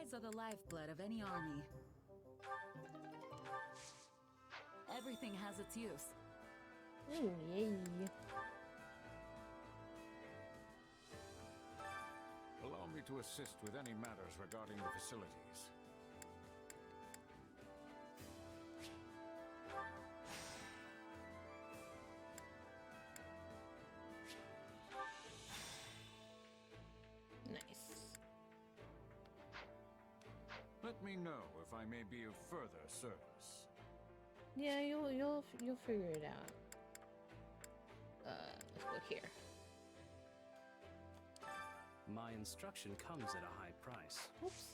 Supplies are the lifeblood of any army. Everything has its use. Ooh, yay. Allow me to assist with any matters regarding the facilities. Nice. Let me know if I may be of further service. Yeah, you'll figure it out. Let's look here. My instruction comes at a high price. Oops.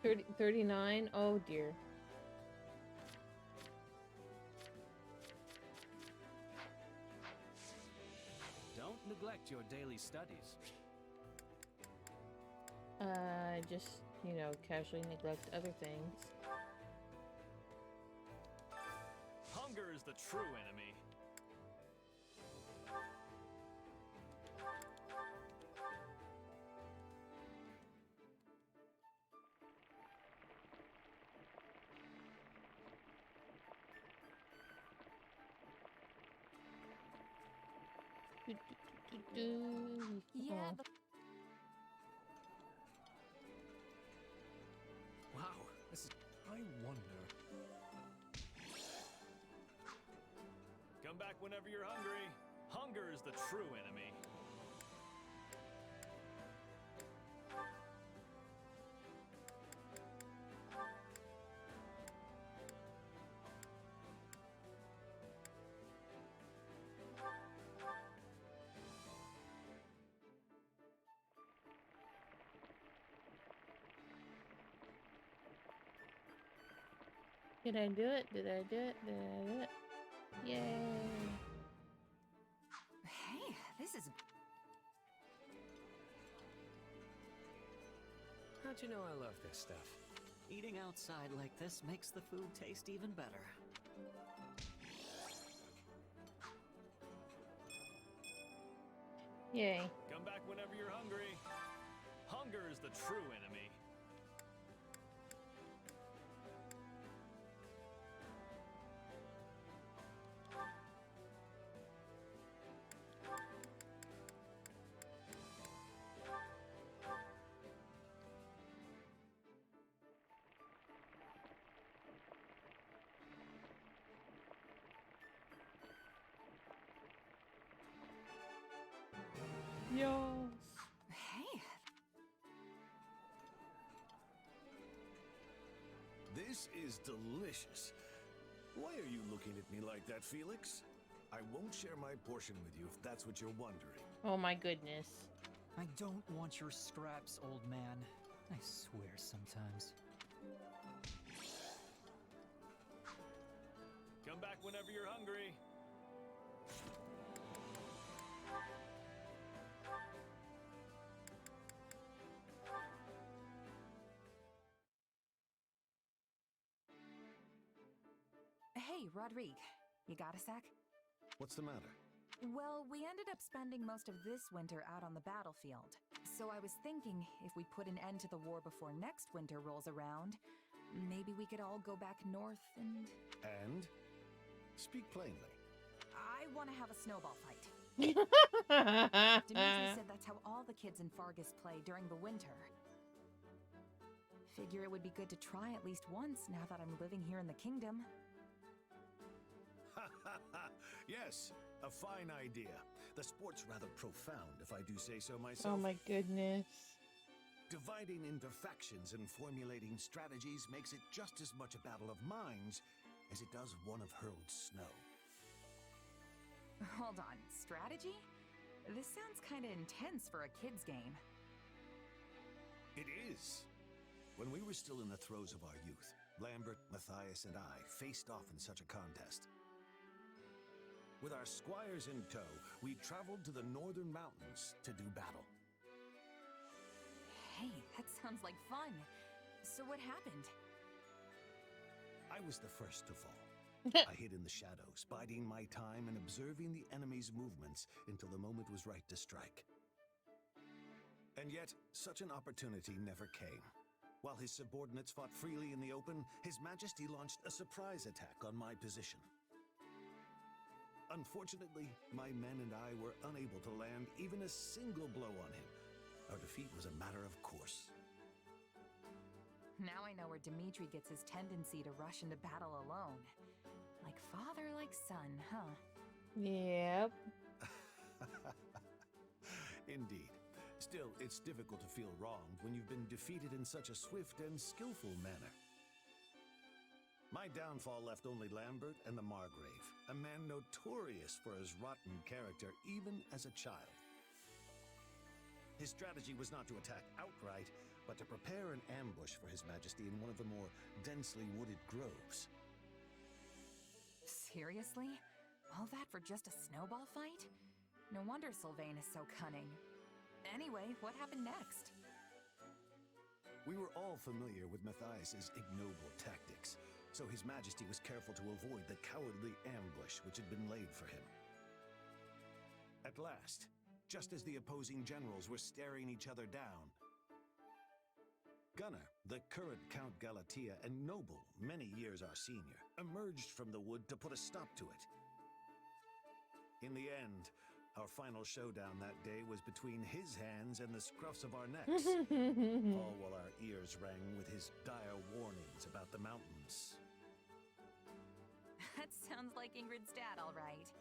$30, $39. Oh dear. Don't neglect your daily studies. Just, you know, casually neglect other things. Hunger is the true enemy. Yeah, Oh. Wow, this is... I wonder... Come back whenever you're hungry. Hunger is the true enemy. Did I do it? Did I do it? Did I do it? Yay! hey, this is... How'd you know I love this stuff? Eating outside like this makes the food taste even better. Yay. Come back whenever you're hungry. Hunger is the true enemy. Yo. Hey, This is delicious. Why are you looking at me like that, Felix? I won't share my portion with you if that's what you're wondering. Oh my goodness. I don't want your scraps, old man. I swear sometimes. Come back whenever you're hungry. hey, Rodrigue, you got a sec? What's the matter? Well, we ended up spending most of this winter out on the battlefield. So I was thinking if we put an end to the war before next winter rolls around, maybe we could all go back north and... And? Speak plainly. I want to have a snowball fight. Dimitri said that's how all the kids in Fargus play during the winter. Figure it would be good to try at least once now that I'm living here in the kingdom. Yes, a fine idea. The sport's rather profound, if I do say so Oh myself. my goodness. Dividing into factions and formulating strategies makes it just as much a battle of minds as it does one of hurled snow. Hold on, strategy? This sounds kinda intense for a kid's game. It is. When we were still in the throes of our youth, Lambert, Matthias, and I faced off in such a contest. With our squires in tow, we traveled to the northern mountains to do battle. Hey, that sounds like fun. So what happened? I was the first to fall. I hid in the shadows, biding my time and observing the enemy's movements until the moment was right to strike. And yet, such an opportunity never came. While his subordinates fought freely in the open, His Majesty launched a surprise attack on my position. Unfortunately, my men and I were unable to land even a single blow on him. Our defeat was a matter of course. Now I know where Dmitri gets his tendency to rush into battle alone. Like father, like son, huh? Yep. Indeed. Still, it's difficult to feel wronged when you've been defeated in such a swift and skillful manner. My downfall left only Lambert and the Margrave, a man notorious for his rotten character even as a child. His strategy was not to attack outright, but to prepare an ambush for His Majesty in one of the more densely wooded groves. Seriously? All that for just a snowball fight? No wonder Sylvain is so cunning. Anyway, what happened next? We were all familiar with Matthias's ignoble tactics, so His Majesty was careful to avoid the cowardly ambush which had been laid for him. At last, just as the opposing generals were staring each other down, Gunnar, the current Count Galatea and noble, many years our senior, emerged from the wood to put a stop to it. In the end, our final showdown that day was between his hands and the scruffs of our necks, all while our ears rang with his dire warnings about the mountains. That sounds like Ingrid's dad, all right.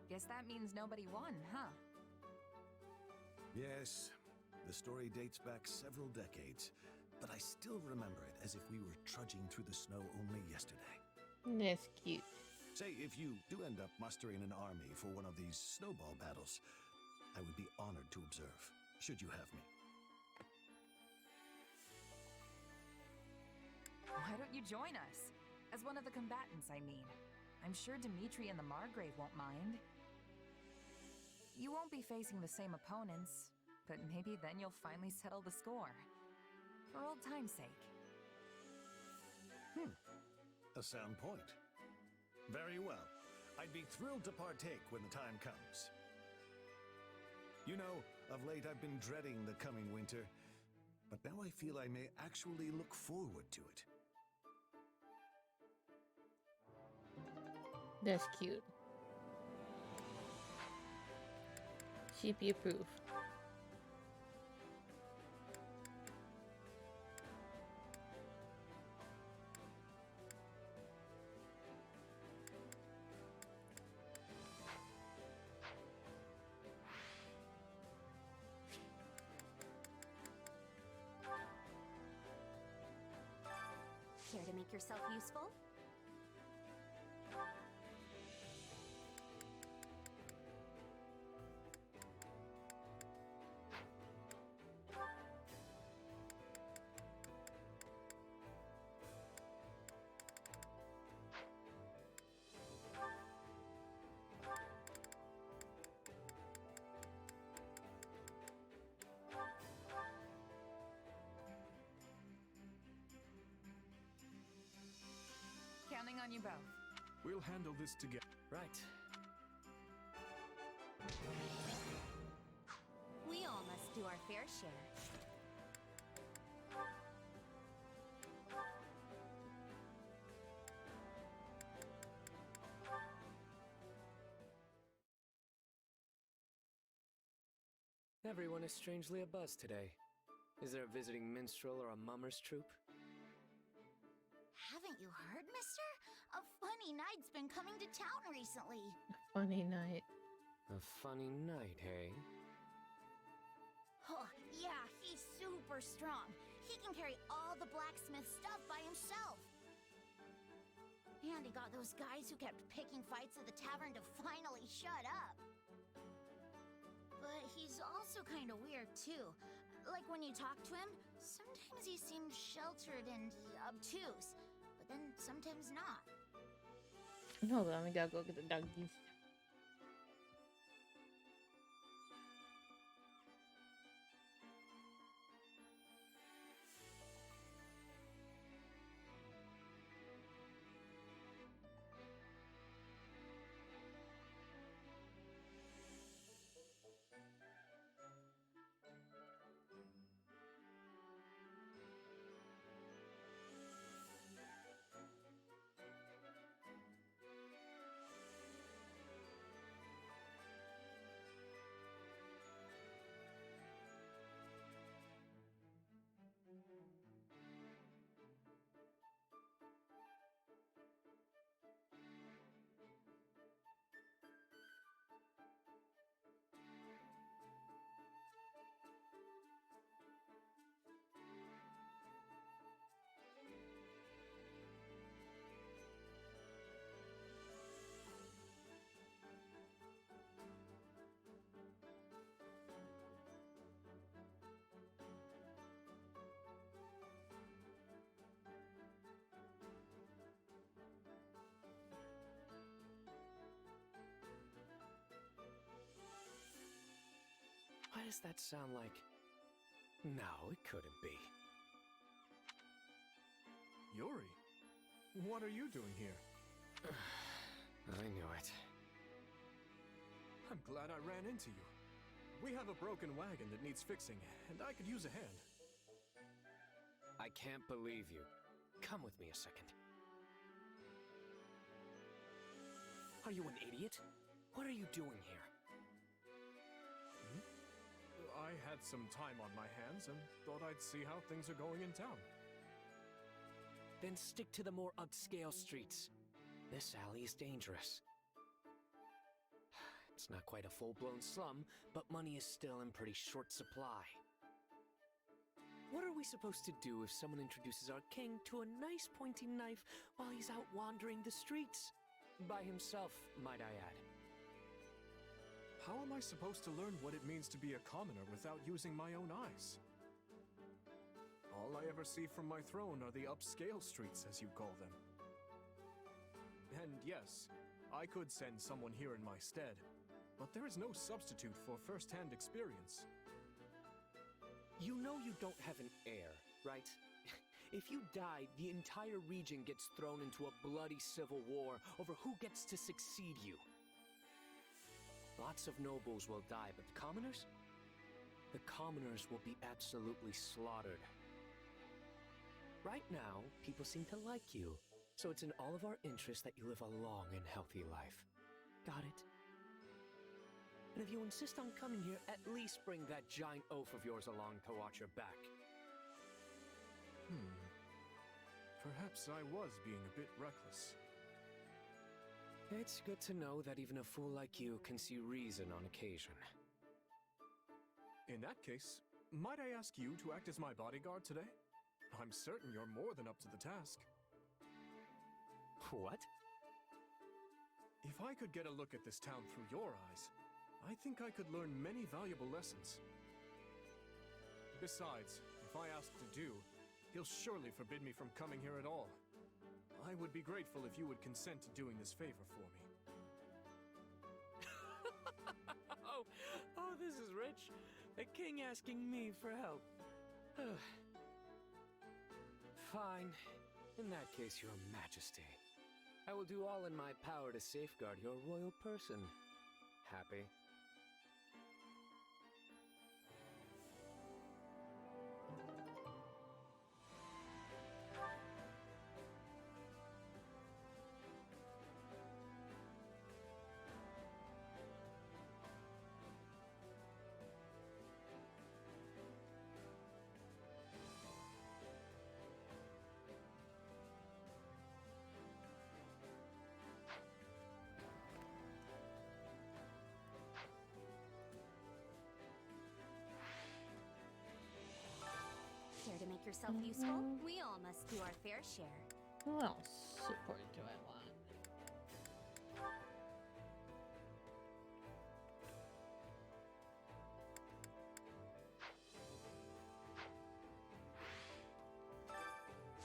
Guess that means nobody won, huh? Yes, the story dates back several decades, but I still remember it as if we were trudging through the snow only yesterday. That's cute. Say, if you do end up mustering an army for one of these snowball battles, I would be honored to observe, should you have me. Why don't you join us? As one of the combatants, I mean. I'm sure Dmitri and the Margrave won't mind. You won't be facing the same opponents, but maybe then you'll finally settle the score. For old time's sake. A sound point. Very well. I'd be thrilled to partake when the time comes. You know, of late I've been dreading the coming winter, but now I feel I may actually look forward to it. That's cute. Sheepy approved. Care to make yourself useful? Counting on you both. We'll handle this together. Right. We all must do our fair share. Everyone is strangely abuzz today. Is there a visiting minstrel or a mummer's troupe? Haven't you heard, mister? A funny knight's been coming to town recently. Funny night. A funny night, hey? Oh, yeah, he's super strong. He can carry all the blacksmith stuff by himself. And he got those guys who kept picking fights at the tavern to finally shut up. But he's also kind of weird, too. Like when you talk to him, sometimes he seems sheltered and obtuse. but then sometimes not. Hold on, we gotta go get the doggies. Why does that sound like... No, it couldn't be. Yuri, what are you doing here? I knew it. I'm glad I ran into you. We have a broken wagon that needs fixing, and I could use a hand. I can't believe you. Come with me a second. Are you an idiot? What are you doing here? I had some time on my hands and thought I'd see how things are going in town. Then stick to the more upscale streets. This alley is dangerous. It's not quite a full-blown slum, but money is still in pretty short supply. What are we supposed to do if someone introduces our king to a nice pointy knife while he's out wandering the streets? By himself, might I add. How am I supposed to learn what it means to be a commoner without using my own eyes? All I ever see from my throne are the upscale streets, as you call them. And yes, I could send someone here in my stead, but there is no substitute for first-hand experience. You know you don't have an heir, right? If you die, the entire region gets thrown into a bloody civil war over who gets to succeed you. Lots of nobles will die, but the commoners? The commoners will be absolutely slaughtered. Right now, people seem to like you, so it's in all of our interest that you live a long and healthy life. Got it? And if you insist on coming here, at least bring that giant oaf of yours along to watch your back. Perhaps I was being a bit reckless. It's good to know that even a fool like you can see reason on occasion. In that case, might I ask you to act as my bodyguard today? I'm certain you're more than up to the task. What? If I could get a look at this town through your eyes, I think I could learn many valuable lessons. Besides, if I ask to do, he'll surely forbid me from coming here at all. I would be grateful if you would consent to doing this favor for me. Oh, this is rich. The king asking me for help. Fine. In that case, Your Majesty. I will do all in my power to safeguard your royal person. Happy? Care to make yourself useful? We all must do our fair share. Who else support do I want?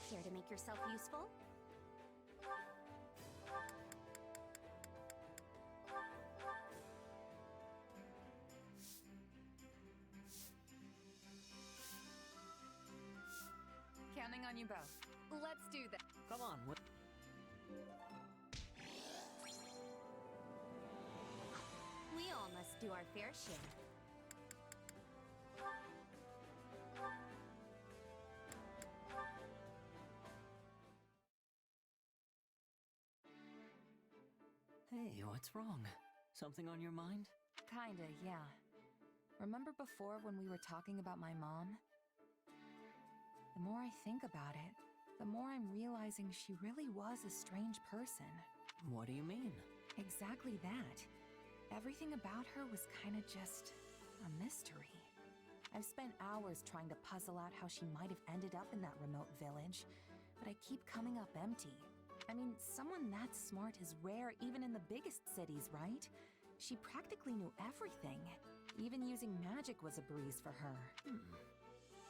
Care to make yourself useful? on you both. Let's do this. Come on. We all must do our fair share. Hey, what's wrong? Something on your mind? Kinda, yeah. Remember before when we were talking about my mom? The more I think about it, the more I'm realizing she really was a strange person. What do you mean? Exactly that. Everything about her was kinda just a mystery. I've spent hours trying to puzzle out how she might have ended up in that remote village, but I keep coming up empty. I mean, someone that smart is rare even in the biggest cities, right? She practically knew everything. Even using magic was a breeze for her.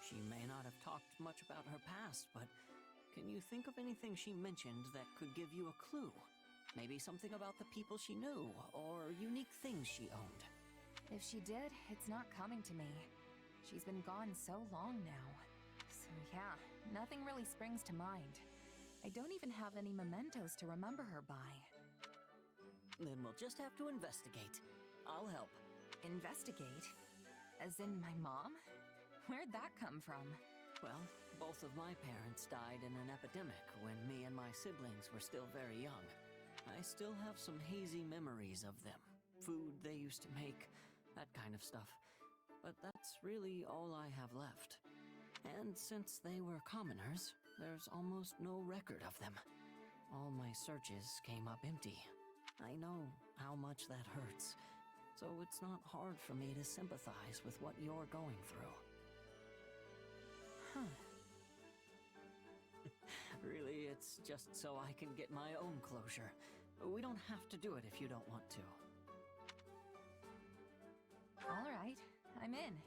She may not have talked much about her past, but can you think of anything she mentioned that could give you a clue? Maybe something about the people she knew, or unique things she owned. If she did, it's not coming to me. She's been gone so long now. So yeah, nothing really springs to mind. I don't even have any mementos to remember her by. Then we'll just have to investigate. I'll help. Investigate? As in my mom? Where'd that come from? Well, both of my parents died in an epidemic when me and my siblings were still very young. I still have some hazy memories of them. Food they used to make, that kind of stuff. But that's really all I have left. And since they were commoners, there's almost no record of them. All my searches came up empty. I know how much that hurts, so it's not hard for me to sympathize with what you're going through. Huh. Really, it's just so I can get my own closure. We don't have to do it if you don't want to. All right, I'm in.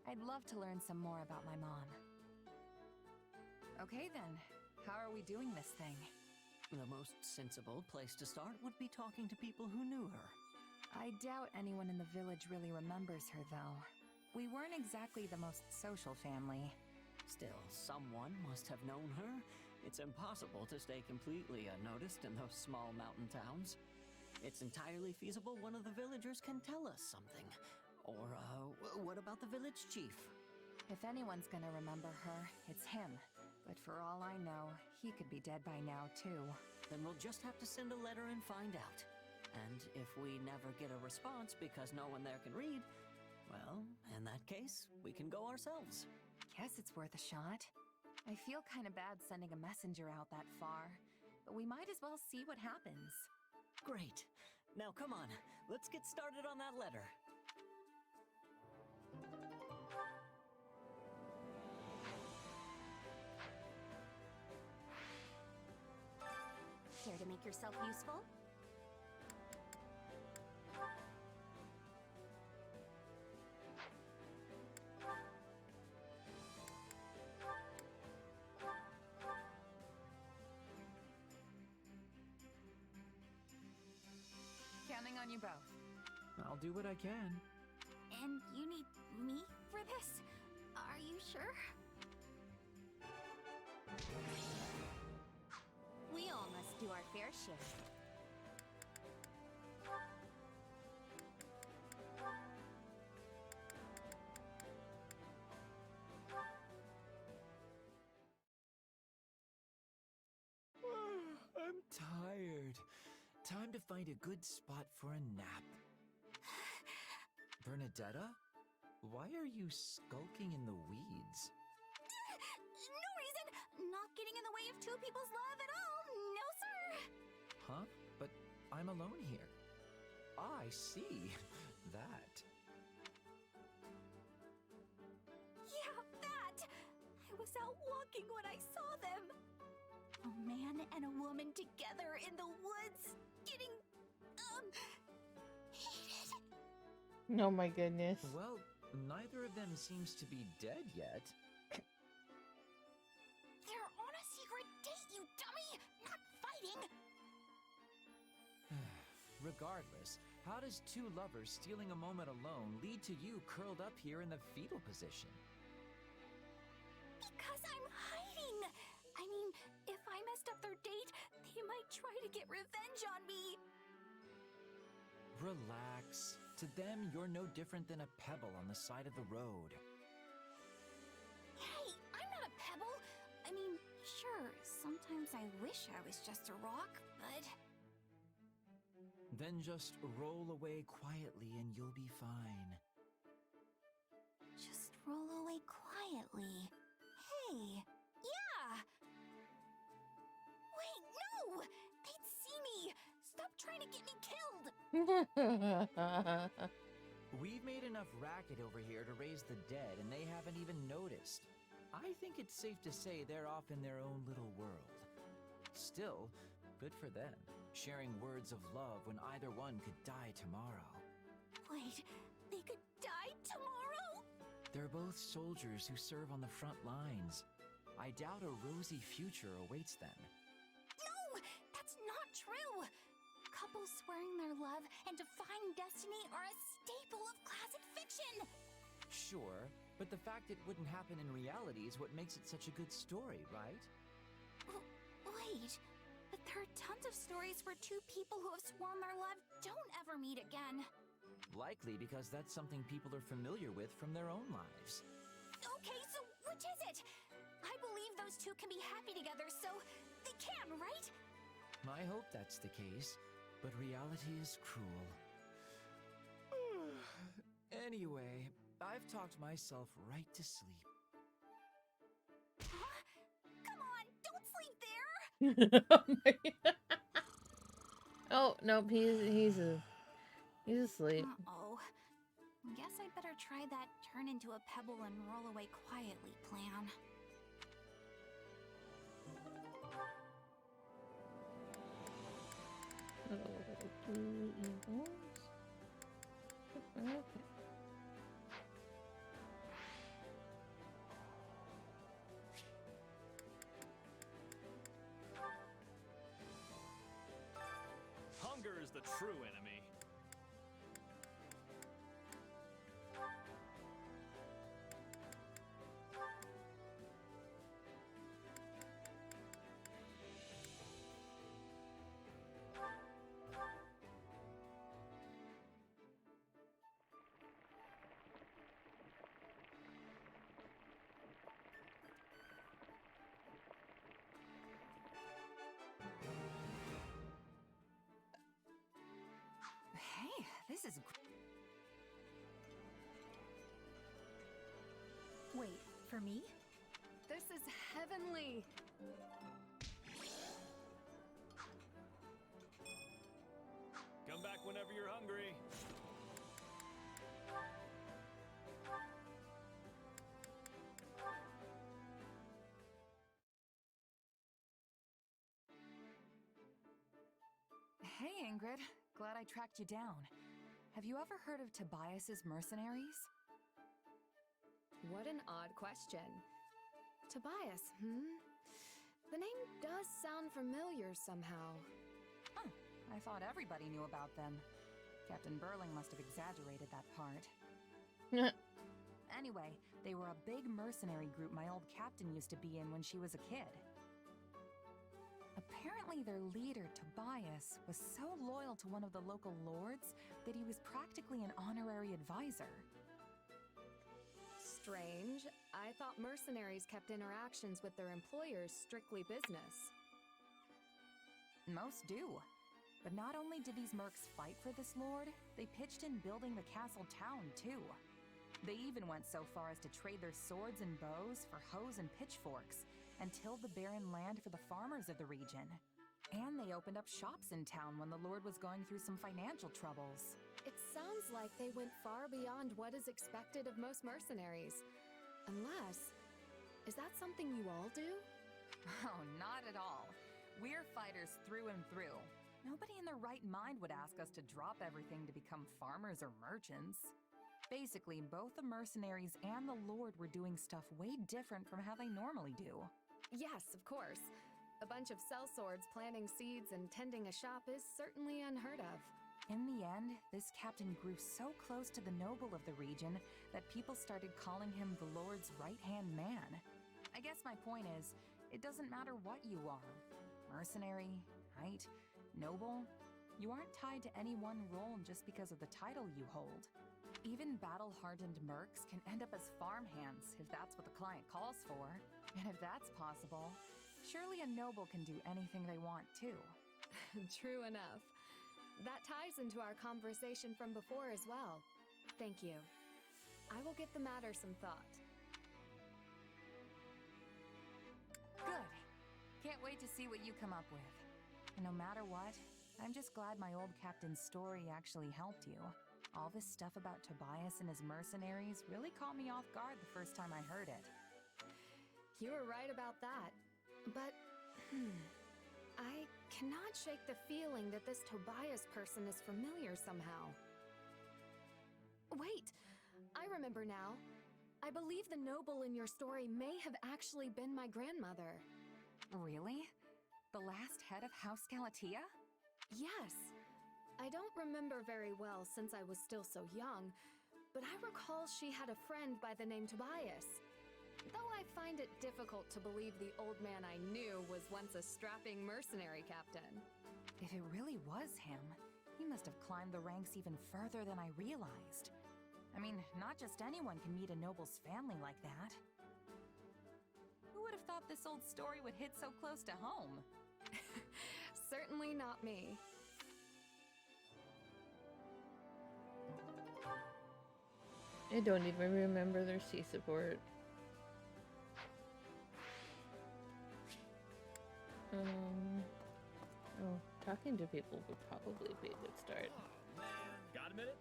I'd love to learn some more about my mom. Okay then, how are we doing this thing? The most sensible place to start would be talking to people who knew her. I doubt anyone in the village really remembers her, though. We weren't exactly the most social family. Still, someone must have known her. It's impossible to stay completely unnoticed in those small mountain towns. It's entirely feasible one of the villagers can tell us something. Or, what about the village chief? If anyone's gonna remember her, it's him. But for all I know, he could be dead by now, too. Then we'll just have to send a letter and find out. And if we never get a response because no one there can read, well, in that case, we can go ourselves. Guess it's worth a shot. I feel kinda bad sending a messenger out that far, but we might as well see what happens. Great. Now come on, let's get started on that letter. Care to make yourself useful? Counting on you both. I'll do what I can. And you need me for this? Are you sure? We all must do our fair share. I'm tired. Time to find a good spot for a nap. Bernadetta? Why are you skulking in the weeds? No reason! Not getting in the way of two people's love at all! No, sir! Huh? But I'm alone here. I see. That. Yeah, that! I was out walking when I saw them. A man and a woman together in the woods, getting, heated. Oh my goodness. Well, neither of them seems to be dead yet. They're on a secret date, you dummy! Not fighting! Regardless, how does two lovers stealing a moment alone lead to you curled up here in the fetal position? Because I'm hiding! try to get revenge on me. Relax. To them, you're no different than a pebble on the side of the road. Hey, I'm not a pebble. I mean, sure, sometimes I wish I was just a rock, but... Then just roll away quietly and you'll be fine. Just roll away quietly. Hey, yeah! Wait, no! They'd see me! Stop trying to get me killed! We've made enough racket over here to raise the dead, and they haven't even noticed. I think it's safe to say they're off in their own little world. Still, good for them, sharing words of love when either one could die tomorrow. Wait, they could die tomorrow? They're both soldiers who serve on the front lines. I doubt a rosy future awaits them. No! That's not true! Couples swearing their love and defying destiny are a staple of classic fiction! Sure, but the fact it wouldn't happen in reality is what makes it such a good story, right? Wait, but there are tons of stories where two people who have sworn their love don't ever meet again. Likely because that's something people are familiar with from their own lives. Okay, so which is it? I believe those two can be happy together, so they can, right? I hope that's the case, but reality is cruel. Anyway, I've talked myself right to sleep. Huh? Come on, don't sleep there! Oh my God. Oh, nope, he's asleep. Uh-oh. Guess I'd better try that turn into a pebble and roll away quietly plan. Oh, 2 eagles. Okay. Hunger is the true enemy. Hey, this is Wait, for me? This is heavenly! Come back whenever you're hungry. Hey, Ingrid. Glad I tracked you down. Have you ever heard of Tobias's mercenaries? What an odd question. Tobias, The name does sound familiar somehow. Huh. I thought everybody knew about them. Captain Burling must have exaggerated that part. Anyway, they were a big mercenary group my old captain used to be in when she was a kid. Apparently their leader, Tobias, was so loyal to one of the local lords that he was practically an honorary advisor. Strange. I thought mercenaries kept interactions with their employers strictly business. Most do. But not only did these mercs fight for this lord, they pitched in building the castle town, too. They even went so far as to trade their swords and bows for hoes and pitchforks, and tilled the barren land for the farmers of the region. And they opened up shops in town when the lord was going through some financial troubles. It sounds like they went far beyond what is expected of most mercenaries. Unless... Is that something you all do? Oh, not at all. We're fighters through and through. Nobody in their right mind would ask us to drop everything to become farmers or merchants. Basically, both the mercenaries and the lord were doing stuff way different from how they normally do. Yes, of course. A bunch of sellswords planting seeds and tending a shop is certainly unheard of. In the end, this captain grew so close to the noble of the region that people started calling him the Lord's right-hand man. I guess my point is, it doesn't matter what you are. Mercenary, right? Noble? You aren't tied to any one role just because of the title you hold. Even battle-hardened mercs can end up as farmhands if that's what the client calls for. And if that's possible, surely a noble can do anything they want too. True enough. That ties into our conversation from before as well. Thank you. I will give the matter some thought. Good. Can't wait to see what you come up with. And no matter what, I'm just glad my old captain's story actually helped you. All this stuff about Tobias and his mercenaries really caught me off guard the first time I heard it. You were right about that. But, I cannot shake the feeling that this Tobias person is familiar somehow. Wait! I remember now. I believe the noble in your story may have actually been my grandmother. Really? The last head of House Galatea? Yes. I don't remember very well since I was still so young, but I recall she had a friend by the name Tobias. Though I find it difficult to believe the old man I knew was once a strapping mercenary captain. If it really was him, he must have climbed the ranks even further than I realized. I mean, not just anyone can meet a noble's family like that. Who would have thought this old story would hit so close to home? Certainly not me. I don't even remember their sea support. Oh, talking to people would probably be a good start. Got a minute?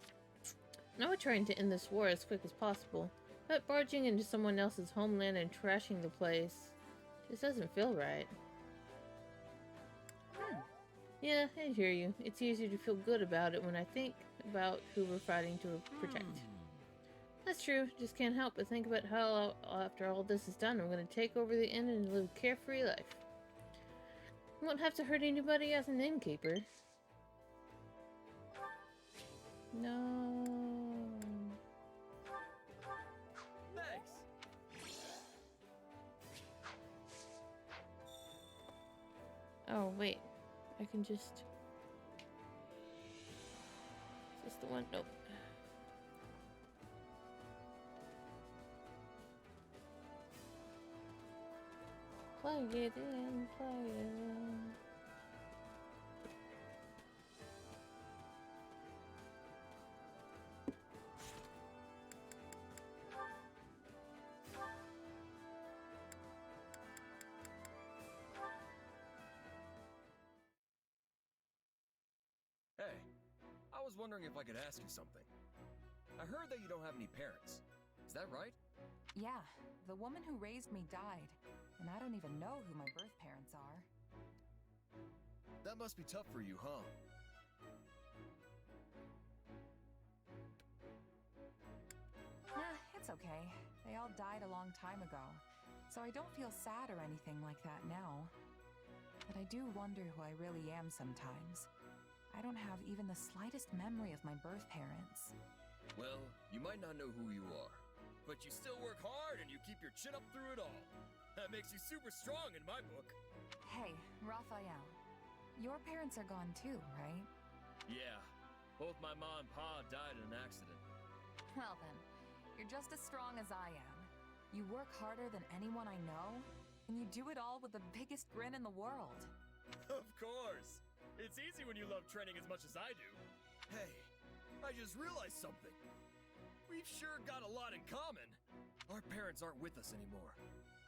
Now we're trying to end this war as quick as possible, but barging into someone else's homeland and trashing the place just doesn't feel right. Yeah, I hear you. It's easier to feel good about it when I think about who we're fighting to protect. That's true. Just can't help but think about how, after all this is done, I'm going to take over the inn and live a carefree life. Won't have to hurt anybody as an innkeeper. No. Thanks. Oh, wait. I can just... Is this the one? Nope. Plug it in, plug it in. Hey, I was wondering if I could ask you something. I heard that you don't have any parents. Is that right? Yeah, the woman who raised me died, and I don't even know who my birth parents are. That must be tough for you, huh? Nah, it's okay. They all died a long time ago, so I don't feel sad or anything like that now. But I do wonder who I really am sometimes. I don't have even the slightest memory of my birth parents. Well, you might not know who you are, but you still work hard and you keep your chin up through it all. That makes you super strong in my book. Hey, Raphael. Your parents are gone too, right? Yeah, both my ma and pa died in an accident. Well then, you're just as strong as I am. You work harder than anyone I know, and you do it all with the biggest grin in the world. Of course! It's easy when you love training as much as I do. Hey, I just realized something. We've sure got a lot in common. Our parents aren't with us anymore.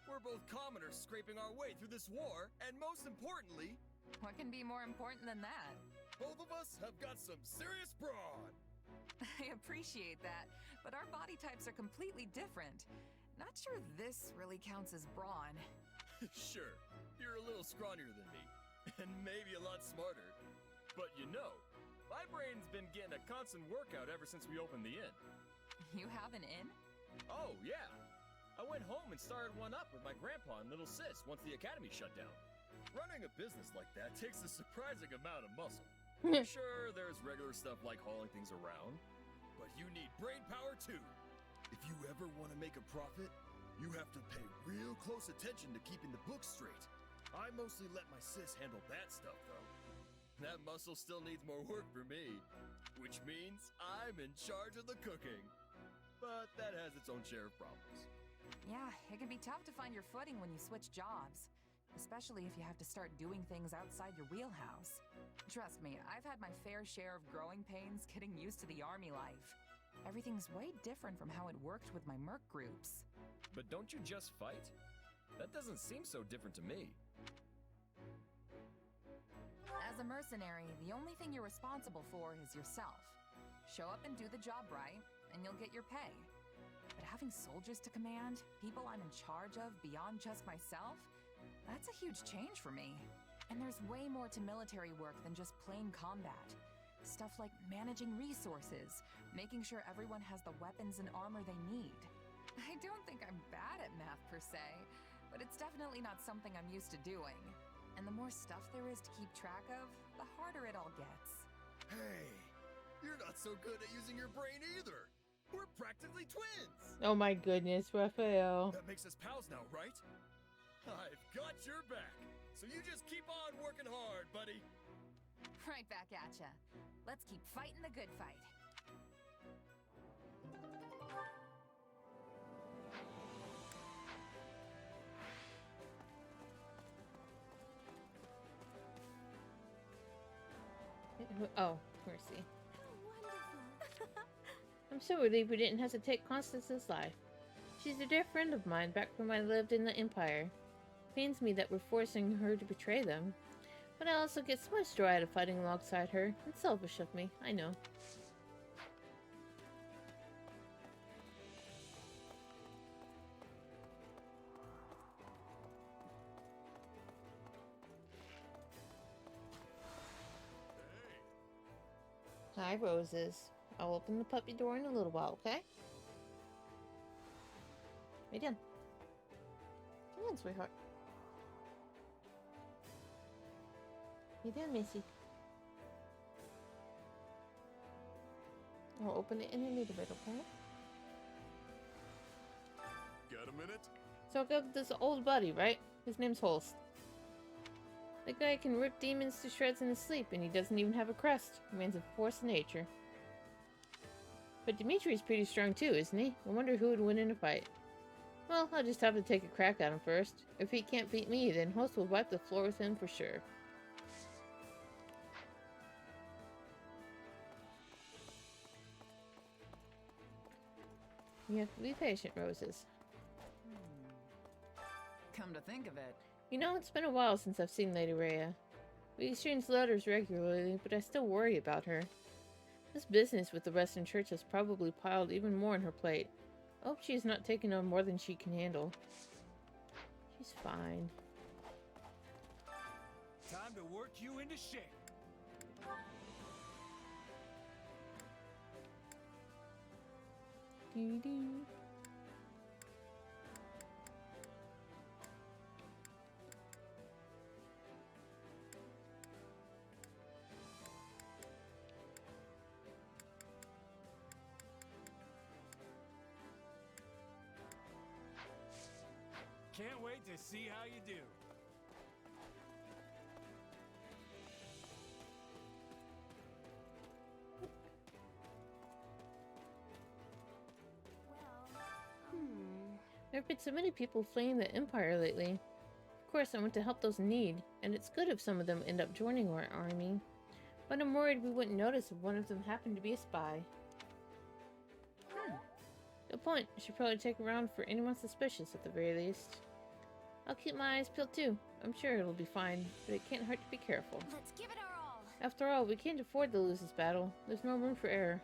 We're both commoners scraping our way through this war, and most importantly... What can be more important than that? Both of us have got some serious brawn! I appreciate that, but our body types are completely different. Not sure this really counts as brawn. Sure, you're a little scrawnier than me, and maybe a lot smarter. But you know, my brain's been getting a constant workout ever since we opened the inn. You have an inn? Oh, yeah. I went home and started one up with my grandpa and little sis once the academy shut down. Running a business like that takes a surprising amount of muscle. Sure, there's regular stuff like hauling things around, but you need brain power too. If you ever want to make a profit, you have to pay real close attention to keeping the books straight. I mostly let my sis handle that stuff, though. That muscle still needs more work for me, which means I'm in charge of the cooking. But that has its own share of problems. Yeah, it can be tough to find your footing when you switch jobs, especially if you have to start doing things outside your wheelhouse. Trust me, I've had my fair share of growing pains getting used to the army life. Everything's way different from how it worked with my merc groups. But don't you just fight? That doesn't seem so different to me. As a mercenary, the only thing you're responsible for is yourself. Show up and do the job right, and you'll get your pay. But having soldiers to command, people I'm in charge of beyond just myself, that's a huge change for me. And there's way more to military work than just plain combat. Stuff like managing resources, making sure everyone has the weapons and armor they need. I don't think I'm bad at math per se, but it's definitely not something I'm used to doing. And the more stuff there is to keep track of, the harder it all gets. Hey, you're not so good at using your brain either. We're practically twins. Oh my goodness, Raphael. That makes us pals now, right? I've got your back. So you just keep on working hard, buddy. Right back at ya. Let's keep fighting the good fight. Oh, mercy. How wonderful. I'm so relieved we didn't have to take Constance's life. She's a dear friend of mine back when I lived in the Empire. Pains me that we're forcing her to betray them. But I also get so much joy out of fighting alongside her. It's selfish of me, I know. Hi, Roses. I'll open the puppy door in a little while, okay? Right done. Come on, sweetheart. You done, Missy? I'll open it in a little bit, okay? Got a minute? So I got this old buddy, right? His name's Holst. The guy can rip demons to shreds in his sleep, and he doesn't even have a crest. Man's a force of nature. But Dimitri's pretty strong too, isn't he? I wonder who would win in a fight. Well, I'll just have to take a crack at him first. If he can't beat me, then Host will wipe the floor with him for sure. You have to be patient, Roses. Come to think of it, You know, it's been a while since I've seen Lady Rhea. We exchange letters regularly, but I still worry about her. This business with the Western Church has probably piled even more on her plate. I hope she is not taking on more than she can handle. She's fine. Time to work you into shape. Doo-doo. Can't wait to see how you do. There have been so many people fleeing the Empire lately. Of course, I want to help those in need, and it's good if some of them end up joining our army. But I'm worried we wouldn't notice if one of them happened to be a spy. Good point. I should probably take around for anyone suspicious at the very least. I'll keep my eyes peeled too. I'm sure it'll be fine, but it can't hurt to be careful. Let's give it our all. After all, we can't afford to lose this battle. There's no room for error.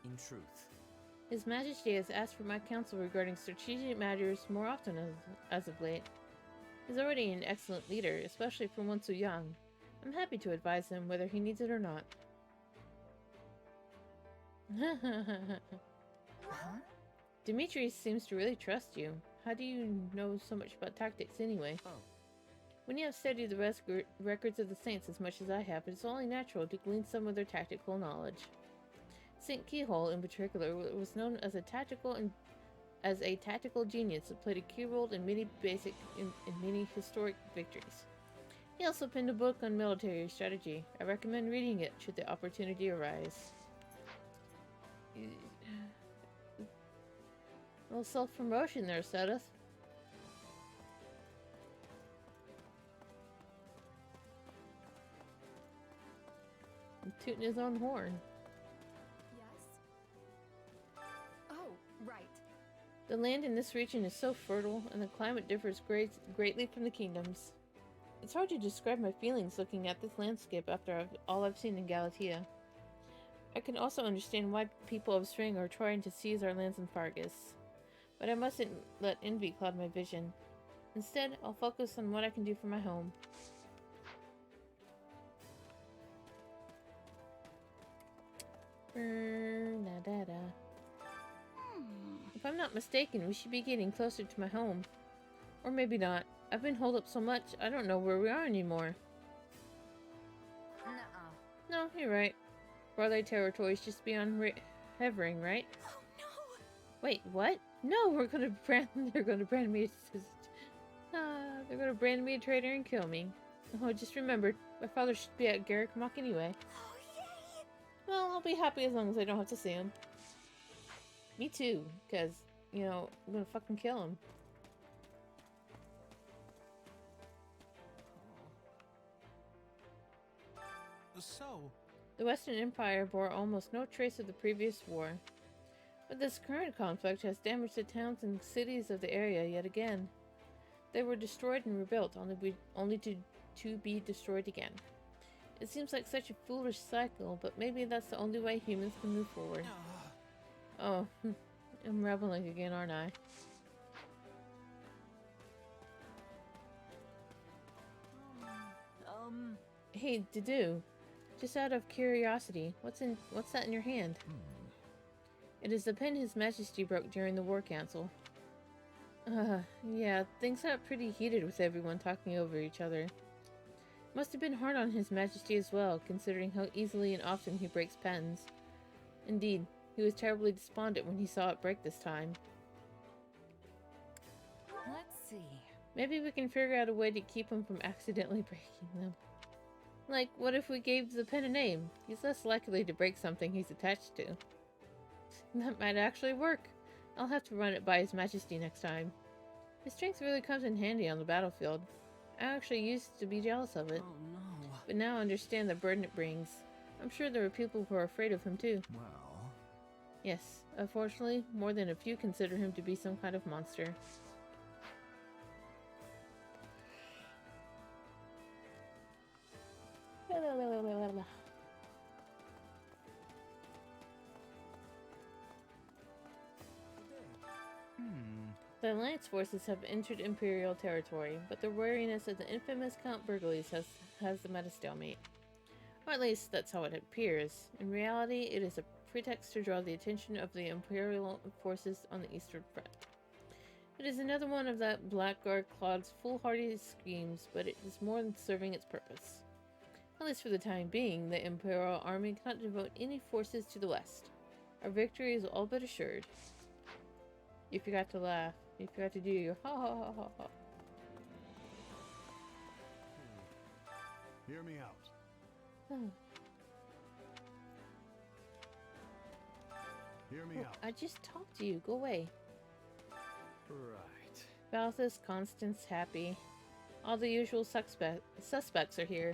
In truth. His Majesty has asked for my counsel regarding strategic matters more often as of late. He's already an excellent leader, especially for one so young. I'm happy to advise him whether he needs it or not. Huh? Dimitri seems to really trust you. How do you know so much about tactics anyway? Oh, When you have studied the records of the saints as much as I have, it is only natural to glean some of their tactical knowledge. Saint Keyhole, in particular, was known as a tactical genius that played a key role in many many historic victories. He also penned a book on military strategy. I recommend reading it should the opportunity arise. A little self-promotion there, Sedith. Tooting his own horn. Yes? Oh, right. The land in this region is so fertile, and the climate differs greatly from the kingdoms. It's hard to describe my feelings looking at this landscape after all I've seen in Galatea. I can also understand why people of String are trying to seize our lands in Fargus. But I mustn't let envy cloud my vision. Instead, I'll focus on what I can do for my home. If I'm not mistaken, we should be getting closer to my home. Or maybe not. I've been holed up so much, I don't know where we are anymore. Nuh-uh. No, you're right. Barley territory's just beyond Hevering, right? Oh no! Wait, what? No, they're gonna brand me they're gonna brand me a traitor and kill me. Oh, just remembered, my father should be at Garrick Mock anyway. Oh, yay! Well, I'll be happy as long as I don't have to see him. Me too, because, you know, I'm gonna fucking kill him. So, The Western Empire bore almost no trace of the previous war, but this current conflict has damaged the towns and cities of the area yet again. They were destroyed and rebuilt, only to be destroyed again. It seems like such a foolish cycle, but maybe that's the only way humans can move forward. Oh, I'm rebelling again, aren't I? Hey, Dedu. Just out of curiosity, what's that in your hand? It is the pen His Majesty broke during the War Council. Yeah, things got pretty heated with everyone talking over each other. Must have been hard on His Majesty as well, considering how easily and often he breaks pens. Indeed, he was terribly despondent when he saw it break this time. Let's see. Maybe we can figure out a way to keep him from accidentally breaking them. Like, what if we gave the pen a name? He's less likely to break something he's attached to. That might actually work. I'll have to run it by His Majesty next time. His strength really comes in handy on the battlefield. I actually used to be jealous of it. Oh no. But now I understand the burden it brings. I'm sure there are people who are afraid of him too. Well. Yes, unfortunately, more than a few consider him to be some kind of monster. The Alliance forces have entered Imperial territory, but the wariness of the infamous Count Burgles has them at a stalemate. Or at least, that's how it appears. In reality, it is a pretext to draw the attention of the Imperial forces on the Eastern Front. It is another one of that Blackguard Claude's foolhardy schemes, but it is more than serving its purpose. At least for the time being, the Imperial army cannot devote any forces to the west. Our victory is all but assured. You forgot to laugh. You forgot to do your ha ha ha ha ha. Hear me out. Oh. Hear me out. I just talked to you. Go away. Right. Balthus, Constance, Happy. All the usual suspects are here.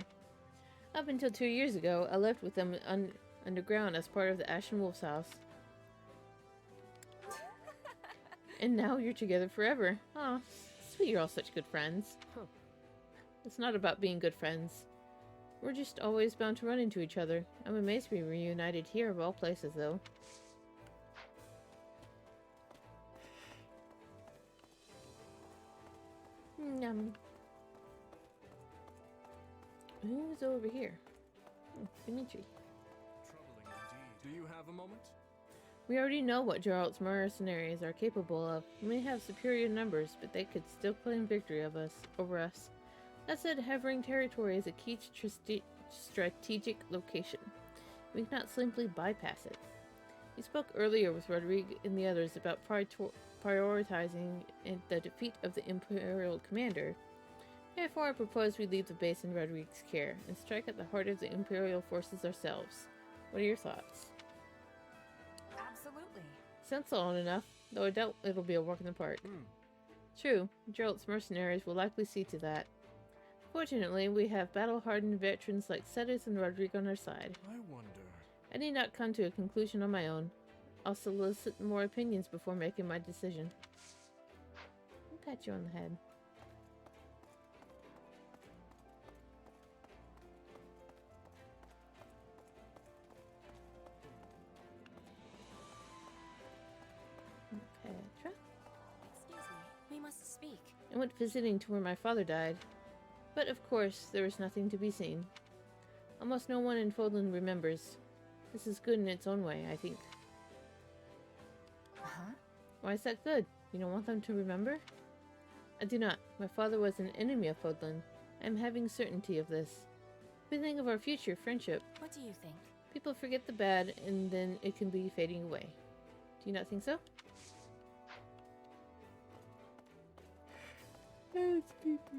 Up until 2 years ago, I lived with them underground as part of the Ashen Wolf's house. And now you're together forever. Aw, sweet, you're all such good friends. Huh. It's not about being good friends. We're just always bound to run into each other. I'm amazed we reunited here of all places, though. Who's over here? Oh, Dimitri. Troubling indeed. Do you have a moment? We already know what Gerald's mercenaries are capable of. We may have superior numbers, but they could still claim victory over us. That said, Havering territory is a key strategic location. We cannot simply bypass it. We spoke earlier with Rodrigue and the others about prioritizing the defeat of the Imperial commander. Therefore, I propose we leave the base in Rodrigue's care and strike at the heart of the Imperial forces ourselves. What are your thoughts? Absolutely. Sensible enough, though I doubt it'll be a walk in the park. True, Geralt's mercenaries will likely see to that. Fortunately, we have battle-hardened veterans like Ceres and Rodrigue on our side. I wonder... I need not come to a conclusion on my own. I'll solicit more opinions before making my decision. I'll pat you on the head. Petra? Excuse me, we must speak. I went visiting to where my father died. But of course, there was nothing to be seen. Almost no one in Fodlan remembers. This is good in its own way, I think. Huh? Why is that good? You don't want them to remember? I do not. My father was an enemy of Fodlan. I am having certainty of this. We think of our future friendship. What do you think? People forget the bad, and then it can be fading away. Do you not think so? It's people.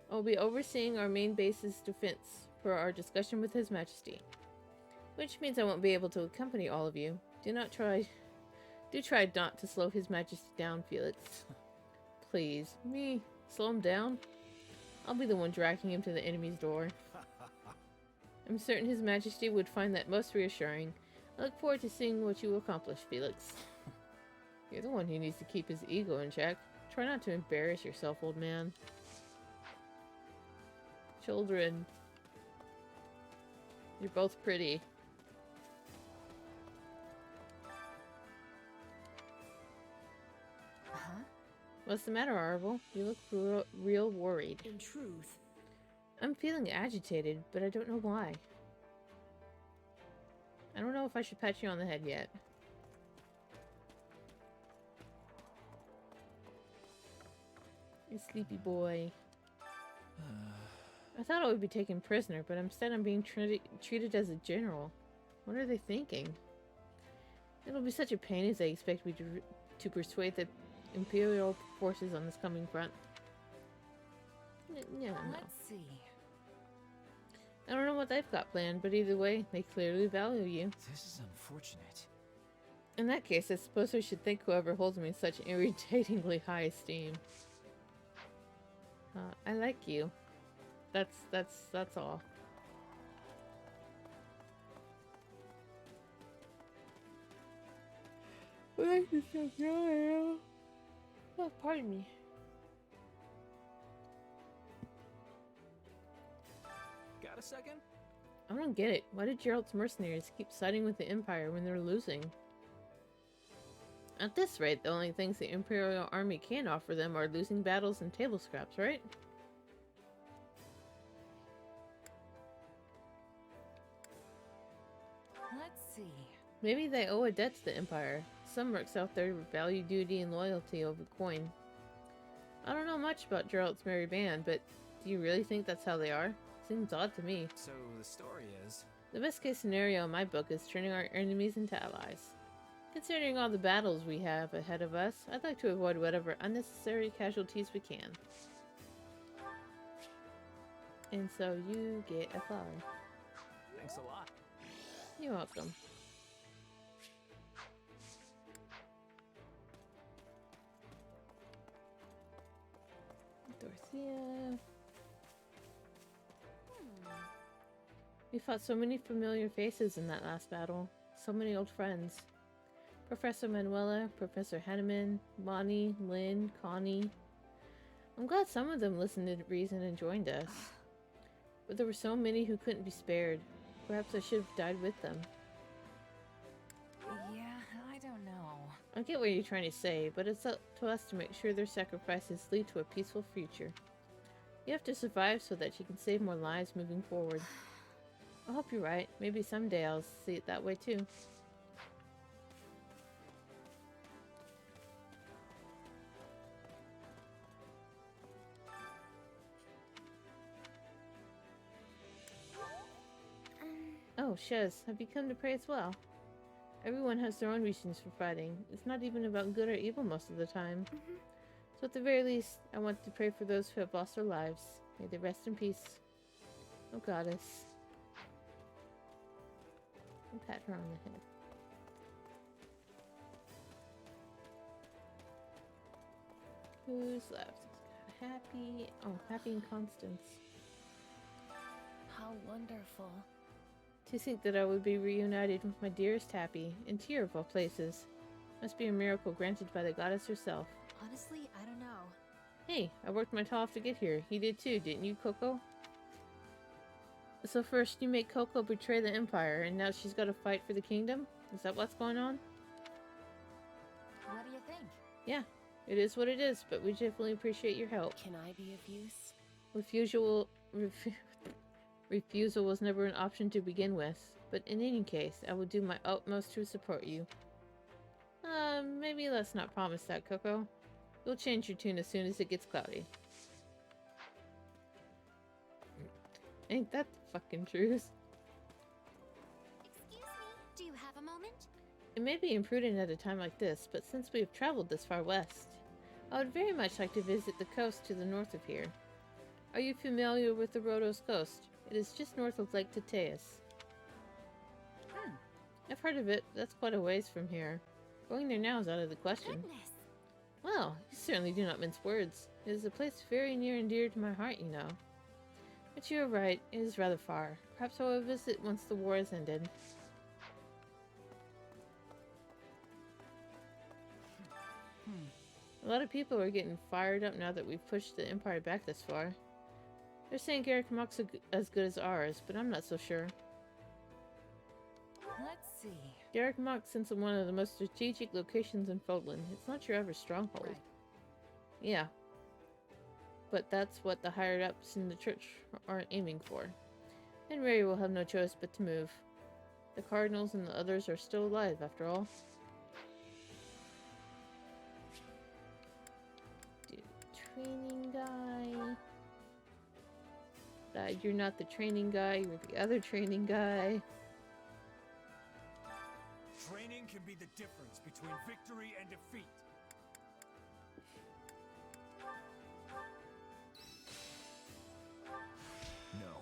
I'll be overseeing our main base's defense for our discussion with His Majesty. Which means I won't be able to accompany all of you. Do try not to slow His Majesty down, Felix. Please. Me? Slow him down? I'll be the one dragging him to the enemy's door. I'm certain His Majesty would find that most reassuring. I look forward to seeing what you accomplish, Felix. You're the one who needs to keep his ego in check. Try not to embarrass yourself, old man. Children. You're both pretty. Huh? What's the matter, Arvel? You look real worried. In truth, I'm feeling agitated, but I don't know why. I don't know if I should pat you on the head yet. You sleepy boy. I thought I would be taken prisoner, but instead I'm being treated as a general. What are they thinking? It'll be such a pain as they expect me to persuade the Imperial forces on this coming front. No. Let's see. I don't know what they've got planned, but either way, they clearly value you. This is unfortunate. In that case, I suppose I should thank whoever holds me in such irritatingly high esteem. I like you. That's all. I like to stop yelling. Oh, pardon me. Got a second? I don't get it. Why did Geralt's mercenaries keep siding with the Empire when they're losing? At this rate, the only things the Imperial army can offer them are losing battles and table scraps, right? Let's see. Maybe they owe a debt to the Empire. Some mercs out there value duty and loyalty over coin. I don't know much about Geralt's merry band, but do you really think that's how they are? Seems odd to me. So the story is... The best case scenario in my book is turning our enemies into allies. Considering all the battles we have ahead of us, I'd like to avoid whatever unnecessary casualties we can. And so you get a flower. Thanks a lot. You're welcome. Dorothea. We fought so many familiar faces in that last battle. So many old friends. Professor Manuela, Professor Hanneman, Bonnie, Lynn, Connie. I'm glad some of them listened to reason and joined us. But there were so many who couldn't be spared. Perhaps I should have died with them. Yeah, I don't know. I get what you're trying to say, but it's up to us to make sure their sacrifices lead to a peaceful future. You have to survive so that you can save more lives moving forward. I hope you're right. Maybe someday I'll see it that way too. Shez, have you come to pray as well? Everyone has their own reasons for fighting. It's not even about good or evil most of the time. So at the very least, I want to pray for those who have lost their lives. May they rest in peace. Oh, goddess. I'll pat her on the head. Who's left? Happy. Oh, Happy and Constance. How wonderful. To think that I would be reunited with my dearest Happy, in Tyr of all places. Must be a miracle granted by the goddess herself. Honestly, I don't know. Hey, I worked my tail off to get here. You did too, didn't you, Coco? So first you make Coco betray the Empire, and now she's got to fight for the kingdom? Is that what's going on? What do you think? Yeah, it is what it is, but we definitely appreciate your help. Can I be of use? Refusal was never an option to begin with, but in any case, I will do my utmost to support you. Maybe let's not promise that, Coco. You'll change your tune as soon as it gets cloudy. Ain't that the fucking truth? Excuse me, do you have a moment? It may be imprudent at a time like this, but since we have traveled this far west, I would very much like to visit the coast to the north of here. Are you familiar with the Rhodos coast? It is just north of Lake Titias. I've heard of it. That's quite a ways from here. Going there now is out of the question. Goodness. Well, you certainly do not mince words. It is a place very near and dear to my heart, you know. But you are right, it is rather far. Perhaps I will visit once the war has ended. A lot of people are getting fired up now that we've pushed the Empire back this far. They're saying Garrick Mock's as good as ours, but I'm not so sure. Let's see. Garrick Mock's in one of the most strategic locations in Fodlan. It's not your average stronghold. Right. Yeah. But that's what the higher ups in the church are aiming for. And Ray will have no choice but to move. The Cardinals and the others are still alive, after all. Dude, training guy. You're not the training guy, you're the other training guy. Training can be the difference between victory and defeat. No.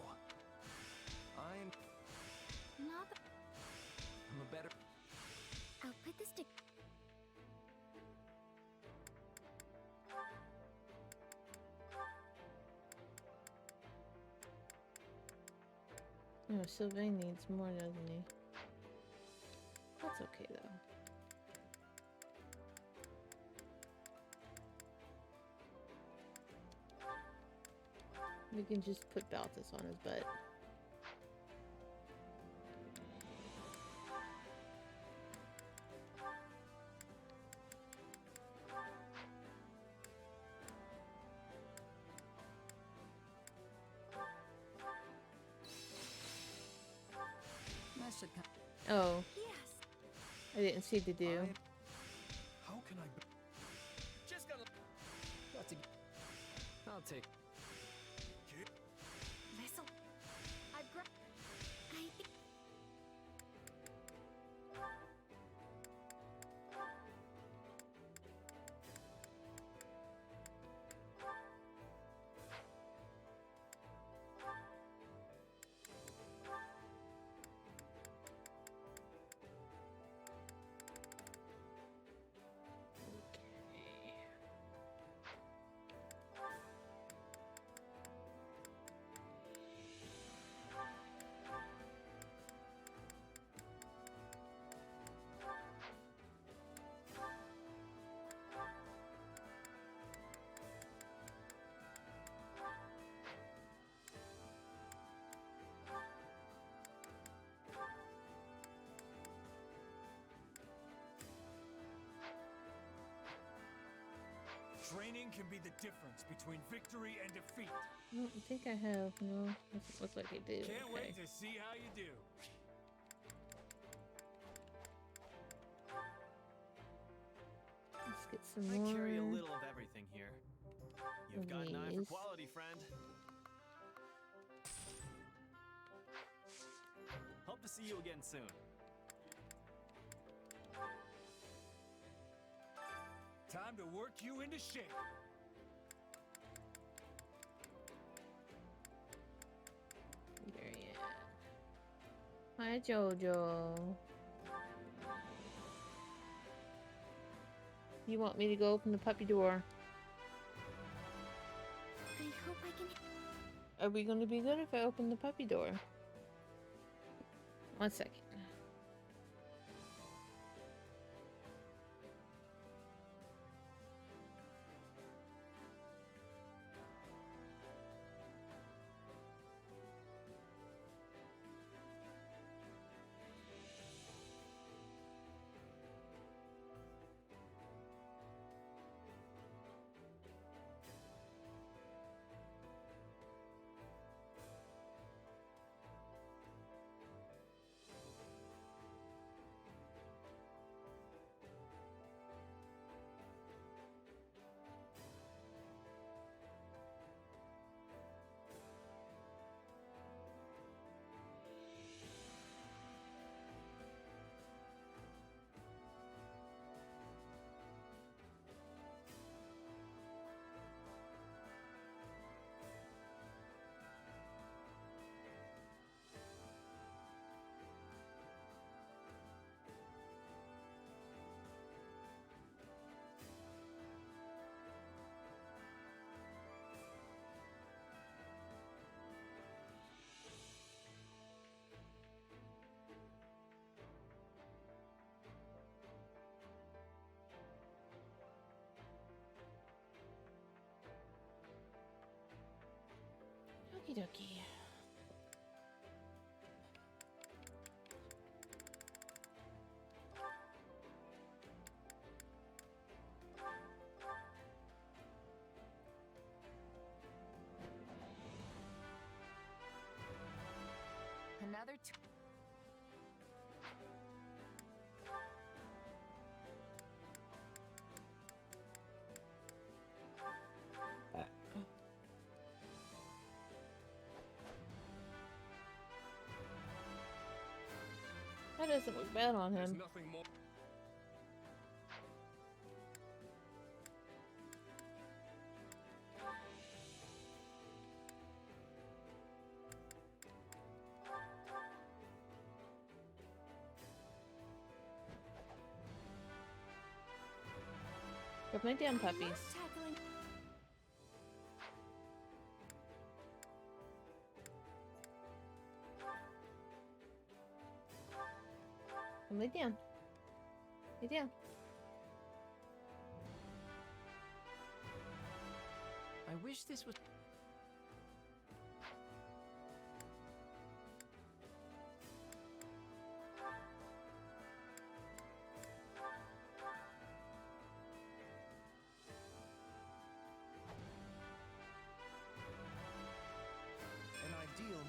I'm a better... I'll put this to... No, Sylvain needs more, doesn't he? That's okay, though. We can just put Balthus on his butt. That should come. Oh, Yes. I didn't see the do. How can I... Just gotta. Got to... I'll take... This'll... I've gra... I... Training can be the difference between victory and defeat. I don't think I have. No, doesn't look like I do. Can't Okay. wait to see how you do. Let's get some I more. carry a little of everything here. You've got an eye for These. quality, friend. Hope to see you again soon. Time to work you into shape. Where you at? Hi, Jojo. You want me to go open the puppy door? I hope I can. Are we going to be good if I open the puppy door? 1 second. Okie dokie. Another That doesn't look bad on There's him. nothing more. Put my damn puppies. Tackling. Lay down. Lay down. I wish this was. An ideal.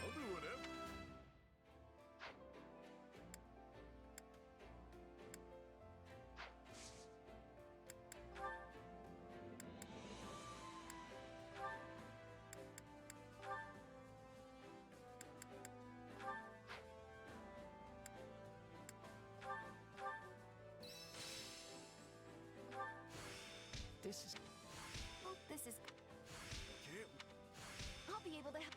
I'll do whatever. This is. Oh, this is. Can't. I'll be able to help.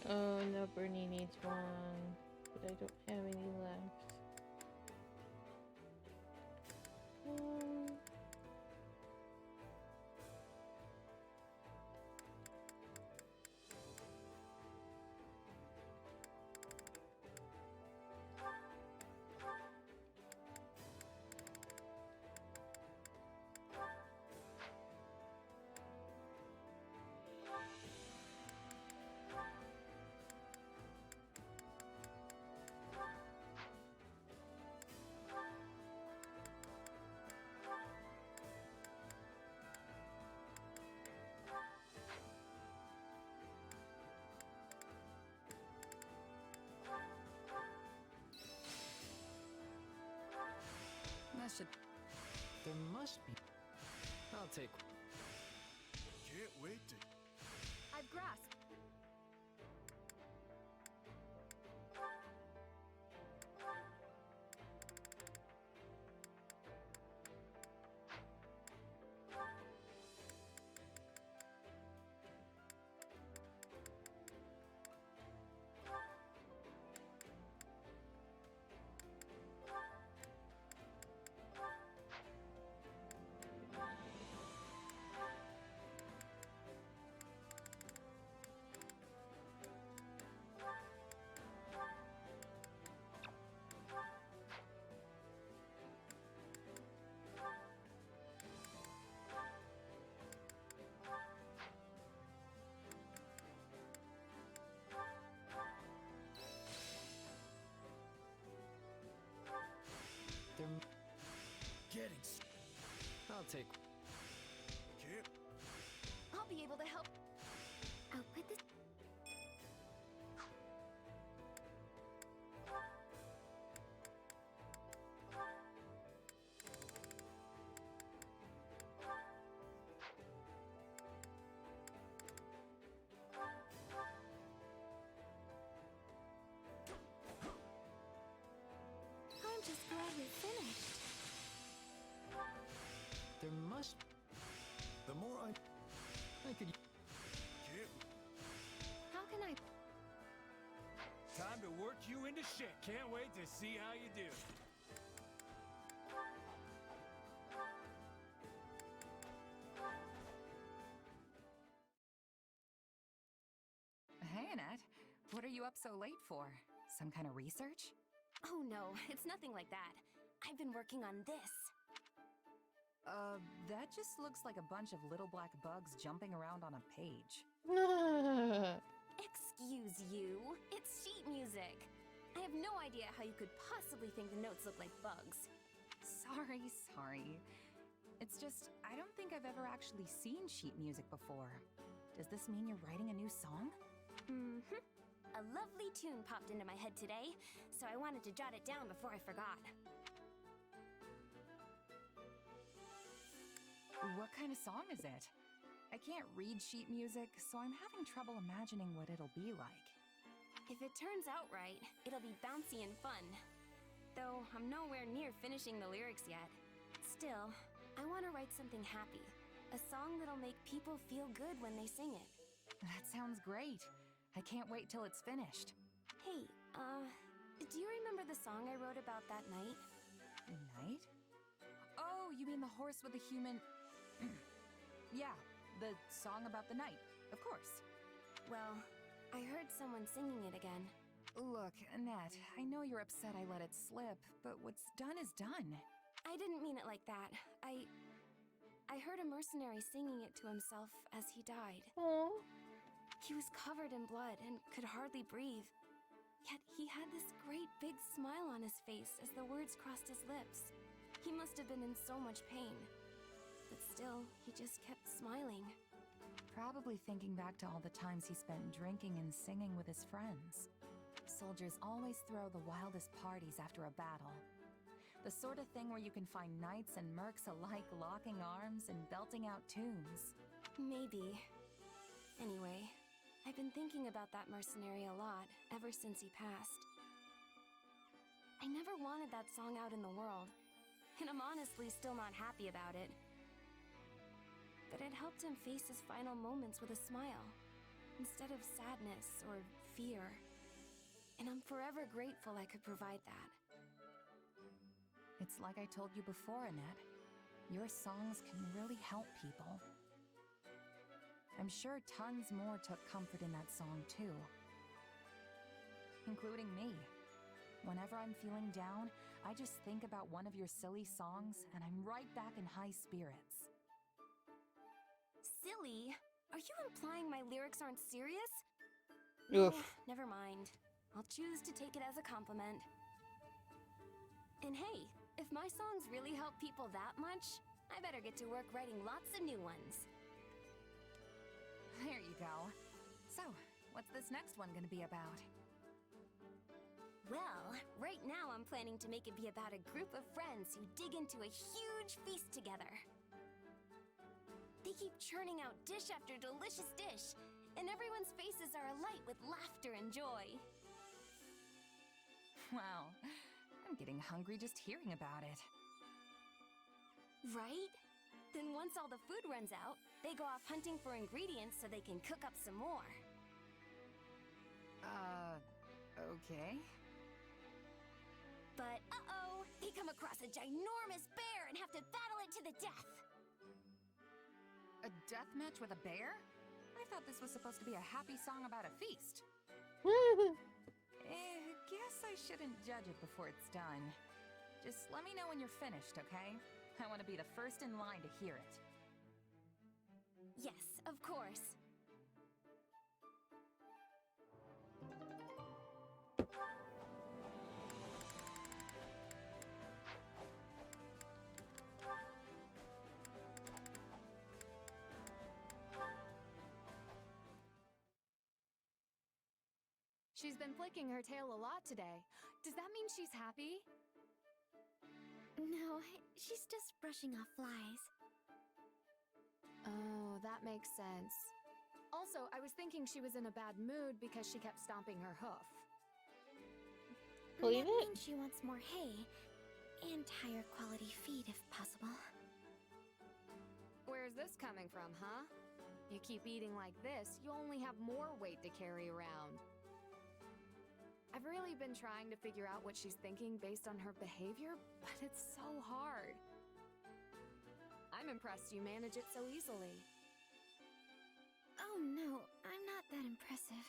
Oh no, Bernie needs one, but I don't have any left. should... There must be... I'll take... Can't wait to... I've grasped. There... Getting... I'll take... Can't... I'll be able to help. I'll put this. I'm just glad we finished. There must... The more I could... can't... How can I... Time to work you into shape. Can't wait to see how you do. Hey, Annette. What are you up so late for? Some kind of research? Oh no, it's nothing like that. I've been working on this. That just looks like a bunch of little black bugs jumping around on a page. Excuse you. It's sheet music. I have no idea how you could possibly think the notes look like bugs. Sorry. It's just, I don't think I've ever actually seen sheet music before. Does this mean you're writing a new song? Mm-hmm. A lovely tune popped into my head today, so I wanted to jot it down before I forgot. What kind of song is it? I can't read sheet music, so I'm having trouble imagining what it'll be like. If it turns out right, it'll be bouncy and fun. Though I'm nowhere near finishing the lyrics yet. Still, I want to write something happy. A song that'll make people feel good when they sing it. That sounds great. I can't wait till it's finished. Hey, do you remember the song I wrote about that night? Night? Oh, you mean the horse with the human... Yeah, the song about the night, of course. Well, I heard someone singing it again. Look, Annette, I know you're upset I let it slip, but what's done is done. I didn't mean it like that. I heard a mercenary singing it to himself as he died. Aww. He was covered in blood and could hardly breathe. Yet he had this great big smile on his face as the words crossed his lips. He must have been in so much pain. But still, he just kept smiling. Probably thinking back to all the times he spent drinking and singing with his friends. Soldiers always throw the wildest parties after a battle. The sort of thing where you can find knights and mercs alike locking arms and belting out tunes. Maybe. Anyway, I've been thinking about that mercenary a lot ever since he passed. I never wanted that song out in the world, and I'm honestly still not happy about it. But it helped him face his final moments with a smile, instead of sadness or fear. And I'm forever grateful I could provide that. It's like I told you before, Annette. Your songs can really help people. I'm sure tons more took comfort in that song, too. Including me. Whenever I'm feeling down, I just think about one of your silly songs, and I'm right back in high spirits. Silly? Are you implying my lyrics aren't serious? Oof. Never mind. I'll choose to take it as a compliment. And hey, if my songs really help people that much, I better get to work writing lots of new ones. There you go. So, what's this next one gonna be about? Well, right now I'm planning to make it be about a group of friends who dig into a huge feast together. They keep churning out dish after delicious dish, and everyone's faces are alight with laughter and joy. Wow, I'm getting hungry just hearing about it. Right? Then once all the food runs out, they go off hunting for ingredients so they can cook up some more. Okay. But uh-oh, they come across a ginormous bear and have to battle it to the death. A death match with a bear? I thought this was supposed to be a happy song about a feast. Guess I shouldn't judge it before it's done. Just let me know when you're finished, okay? I want to be the first in line to hear it. Yes, of course. She's been flicking her tail a lot today. Does that mean she's happy? No, she's just brushing off flies. Oh, that makes sense. Also, I was thinking she was in a bad mood because she kept stomping her hoof. Believe that it? means she wants more hay and higher quality feed if possible. Where's this coming from, huh? You keep eating like this, you'll only have more weight to carry around. I've really been trying to figure out what she's thinking based on her behavior, but it's so hard. I'm impressed you manage it so easily. Oh no, I'm not that impressive.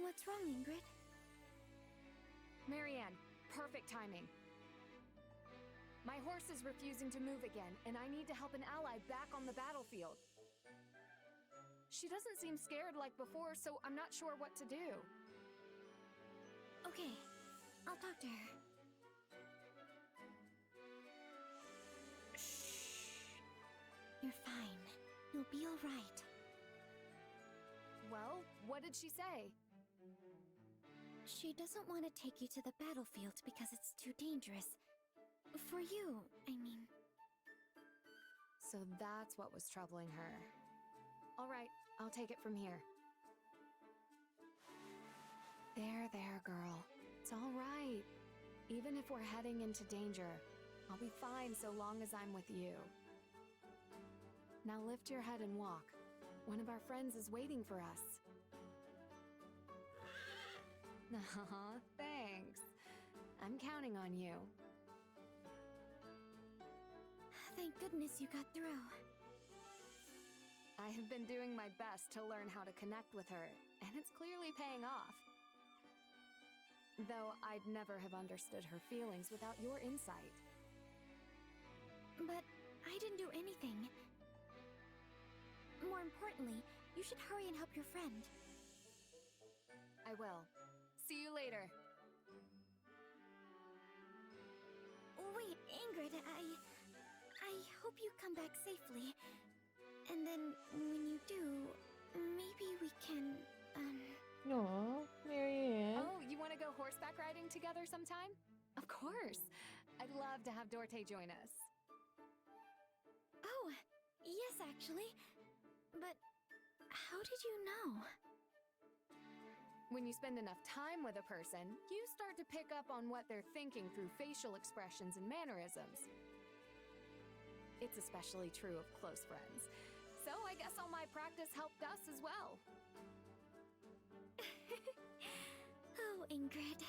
What's wrong, Ingrid? Marianne, perfect timing. My horse is refusing to move again, and I need to help an ally back on the battlefield. She doesn't seem scared like before, so I'm not sure what to do. Okay, I'll talk to her. Shh. You're fine. You'll be all right. Well, what did she say? She doesn't want to take you to the battlefield because it's too dangerous. For you, I mean. So that's what was troubling her. All right, I'll take it from here. There, girl. It's all right. Even if we're heading into danger, I'll be fine so long as I'm with you. Now lift your head and walk. One of our friends is waiting for us. Aw, thanks. I'm counting on you. Thank goodness you got through. I have been doing my best to learn how to connect with her, and it's clearly paying off. Though I'd never have understood her feelings without your insight. But I didn't do anything. More importantly, you should hurry and help your friend. I will. See you later. Wait, Ingrid, I hope you come back safely. And then, when you do, maybe we can, Aw, Marianne. Oh, you want to go horseback riding together sometime? Of course. I'd love to have Dorte join us. Oh, yes, actually. But how did you know? When you spend enough time with a person, you start to pick up on what they're thinking through facial expressions and mannerisms. It's especially true of close friends. So I guess all my practice helped us as well. Oh, Ingrid.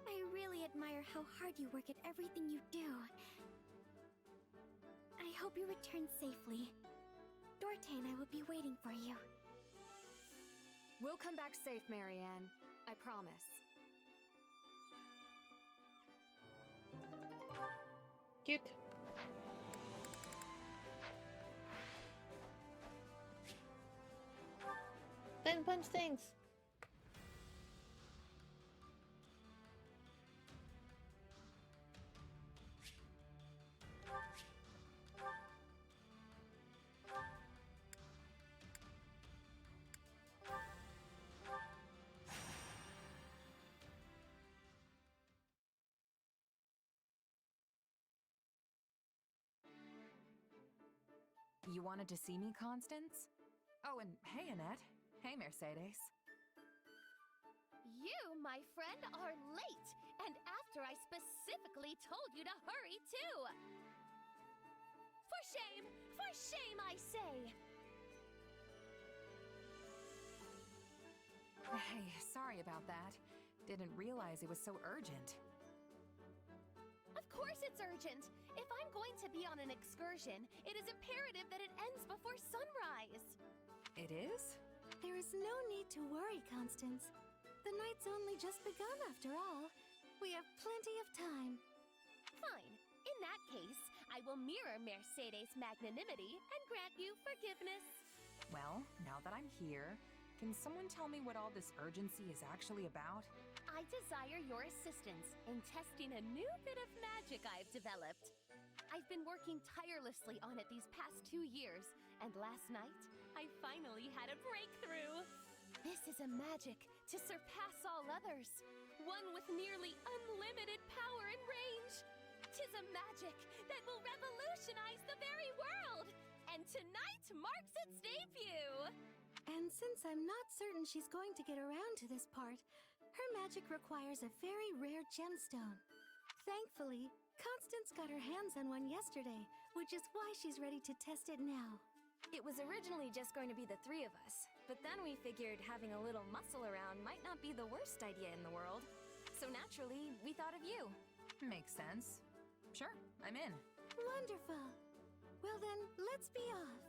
I really admire how hard you work at everything you do. I hope you return safely. Dorte and I will be waiting for you. We'll come back safe, Marianne. I promise. Cute. Then punch things. You wanted to see me, Constance? Oh, and hey, Annette. Hey, Mercedes. You, my friend, are late, and after I specifically told you to hurry, too! For shame, I say! Hey, sorry about that. Didn't realize it was so urgent. Of course it's urgent! If I'm going to be on an excursion, it is imperative that it ends before sunrise! It is? There is no need to worry, Constance. The night's only just begun after all. We have plenty of time. Fine. In that case, I will mirror Mercedes' magnanimity and grant you forgiveness. Well, now that I'm here, can someone tell me what all this urgency is actually about? I desire your assistance in testing a new bit of magic I've developed. I've been working tirelessly on it these past 2 years, and last night, I finally had a breakthrough. This is a magic to surpass all others, one with nearly unlimited power and range. 'Tis a magic that will revolutionize the very world, and tonight marks its debut. And since I'm not certain she's going to get around to this part, her magic requires a very rare gemstone. Thankfully, Constance got her hands on one yesterday, which is why she's ready to test it now. It was originally just going to be the 3 of us, but then we figured having a little muscle around might not be the worst idea in the world. So naturally, we thought of you. Makes sense. Sure, I'm in. Wonderful. Well then, let's be off.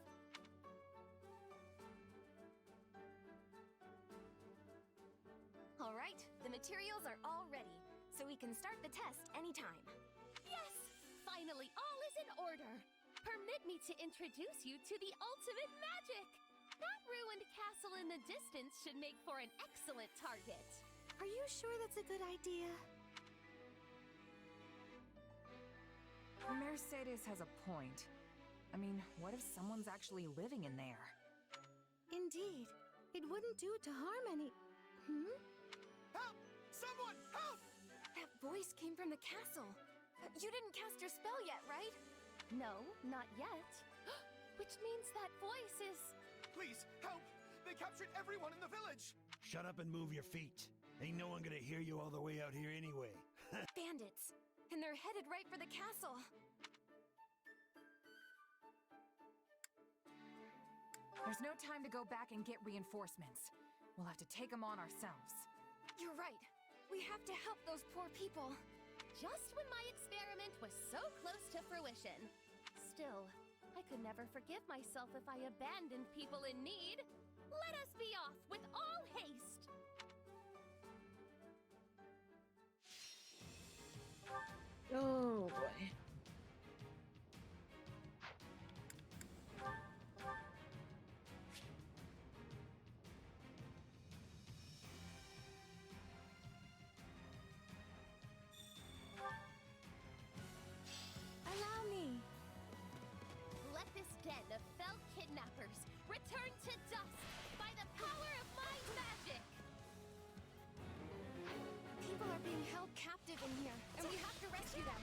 All right, the materials are all ready, so we can start the test anytime. Yes! Finally, all is in order. Permit me to introduce you to the ultimate magic. That ruined castle in the distance should make for an excellent target. Are you sure that's a good idea? Mercedes has a point. I mean, what if someone's actually living in there? Indeed. It wouldn't do to harm any... Help! Someone, help! That voice came from the castle. You didn't cast your spell yet, right? No, not yet. Which means that voice is... Please, help! They captured everyone in the village! Shut up and move your feet. Ain't no one gonna hear you all the way out here anyway. Bandits. And they're headed right for the castle. There's no time to go back and get reinforcements. We'll have to take them on ourselves. You're right. We have to help those poor people. Just when my experiment was so close to fruition. Still, I could never forgive myself if I abandoned people in need. Let us be off with all haste. Oh boy. Allow me. Let this den of fell kidnappers return to dust by the power of my magic! People are being held captive in here, and we have to rescue them.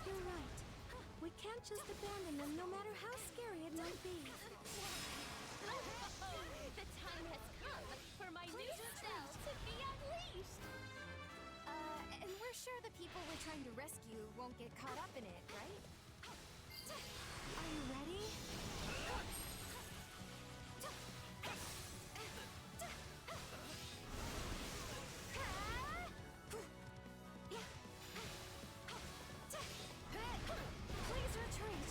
You're right. We can't just abandon them no matter how scary it might be. The time has come for my new spell to be unleashed! And we're sure the people we're trying to rescue won't get caught up in it, right? Are you ready? Please retreat.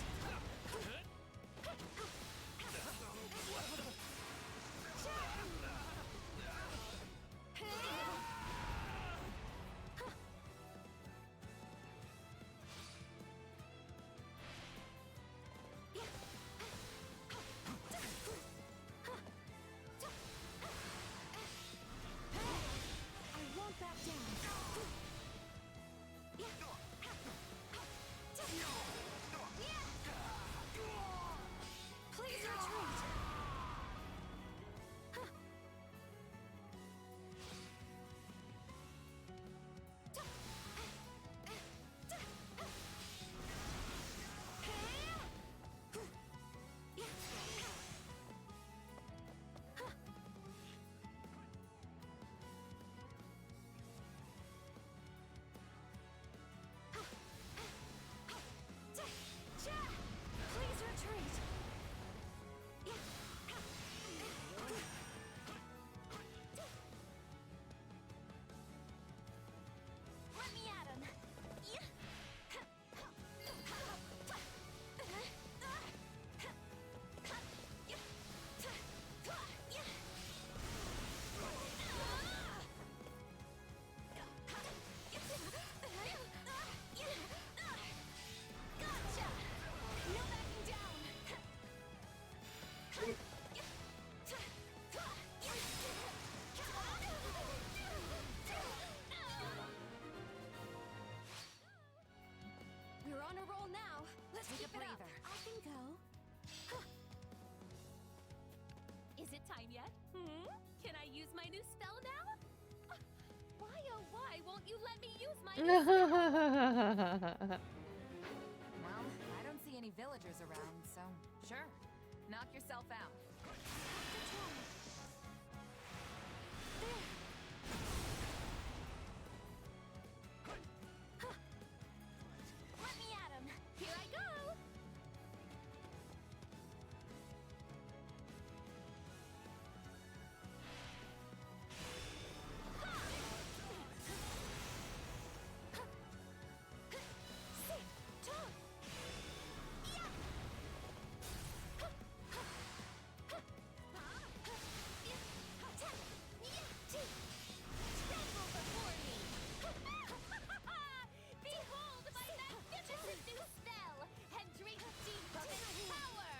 time yet? Hmm? Can I use my new spell now? Why, oh why won't you let me use my new spell? Well, I don't see any villagers around, so sure. Knock yourself out. Let me at him. Here I go. Tremble before me. Behold my magnificent new spell, and drink deep of its power.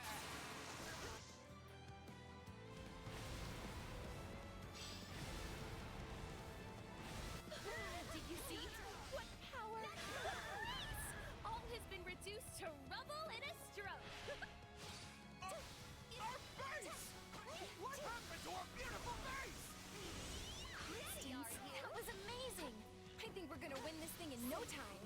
Did you see? What power! All has been reduced to rubble in a stroke. Our face! What happened to our beautiful face? Constance, that was amazing! I think we're gonna win this thing in no time.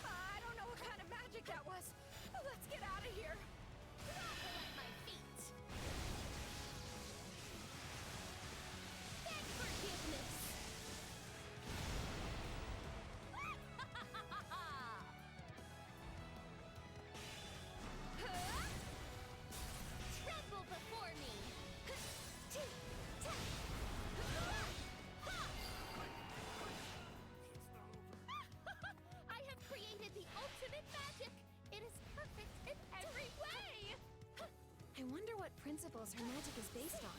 I don't know what kind of magic that was. Let's get out of here. Trample at my feet. Beg forgiveness. Tremble before me. I have created the ultimate magic. It is perfect in every way. I wonder what principles her magic is based on.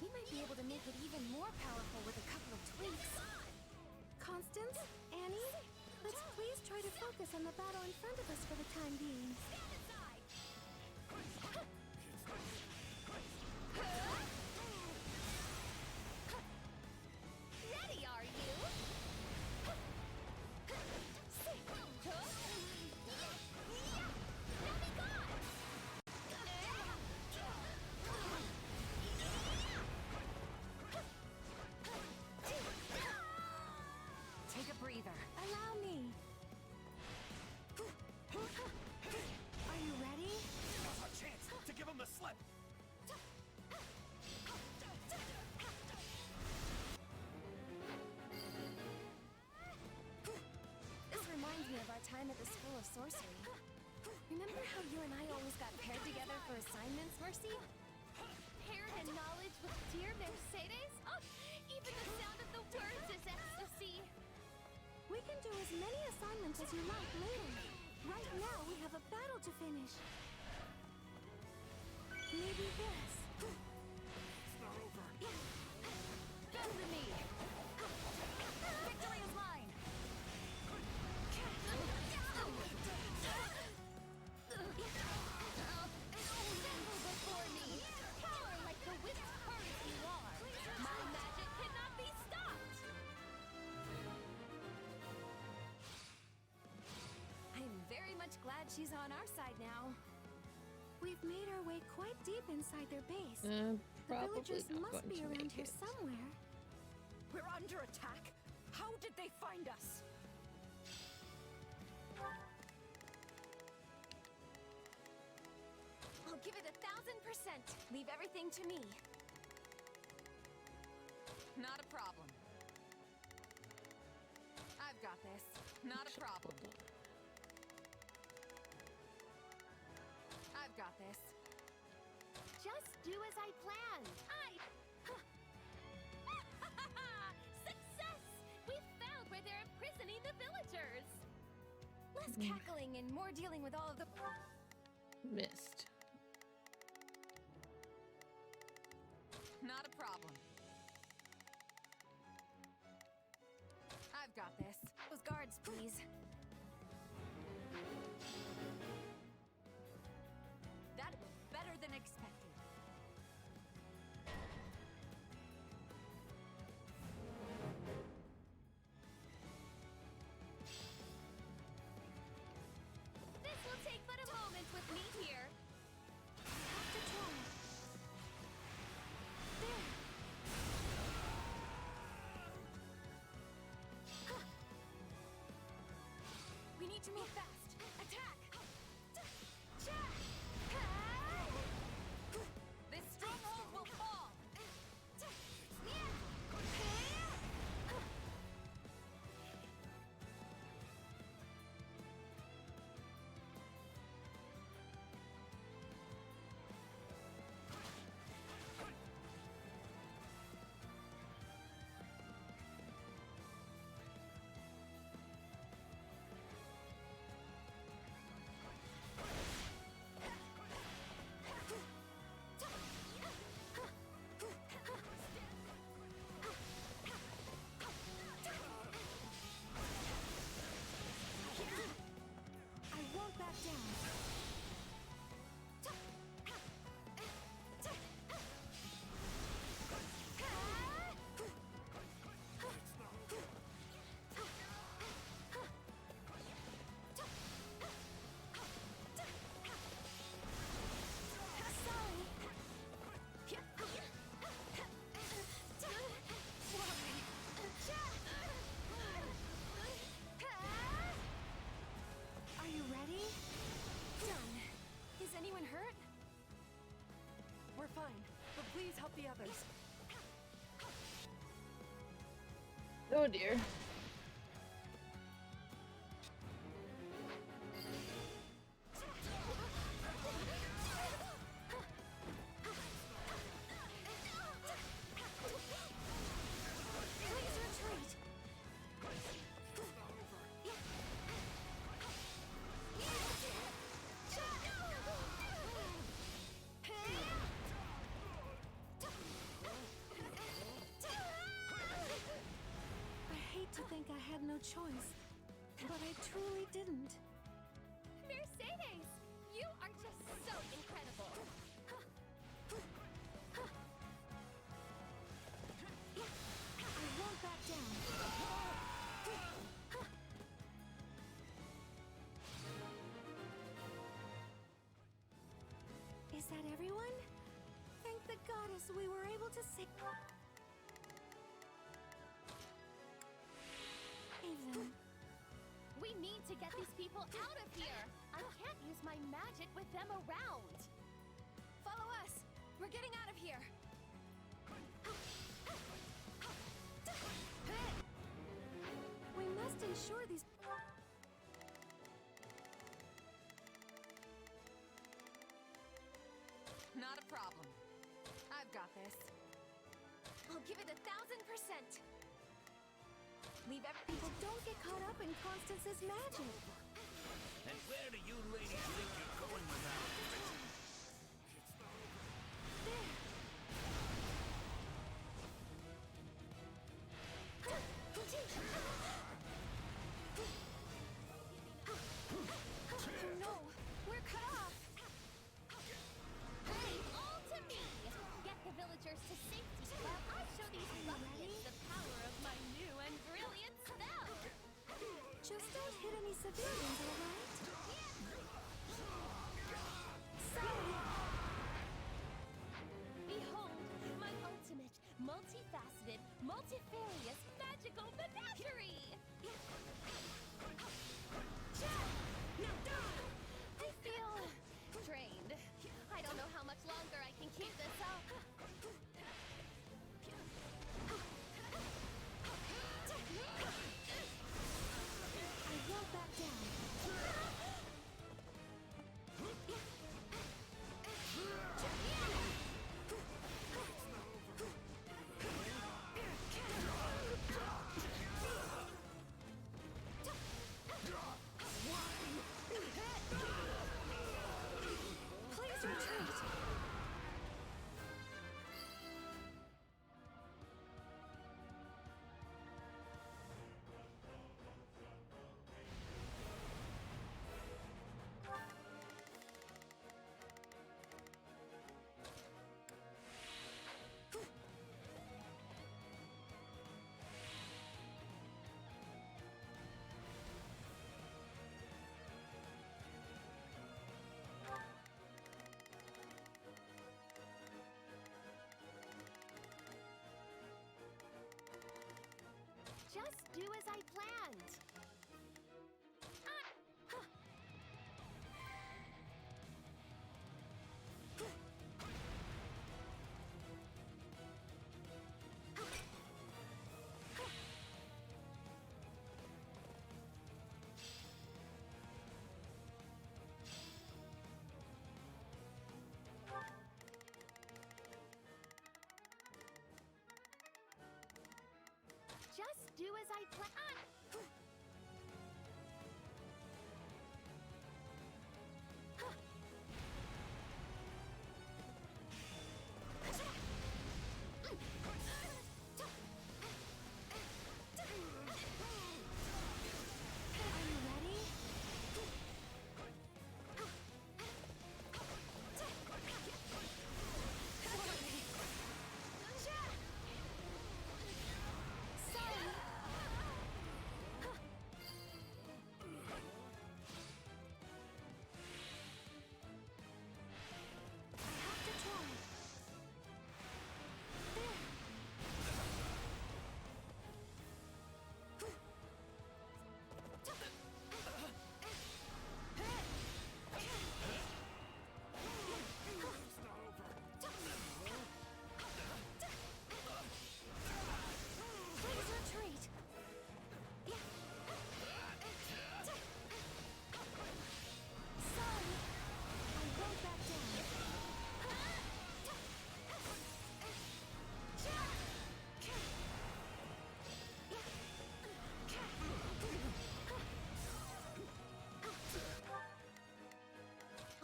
We might be able to make it even more powerful with a couple of tweaks. Constance, Annie, let's please try to focus on the battle in front of us for the time being. Stand aside. Ready, are you? Now be gone! Take a breather. Allow me. Are you ready? Now's our chance to give him the slip. This reminds me of our time at the School of Sorcery. Remember how you and I always got paired together for assignments, Mercy? Paired in knowledge with dear Mercedes? Oh, even the sound of the words is ecstasy. We can do as many assignments as you like later. Right now, we have a battle to finish. Maybe this. It's not over. Bend the knee. Victory is mine. Tremble before me. Power like the whipped current you are. My magic cannot be stopped. I'm very much glad she's on our side now. We've made our way quite deep inside their base. Uh, The probably villagers not must going be to around make here it. somewhere. We're under attack. How did they find us? I'll give it 1,000%. Leave everything to me. Not a problem. I've got this. Not a problem. I've got this. Just do as I planned. Success! We found where they're imprisoning the villagers. Less cackling and more dealing with all of the... Missed. Not a problem. I've got this. Those guards, please. That's better than expected. This will take but a moment with me here. Have to try. There. We need to move fast. Attack! This stronghold will fall. I won't back down. Are you ready? Done. Is anyone hurt? We're fine, but please help the others. Oh dear. Please retreat. I hate to think I had no choice, but I truly didn't. Mercedes, you are just so incredible. I won't back down. Is that everyone? Thank the goddess we were able to save. Evelyn. We need to get these people out of here. I can't use my magic with them around. Follow us. We're getting out of here. We must ensure these. Not a problem. I've got this. I'll give it 1,000%. Leave people don't get caught up in Constance's magic. And where do you ladies think you're going without? There. Oh no, we're cut off. All to me. Get the villagers to safety while I show these buckets the power of my new and brilliant spell. Just don't hit any civilians, alright? retreat. Just do as I planned. Just do as I planned.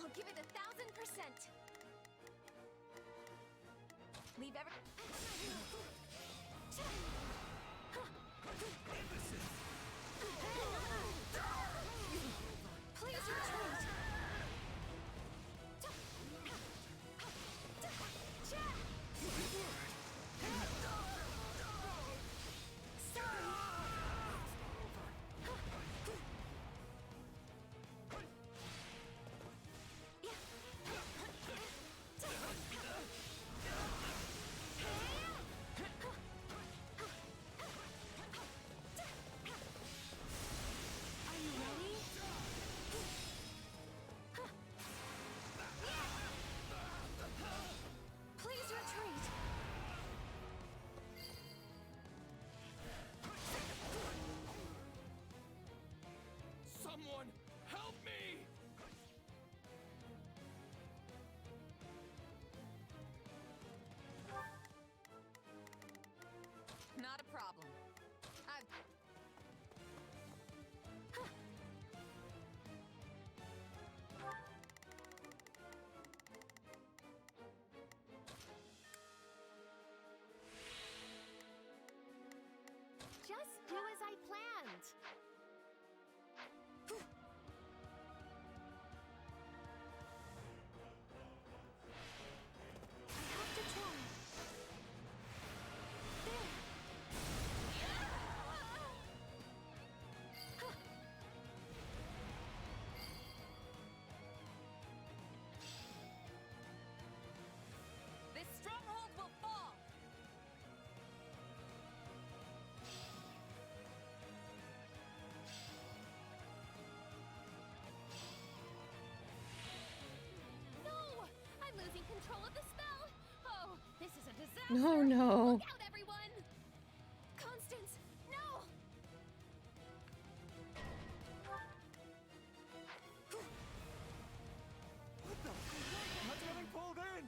I'll give it 1,000%. Leave every... Please retreat. Someone help me! Not a problem. Just do as I planned. This stronghold will fall! No! I'm losing control of the spell! Oh, this is a disaster! Oh no. Look out, everyone! Constance, no! What the? I'm getting pulled in!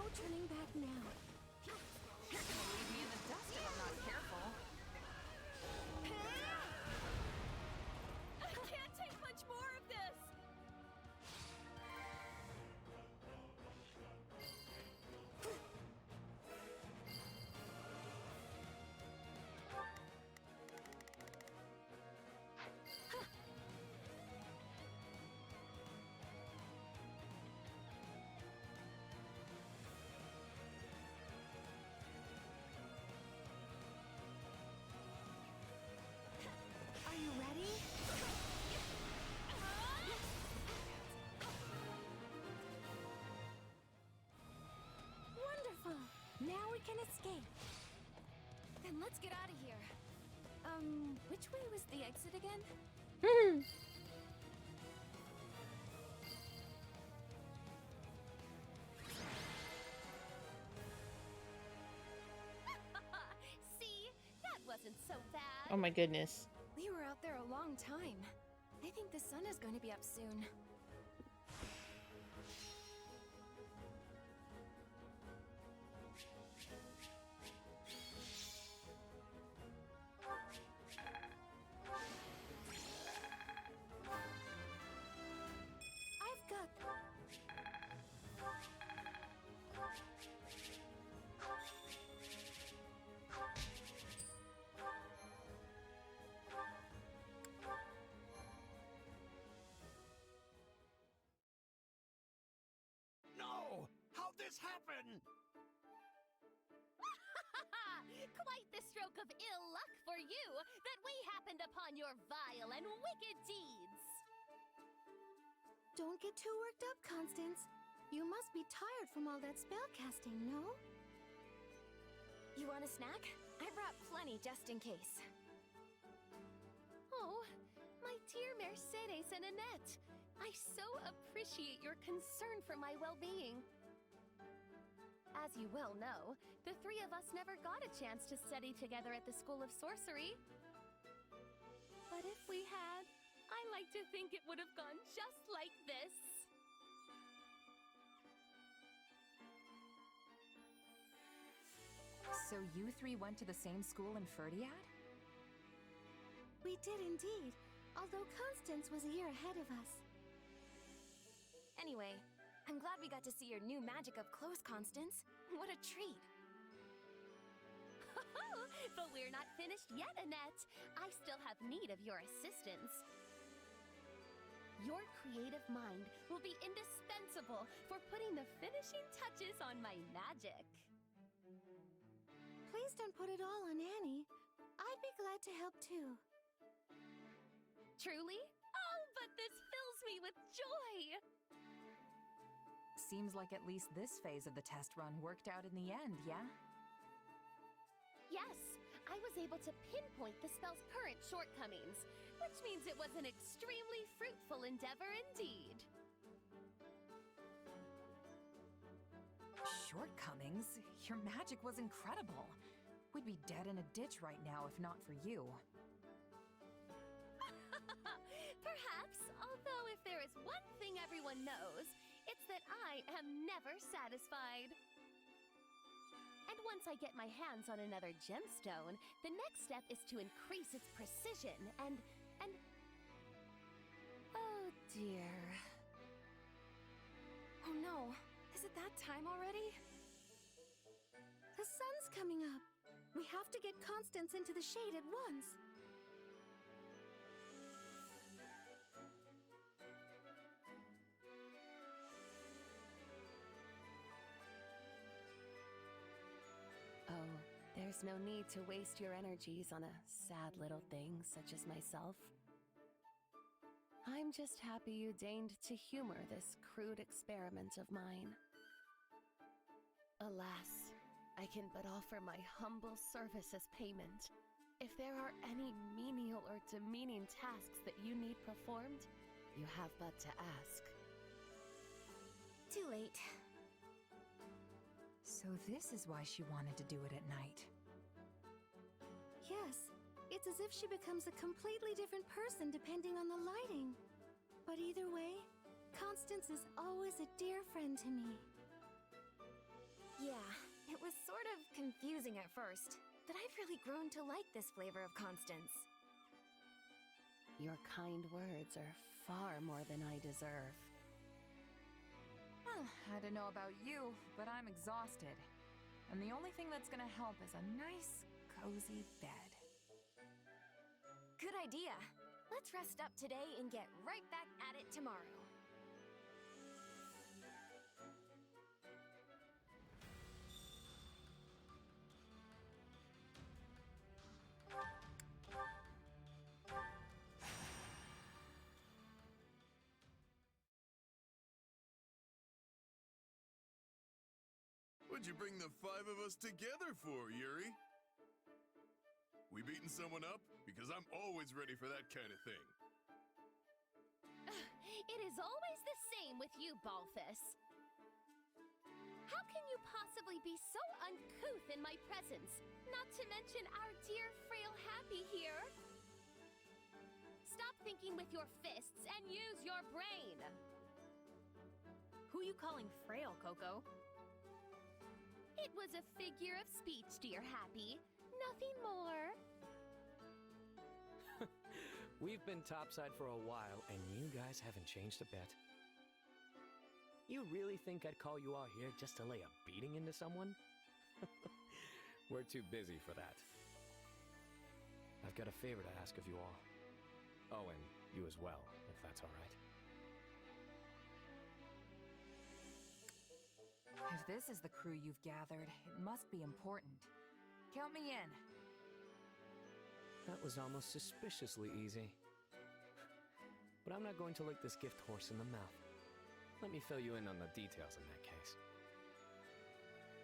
no turning back now. You're gonna leave me in the dust if I'm not careful. I can't take much more of this! Are you ready? Wonderful! Now we can escape. Then let's get out of here. Which way was the exit again? See? That wasn't so bad. Oh my goodness. We were out there a long time. I think the sun is going to be up soon. I've got... No! How'd this happen? Quite the stroke of ill luck for you that we happened upon your vile and wicked deeds. Don't get too worked up, Constance. You must be tired from all that spell casting, no? You want a snack? I brought plenty just in case. Oh, my dear Mercedes and Annette, I so appreciate your concern for my well-being. As you well know, the three of us never got a chance to study together at the School of Sorcery. But if we had, I like to think it would have gone just like this. So you three went to the same school in Ferdiad? We did indeed, although Constance was a year ahead of us. Anyway, I'm glad we got to see your new magic up close, Constance. What a treat. But we're not finished yet, Annette. I still have need of your assistance. Your creative mind will be indispensable for putting the finishing touches on my magic. Please don't put it all on Annie. I'd be glad to help too. Truly? Oh, but this fills me with joy! Seems like at least this phase of the test run worked out in the end, yeah? Yes, I was able to pinpoint the spell's current shortcomings, which means it was an extremely fruitful endeavor indeed. Shortcomings? Your magic was incredible. We'd be dead in a ditch right now if not for you. Perhaps, although if there is one thing everyone knows, it's that I am never satisfied. And once I get my hands on another gemstone, the next step is to increase its precision and... Oh dear. Oh no, is it that time already? The sun's coming up. We have to get Constance into the shade at once. Oh, there's no need to waste your energies on a sad little thing such as myself. I'm just happy you deigned to humor this crude experiment of mine. Alas, I can but offer my humble service as payment. If there are any menial or demeaning tasks that you need performed, you have but to ask. Too late. So this is why she wanted to do it at night. Yes, it's as if she becomes a completely different person depending on the lighting. But either way, Constance is always a dear friend to me. confusing at first, but I've really grown to like this flavor of Constance. Your kind words are far more than I deserve. Well, I don't know about you, but I'm exhausted. And the only thing that's gonna help is a nice, cozy bed. Good idea. Let's rest up today and get right back at it tomorrow. What'd you bring the 5 of us together for, Yuri? We beating someone up? Because I'm always ready for that kind of thing. It is always the same with you, Balthus. How can you possibly be so uncouth in my presence? Not to mention our dear frail Happy here. Stop thinking with your fists and use your brain. Who you calling frail, Coco? It was a figure of speech, dear Happy. Nothing more. We've been topside for a while, and you guys haven't changed a bit. You really think I'd call you out here just to lay a beating into someone? We're too busy for that. I've got a favor to ask of you all. Oh, and you as well, if that's all right. If this is the crew you've gathered, it must be important. Count me in. That was almost suspiciously easy. But I'm not going to lick this gift horse in the mouth. Let me fill you in on the details in that case.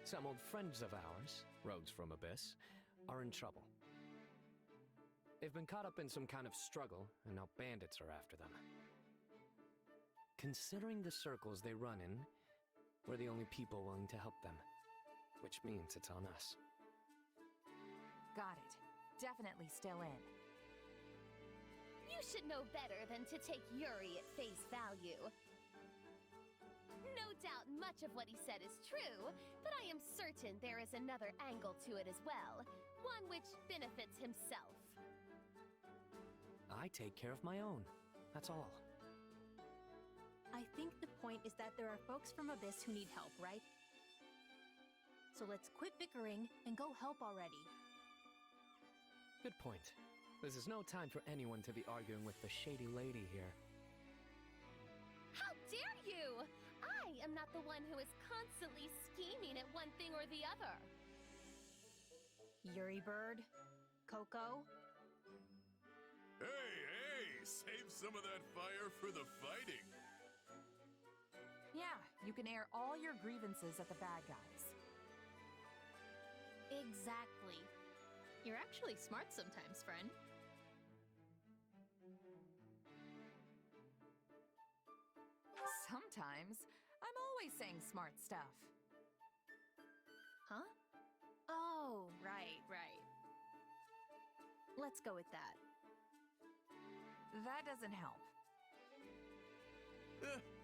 Some old friends of ours, rogues from Abyss, are in trouble. They've been caught up in some kind of struggle, and now bandits are after them. Considering the circles they run in, we're the only people willing to help them, which means it's on us. Got it. Definitely still in. You should know better than to take Yuri at face value. No doubt much of what he said is true, but I am certain there is another angle to it as well, one which benefits himself. I take care of my own, that's all. I think the point is that there are folks from Abyss who need help, right? So let's quit bickering and go help already. Good point. This is no time for anyone to be arguing with the shady lady here. How dare you! I am not the one who is constantly scheming at one thing or the other. Yuri Bird? Coco? Hey, save some of that fire for the fighting. Yeah, you can air all your grievances at the bad guys. Exactly. You're actually smart sometimes, friend. Sometimes. I'm always saying smart stuff. Huh? Oh, right. Let's go with that. That doesn't help.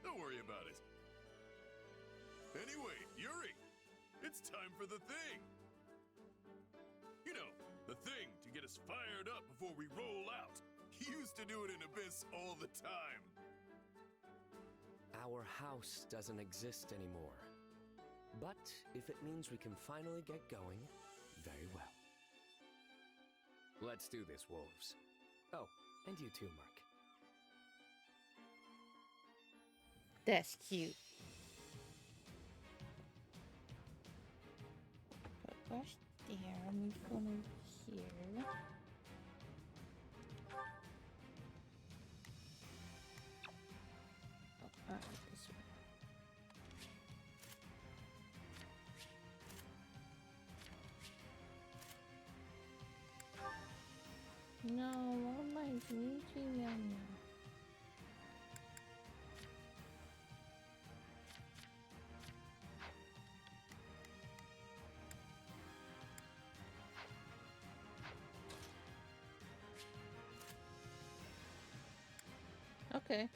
Don't worry about it. Anyway, Yuri, it's time for the thing. You know, the thing to get us fired up before we roll out. He used to do it in Abyss all the time. Our house doesn't exist anymore. But if it means we can finally get going, very well. Let's do this, wolves. Oh, and you too, Mark. That's cute. Gosh there, move on over here. Oh, alright, this way. No, what am I doing now? Okay.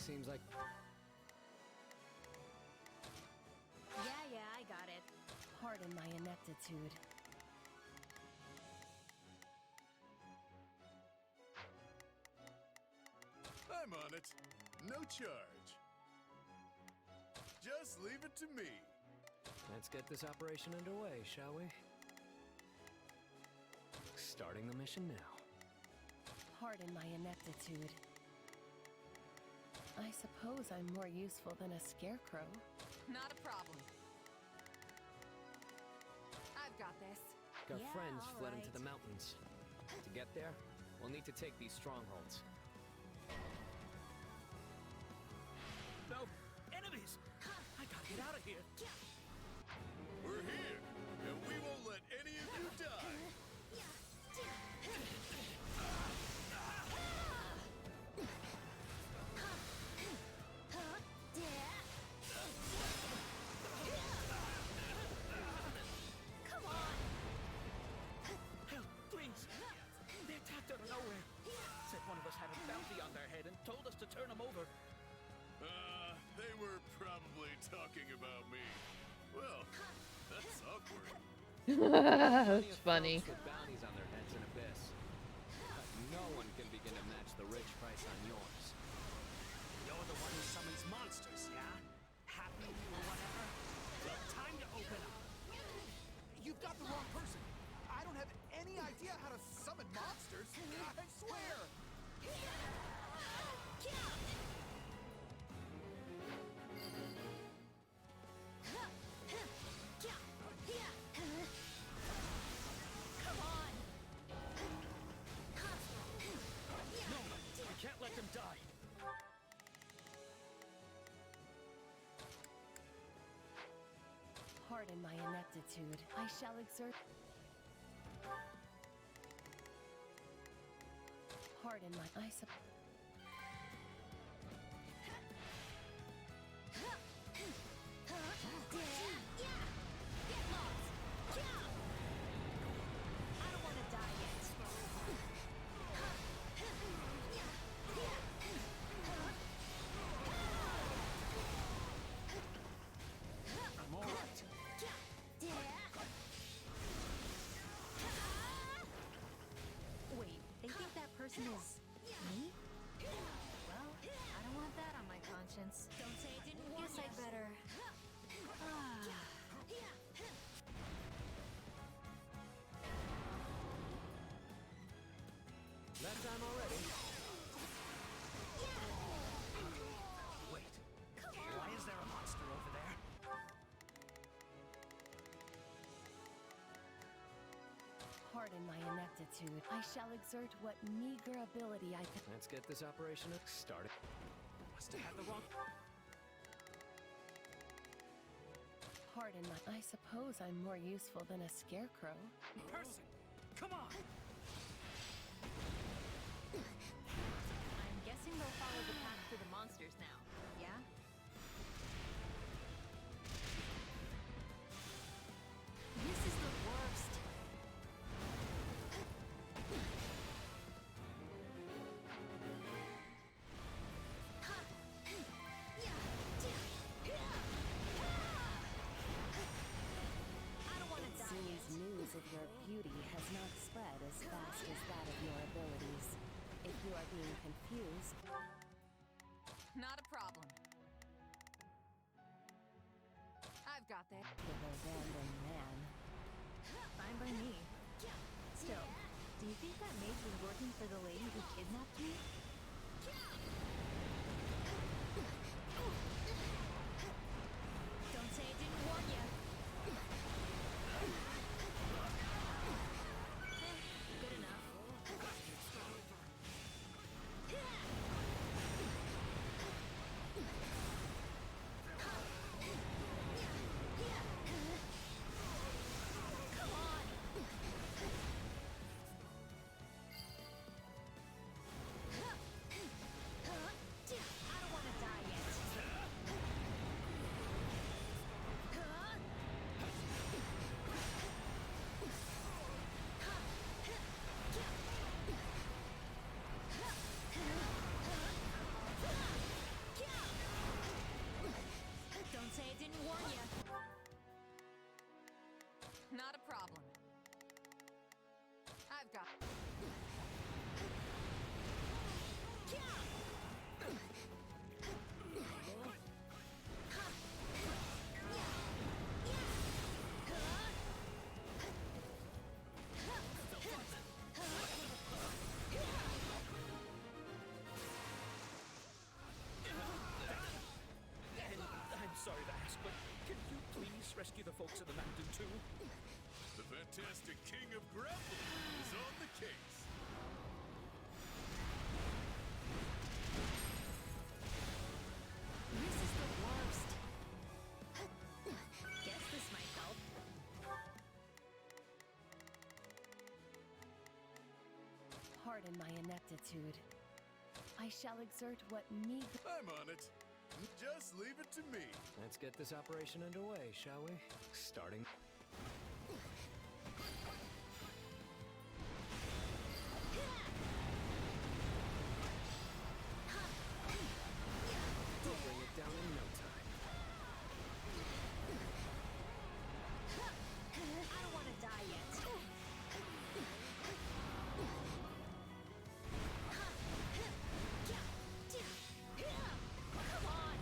Seems like... Yeah, I got it. Pardon my ineptitude. I'm on it. No charge. Just leave it to me. Let's get this operation underway, shall we? Starting the mission now. Pardon my ineptitude. I suppose I'm more useful than a scarecrow. Not a problem. I've got this. Our Yeah, friends all fled right. into the mountains. To get there, we'll need to take these strongholds. No! Enemies! I gotta get out of here! We're here, and we won't let any of you die. Come on! Help, please! They attacked out of nowhere! Said one of us had a bounty on their head and told us to turn them over. They were probably talking about me. Well, that's awkward. That's funny. Folks with bounties on their heads in Abyss. But no one can begin to match the rich price on yours. You're the one who summons monsters, yeah? Happy or whatever? Well, time to open up. You've got the wrong person. I don't have any idea how to summon monsters. I swear. Come on! No! We can't let them die! Pardon my ineptitude. I shall exert... Pardon my... I sup... Get lost! I don't want to die yet. I'm alright. Wait, they think that person is me? Well, I don't want that on my conscience. Don't say it didn't warn Guess I'd better. That time already. Wait. Why is there a monster over there? Pardon my ineptitude. I shall exert what meager ability I can... Let's get this operation started. Must have had the wrong... Pardon my... I suppose I'm more useful than a scarecrow. person! Come on! I'm guessing they'll follow the path to the monsters now, yeah? This is the worst. I don't want to die Seems yet. news of your beauty has not spread as fast as that of your abilities. If you are being confused... Not a problem. I've got this. With a random man. Fine by me. Still, do you think that mage was working for the lady who kidnapped me? Don't say I didn't warn you. Good enough. Come on. I don't want to die yet. got. And I'm sorry to ask, but can you please rescue the folks of the mountain too? The fantastic king of grappling is on the case. This is the worst. Guess this might help. Pardon my ineptitude. I shall exert what need. I'm on it. Just leave it to me. Let's get this operation underway, shall we? Starting. We'll bring it down in no time. I don't want to die yet. Come on!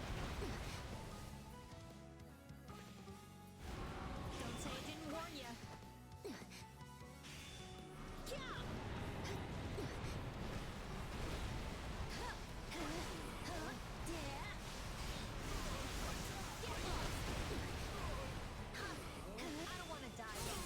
Don't say I didn't warn you. I don't want to die yet.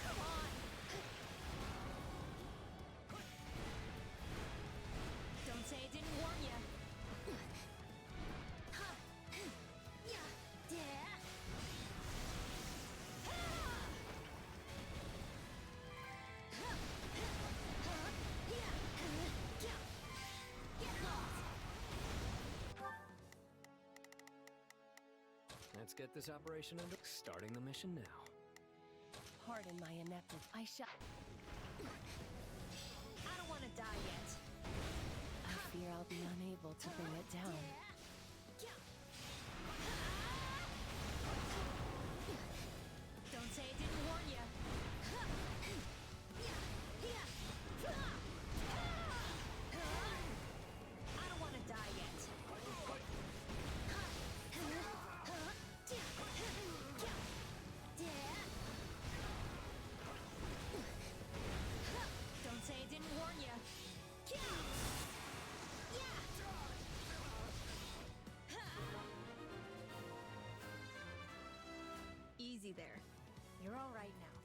Come on! Don't say I didn't warn you. Let's get this operation under. Starting the mission now. Pardon my ineptitude. I shall. I don't want to die yet. I fear I'll be unable to bring it down. Don't say I didn't warn you. I don't want to die yet. Don't say I didn't warn you. Easy there. You're all right now.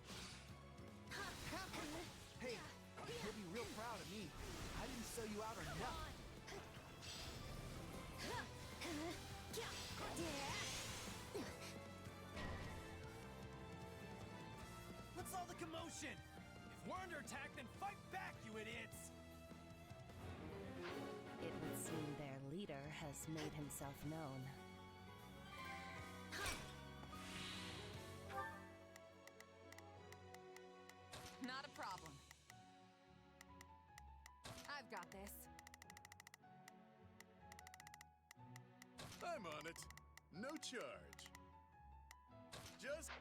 Hey, you'll be real proud of me. I didn't sell you out or nothing. What's all the commotion? If we're under attack, then fight back, you idiots! It would seem their leader has made himself known. Not a problem. I've got this. I'm on it. No charge. Just...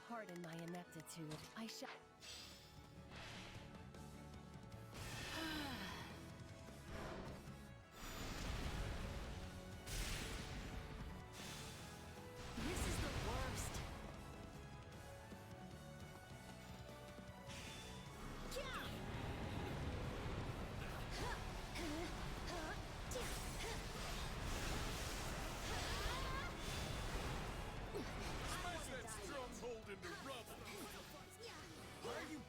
Pardon my ineptitude. I shall. This is the worst. Smash that stronghold into rubble! Why are you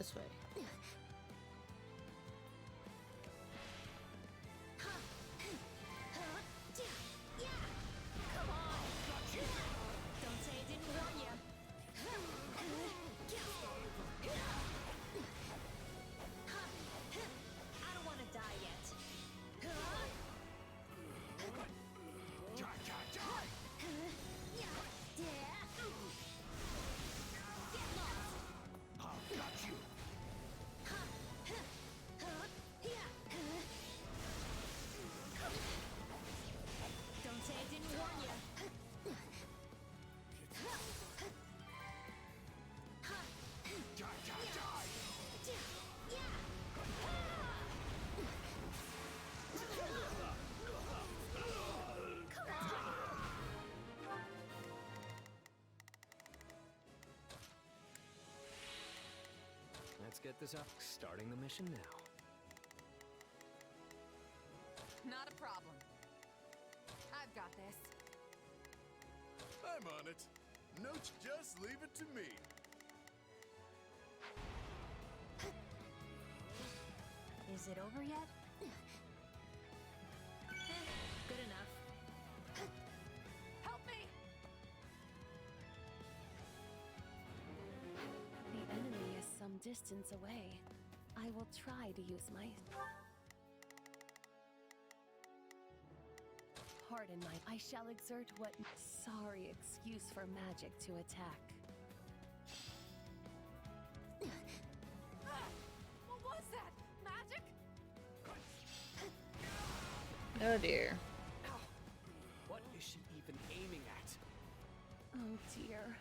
this way. Come on! Don't say I didn't warn you. I don't want to die yet. Got you. Don't say I didn't warn you. Let's get this up. Starting the mission now. Not a problem. I've got this. I'm on it. Notes, just leave it to me. Is it over yet? Good enough. Help me! The enemy is some distance away. I will try to use my... Pardon my... I shall exert what... Sorry excuse for magic to attack. What was that? Magic? Oh dear. What is she even aiming at? Oh dear.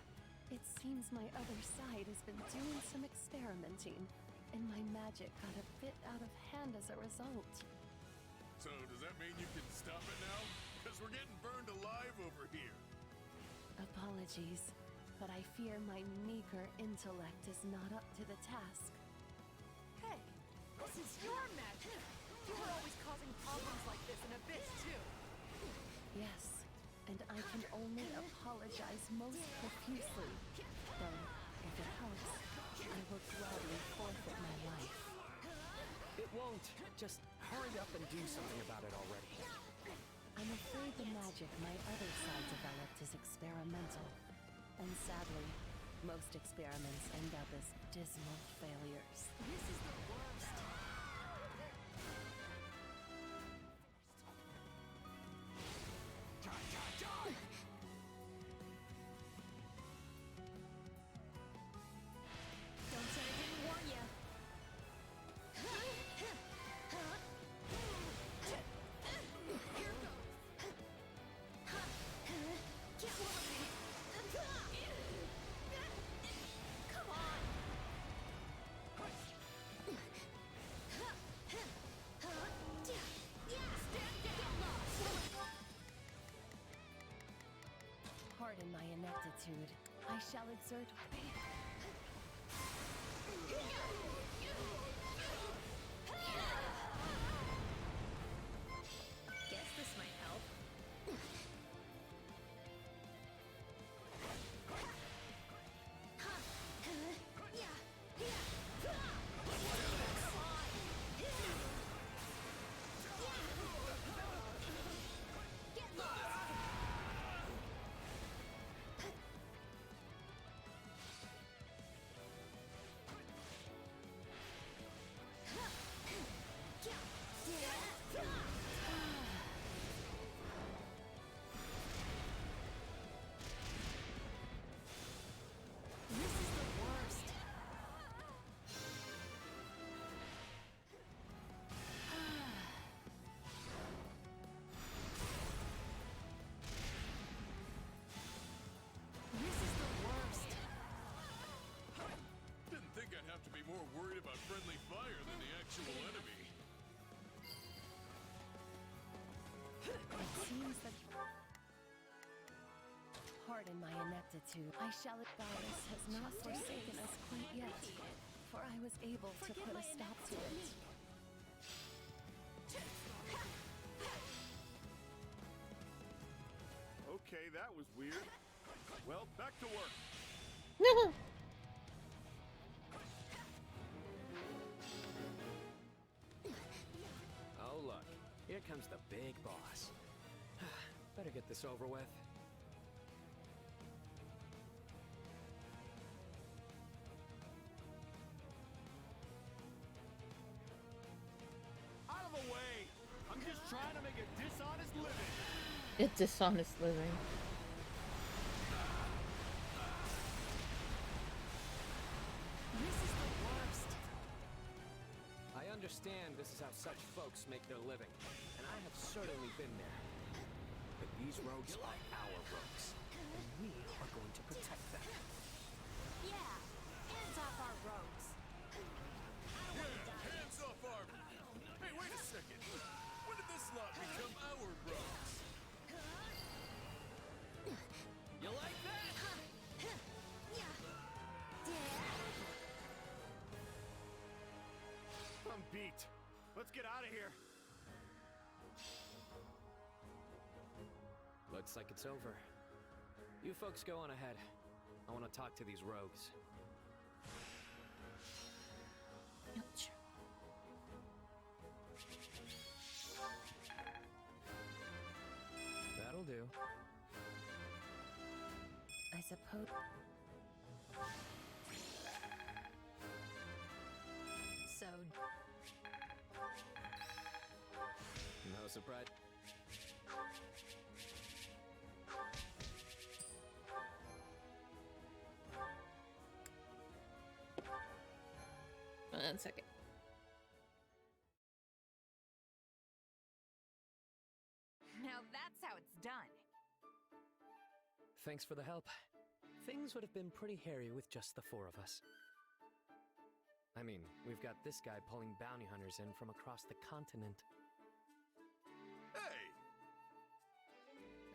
It seems my other side has been doing some experimenting, and my magic got a bit out of hand as a result. So, does that mean you can stop it now? Because we're getting burned alive over here. Apologies, but I fear my meager intellect is not up to the task. Hey, this is your magic. You were always causing problems like this in Abyss, too. Yes, and I can only apologize most profusely. Though, if it helps, I will gladly forfeit my life. It won't. Just hurry up and do something about it already. I'm afraid the magic my other side developed is experimental. And sadly, most experiments end up as dismal failures. This is the worst. Don't say I didn't warn you. Here goes. Come on. Pardon my ineptitude. I shall exert... Guess this might help. This is the worst. This is the worst. Didn't think I'd have to be more worried about friendly fire than the actual enemy. It seems that... Pardon my ineptitude. I shall... Goddess has not forsaken us quite yet, for I was able to put a stop to it. Okay, that was weird. Well, back to work. comes the big boss. Better get this over with. Out of the way! I'm just trying to make a dishonest living. It's dishonest living. This is the worst. I understand this is how such folks make their living, and I have certainly been there. But these rogues are our rogues, and we are going to protect them. Yeah, hands off our rogues. Yeah, hands off our... Hey, wait a second. When did this lot become our rogues? You like that? I'm beat. Let's get out of here. Looks like it's over. You folks go on ahead. I want to talk to these rogues. Ouch. That'll do. I suppose. So, No surprise. One second. Now that's how it's done. Thanks for the help. Things would have been pretty hairy with just the four of us. I mean, we've got this guy pulling bounty hunters in from across the continent. Hey!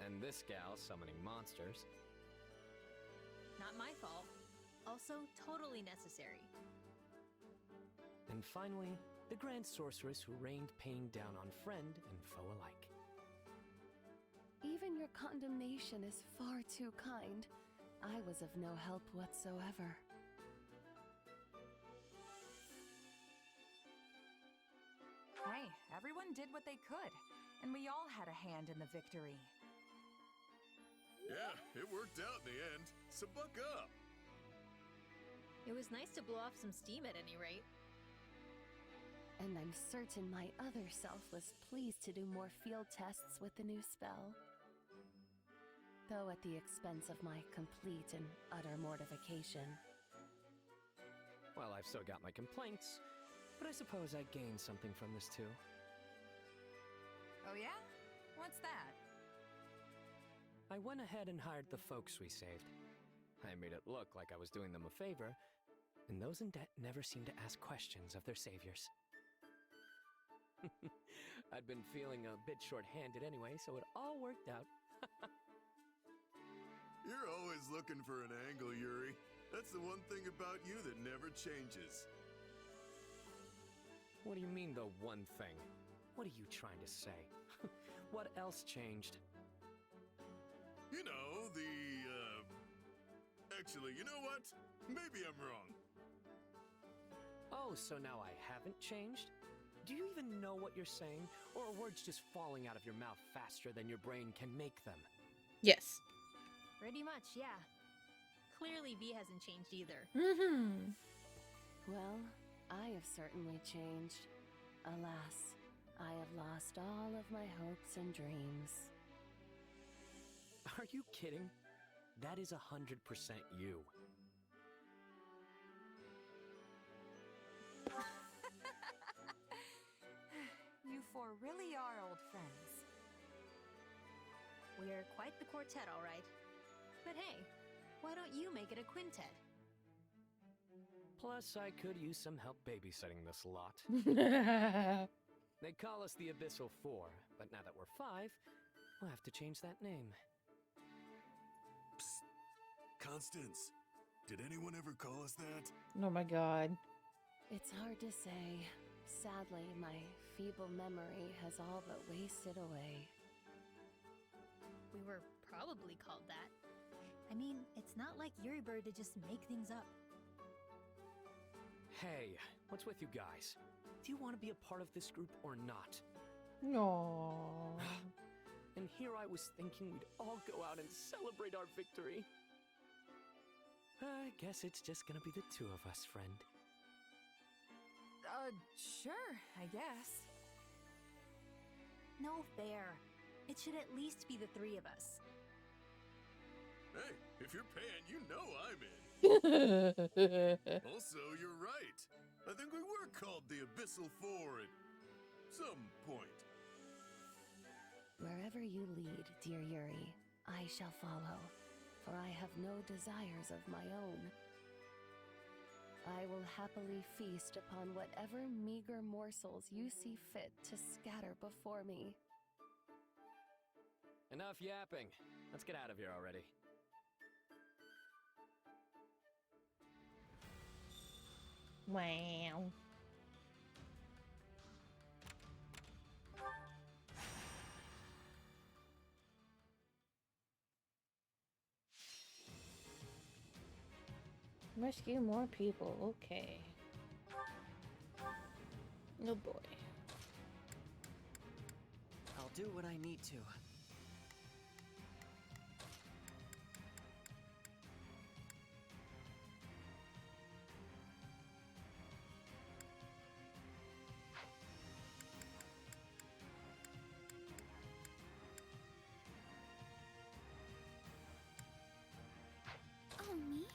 And this gal summoning monsters. not my fault. Also, totally necessary. And finally, the Grand Sorceress who rained pain down on friend and foe alike. Even your condemnation is far too kind. I was of no help whatsoever. Hey, everyone did what they could, and we all had a hand in the victory. Yeah, it worked out in the end, so buck up. It was nice to blow off some steam at any rate. And I'm certain my other self was pleased to do more field tests with the new spell. Though at the expense of my complete and utter mortification. Well, I've still got my complaints, but I suppose I gained something from this too. Oh yeah? What's that? I went ahead and hired the folks we saved. I made it look like I was doing them a favor, and those in debt never seem to ask questions of their saviors. I'd been feeling a bit short-handed anyway, so it all worked out. You're always looking for an angle, Yuri. That's the one thing about you that never changes. What do you mean, the one thing? What are you trying to say? What else changed? You know, Actually, you know what? Maybe I'm wrong. Oh, so now I haven't changed? Do you even know what you're saying? Or are words just falling out of your mouth faster than your brain can make them? Yes. Pretty much, yeah. Clearly V hasn't changed either. Mm-hmm. Well, I have certainly changed. Alas, I have lost all of my hopes and dreams. Are you kidding? That is 100% you. You four really are old friends. We're quite the quartet, all right. But hey, why don't you make it a quintet? Plus, I could use some help babysitting this lot. They call us the Abyssal Four, but now that we're 5, we'll have to change that name. Psst. Constance, did anyone ever call us that? Oh my god. It's hard to say. Sadly, my feeble memory has all but wasted away. We were probably called that. I mean, it's not like Yuri Bird to just make things up. Hey, what's with you guys? Do you want to be a part of this group or not? No. And here I was thinking we'd all go out and celebrate our victory. I guess it's just gonna be the two of us, friend. Sure, I guess. No fair. It should at least be the three of us. Hey, if you're paying, you know I'm in. Also, you're right. I think we were called the Abyssal Four at some point. Wherever you lead, dear Yuri, I shall follow, for I have no desires of my own. I will happily feast upon whatever meager morsels you see fit to scatter before me. Enough yapping. Let's get out of here already. Wow. Rescue more people, okay. Oh boy. I'll do what I need to. Oh, me?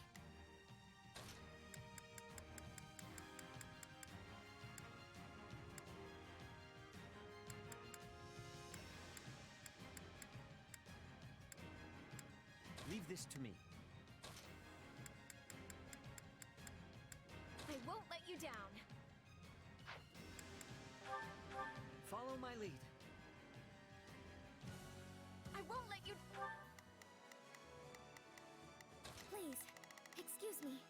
Leave this to me. I won't let you down. Follow my lead. I won't let you... Please, excuse me.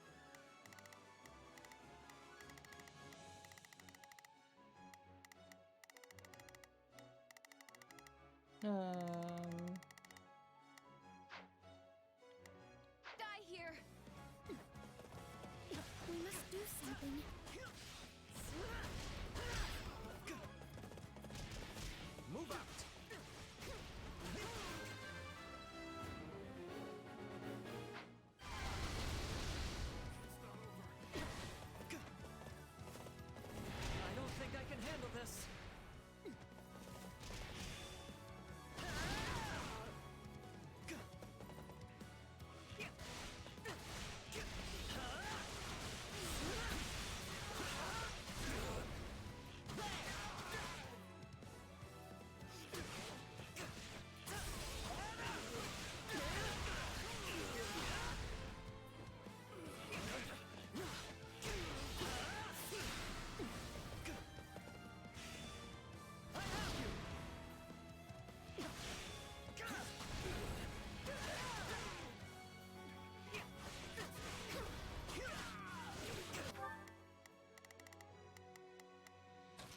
Die here! We must do something. Move out! I don't think I can handle this.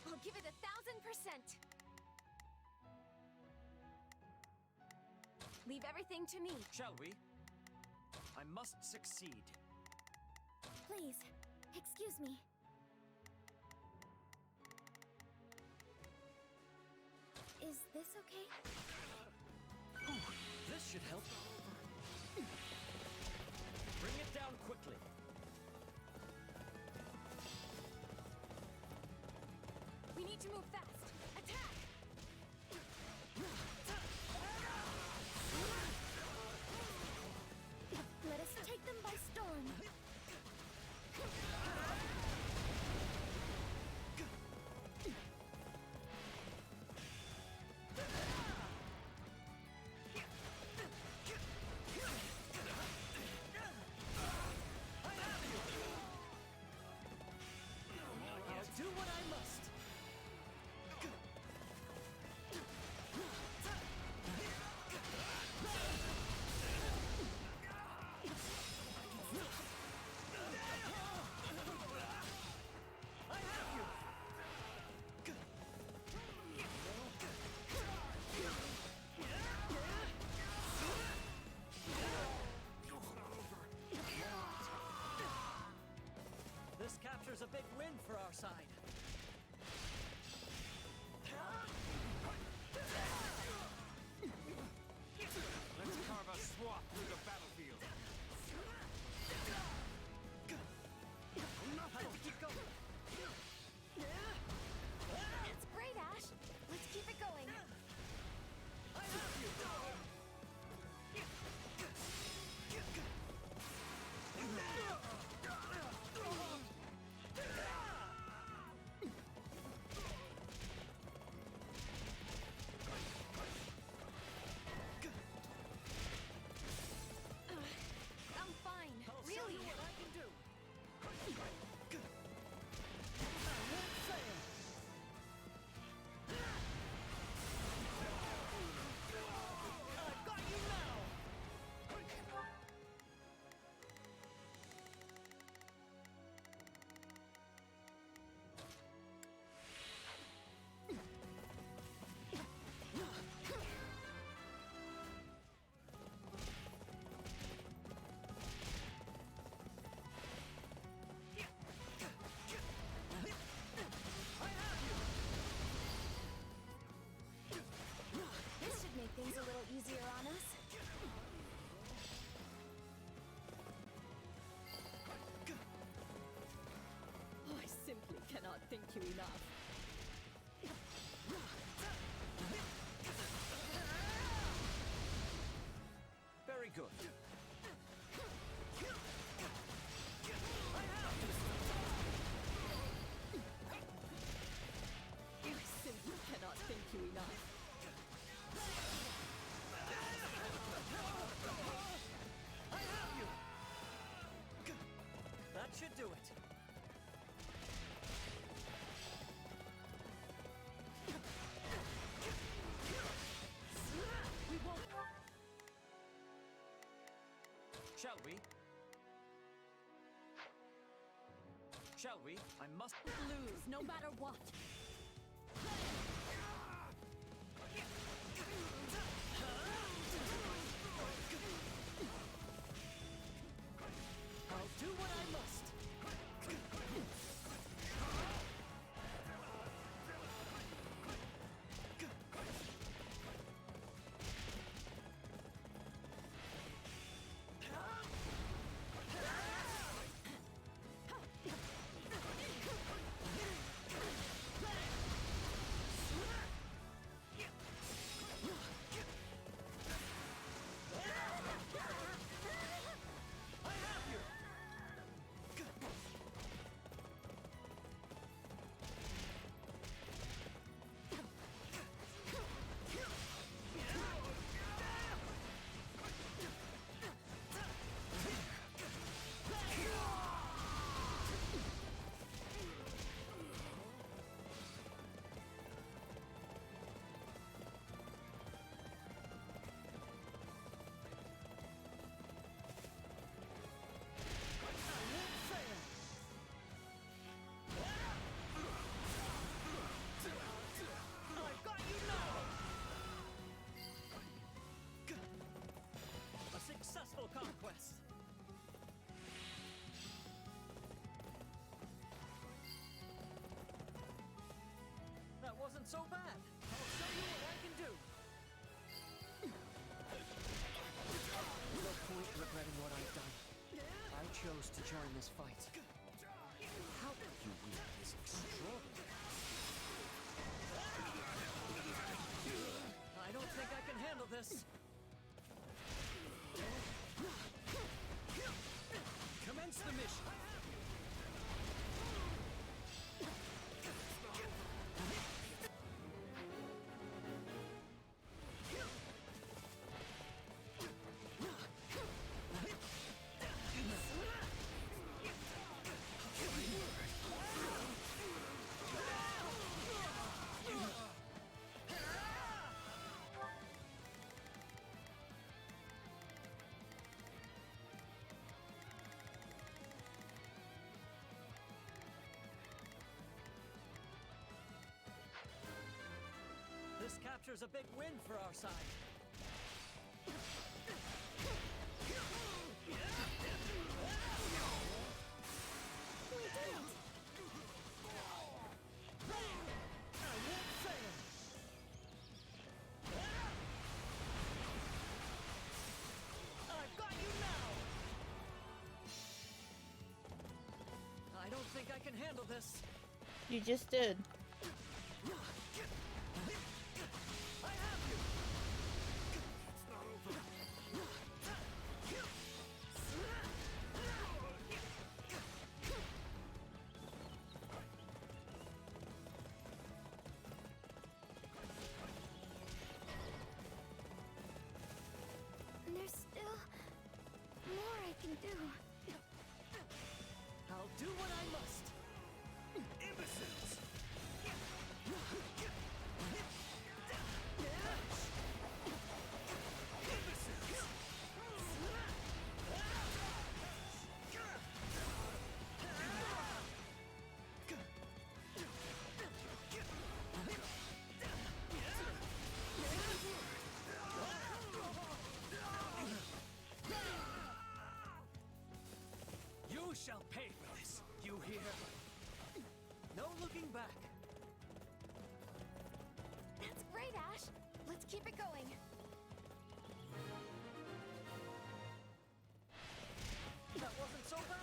I'll give it 1,000%! Leave everything to me. Shall we? I must succeed. Please, excuse me. Is this okay? This should help. Bring it down quickly. We need to move fast. Attack! Let us take them by storm. I'll do what I must. This captures a big win for our side. enough. Very good. You simply cannot thank you enough. I have you! That should do it. We won't. Shall we? Shall we? I must lose no matter what. I'll do what I must. Successful conquest! That wasn't so bad. I'll show you what I can do. No point regretting what I've done. I chose to join this fight. How could you wield this extraordinary? I don't think I can handle this. Commence the mission. This captures a big win for our side. I've got you now! I don't think I can handle this. You just did. There's still more I can do. I'll do what I must. Imbeciles! You shall pay for this, you hear? No looking back. That's great, Ash. Let's keep it going. That wasn't so bad.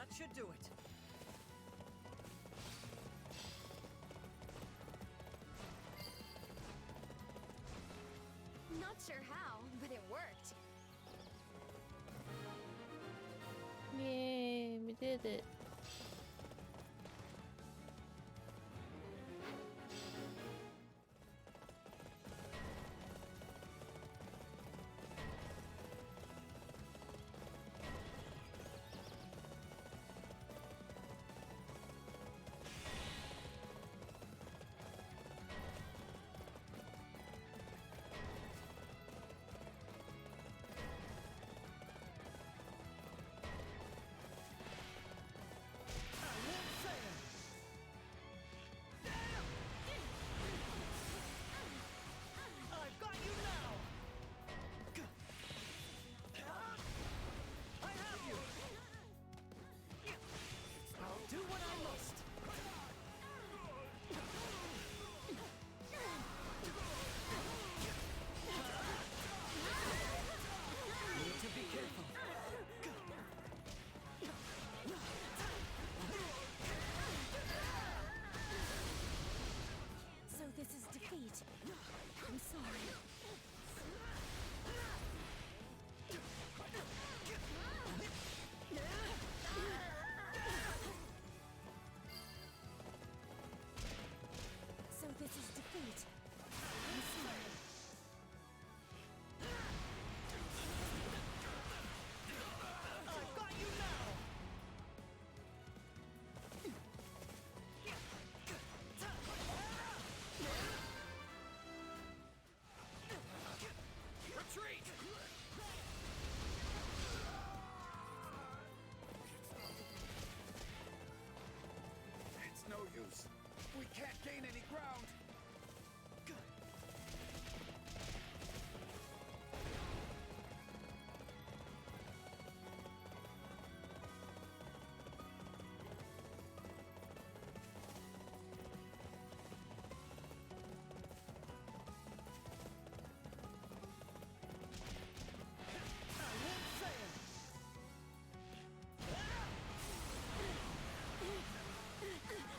That should do it. Not sure how, but it worked. Yay, we did it. I've got you now! I have you! I'll do what I must! Need to be careful. So this is defeat. I'm sorry. So this is defeat. I'm sorry. I've got you now! Retreat! It's no use. We can't gain any ground.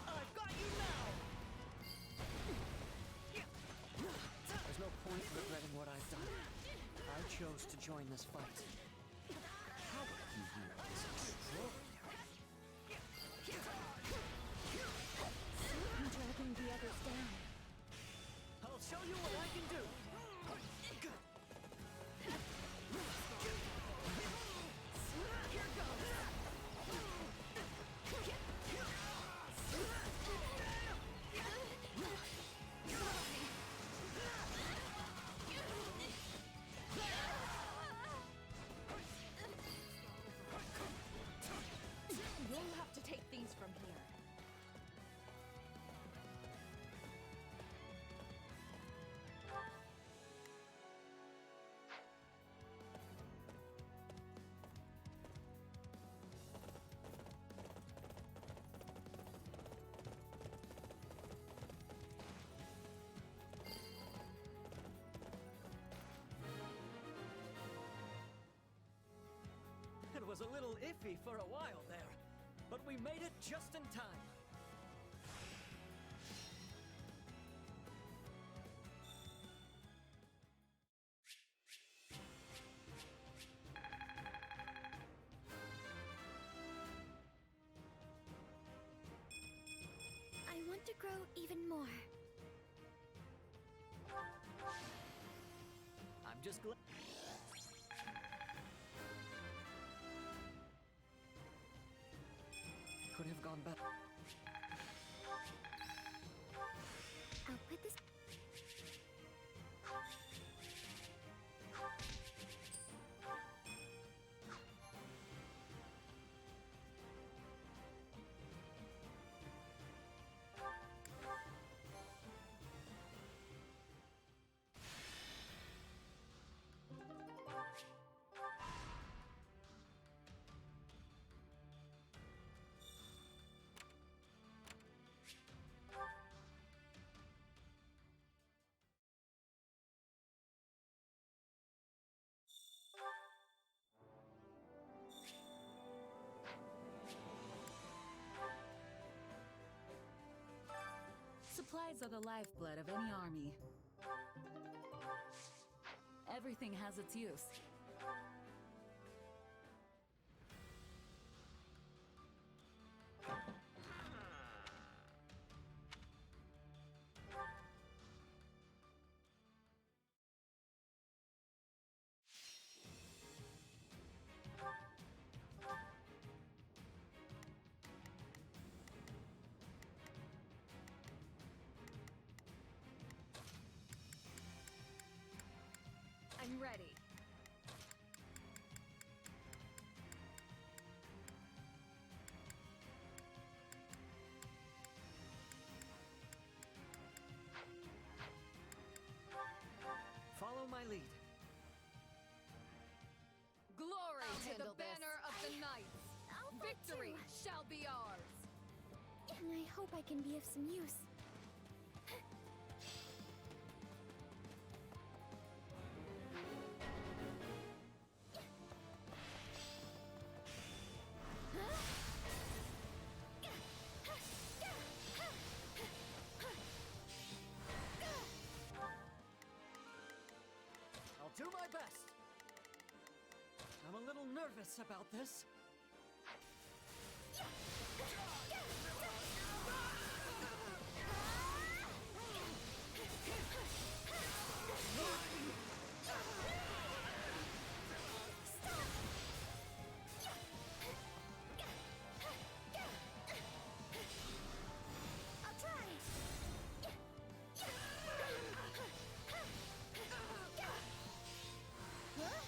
I've got you now! There's no point regretting what I've done. I chose to join this fight. How are you here? This extraordinary. I'm dragging the others down. I'll show you what I can do! Here goes! You'll have to take things from here. It was a little iffy for a while there, but we made it just in time. I want to grow even more. I'm just glad. Could have gone better. I'll put this. Supplies are the lifeblood of any army. Everything has its use. I'm ready. Follow my lead. Glory to the handle this. banner of the knights! Victory shall be ours! And I hope I can be of some use. I'll do my best. I'm a little nervous about this. I'll try. Huh?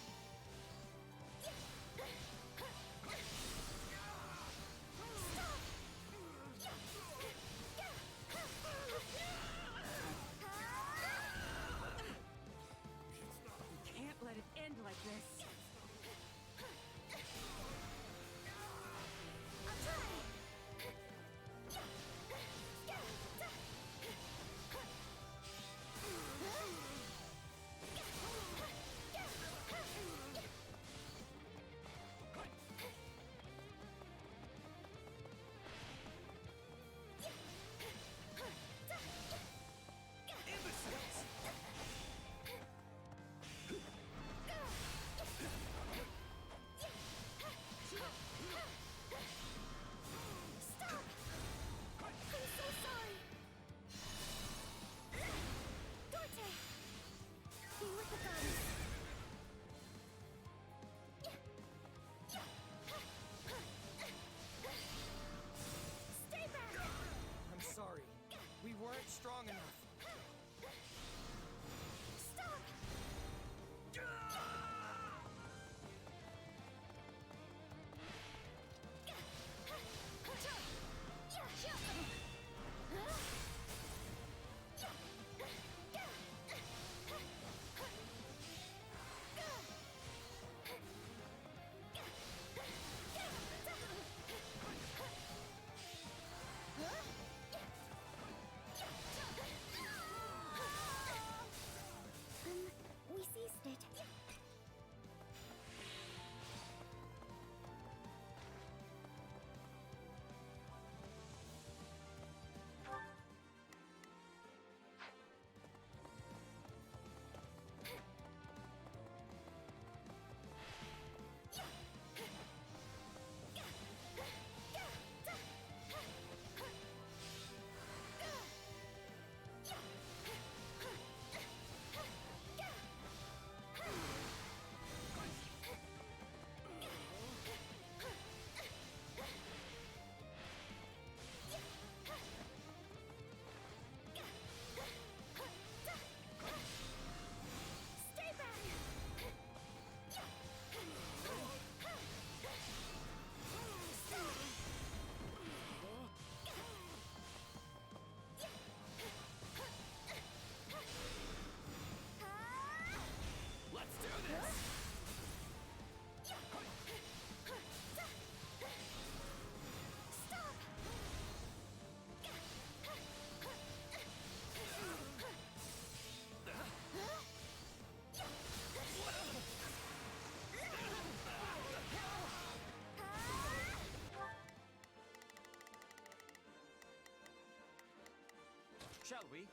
shall we?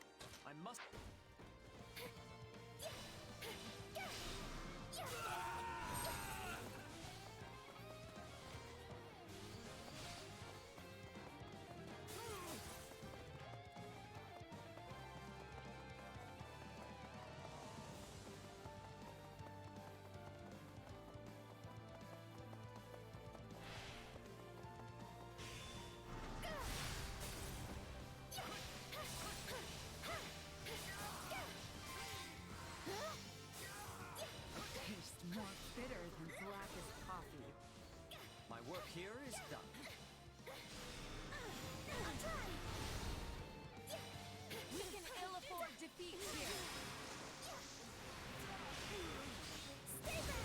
I must. Taste more bitter than blackest coffee. My work here is done. We can ill afford defeat here. Stay back!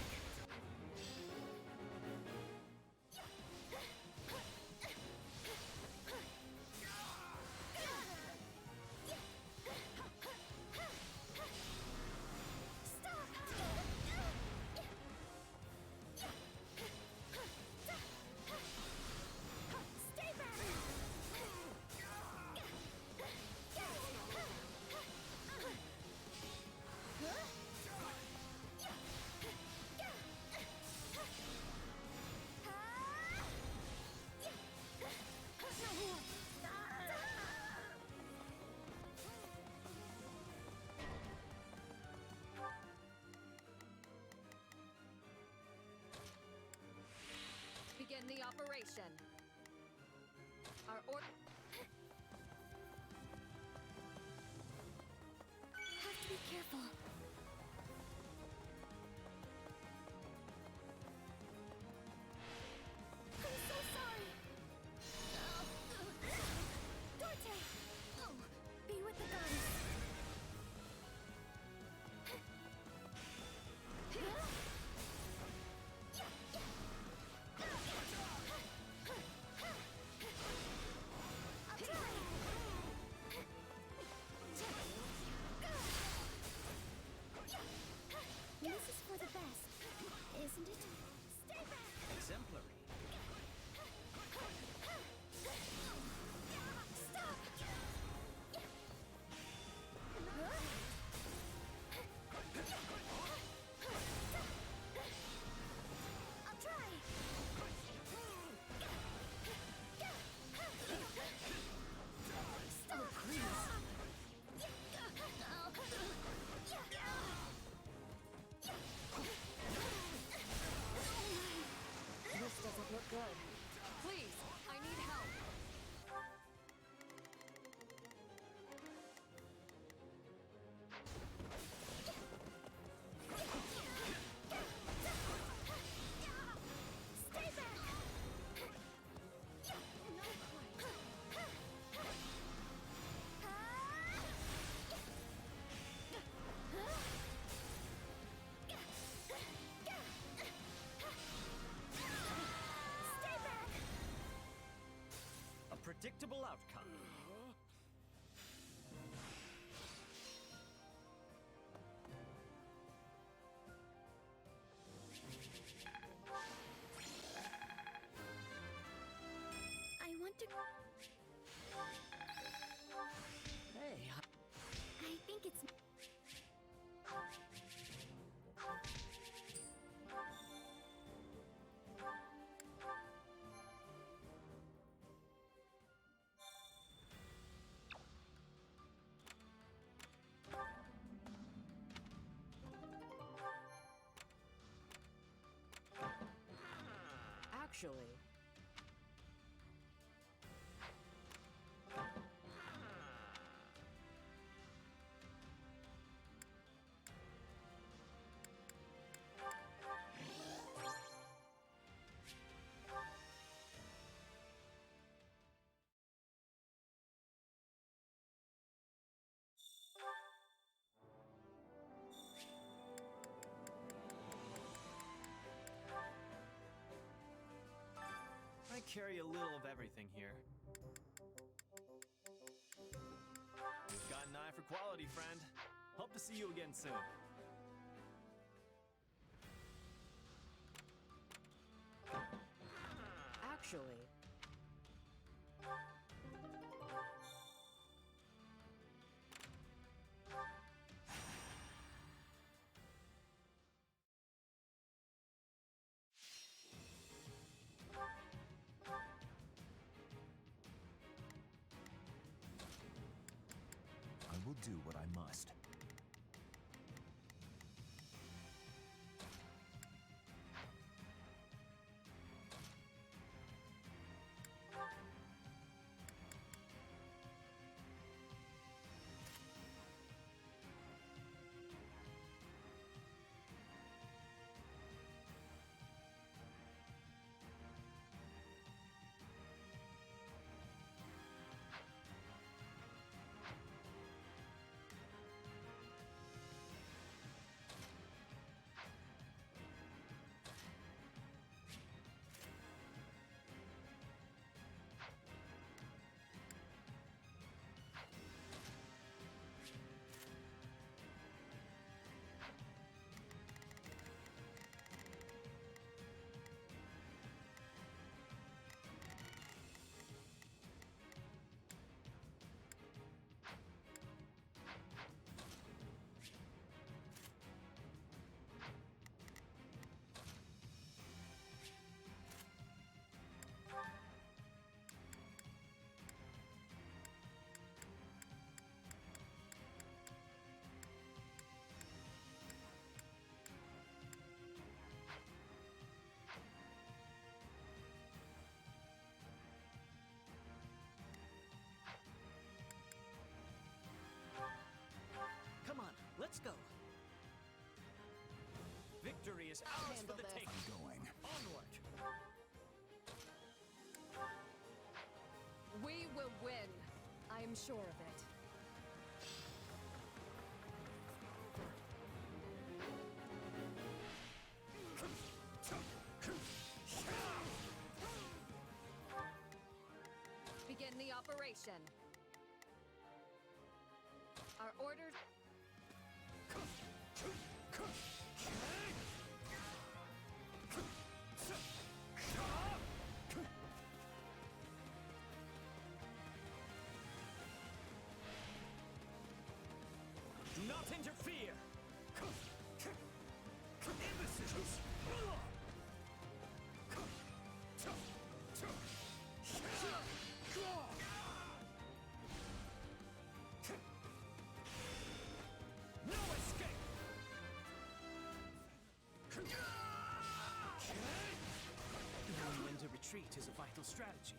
Begin the operation. Our order. Have to be careful. I'm so sorry. Dorte! Oh, be with the goddess. I'll try. This is for the best, isn't it? Stay back! Exemplary. Stop! I'll try. Stop! This doesn't look good. Please, I need help. Stay back! Stay back! A predictable outcome. I want to. Hey, I think it's. Actually, I carry a little of everything here. Got an eye for quality, friend. Hope to see you again soon. actually. will do what I must. Come on, let's go. Victory is ours for the taking. I'm going. Onward. We will win. I am sure of it. Begin the operation. Our orders. Do not interfere! Imbeciles! No escape! Knowing when to retreat is a vital strategy.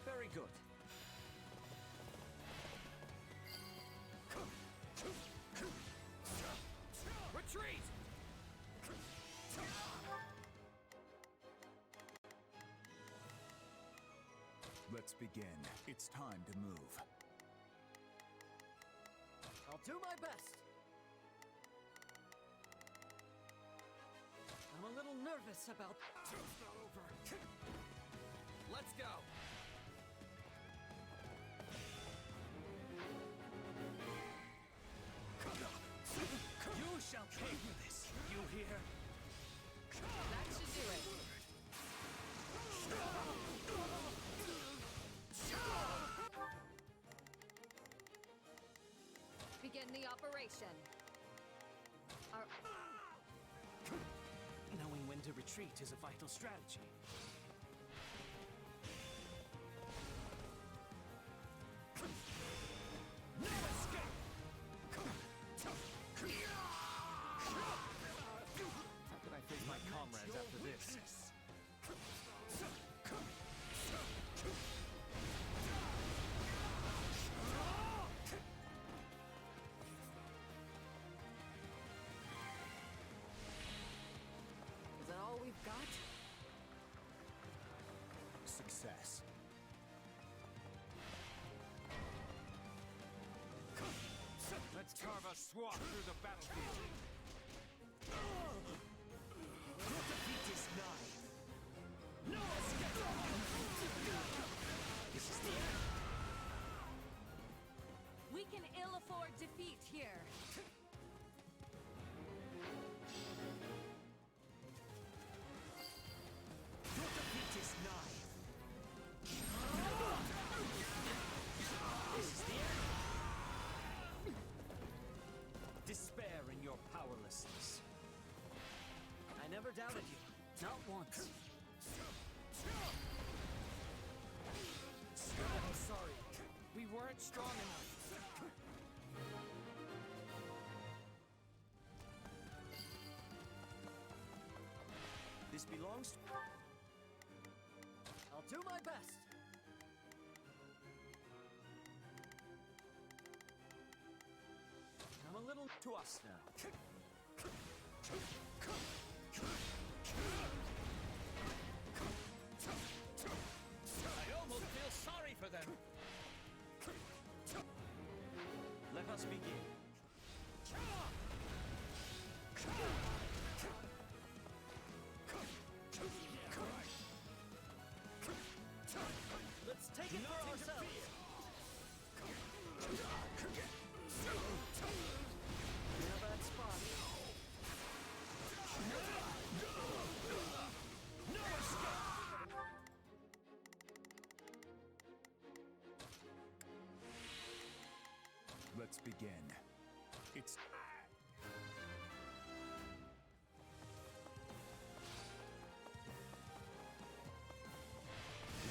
Very good. Retreat! Let's begin. It's time to move. I'll do my best. I'm a little nervous about... It's not over. Let's go. You shall pay for this. You hear? That should do it. Begin the operation. Our... Knowing when to retreat is a vital strategy. No escape! How can I face my comrades after this? Is that all we've got? Success. Let's carve a swath through the battlefield. Your defeat is nigh. No escape! This is the end. We can ill afford defeat here. doubted you. Not once. I'm sorry. We weren't strong enough. This belongs to... I'll do my best. I'm a little to us now. I almost feel sorry for them. Let us begin. Let's take it for ourselves. In a bad spot. No escape! Let's begin. It's...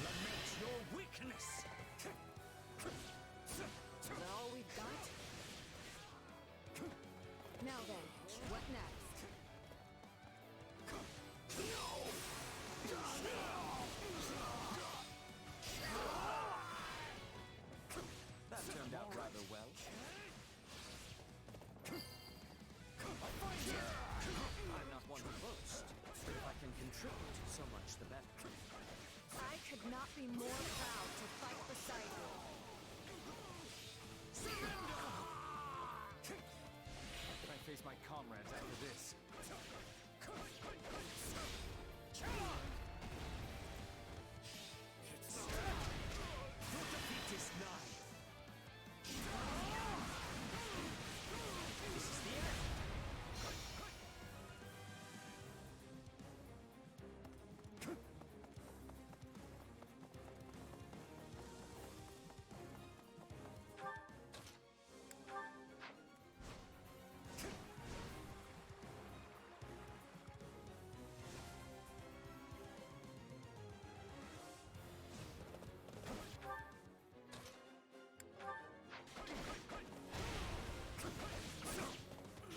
Lament your weakness! Is that all we've got? Now then, what next? That turned out rather well. I'm not one to boast, but if I can contribute, so much the better. I could not be more proud to fight beside you. How can I face my comrades after this? Your defeat is nigh. This is the end.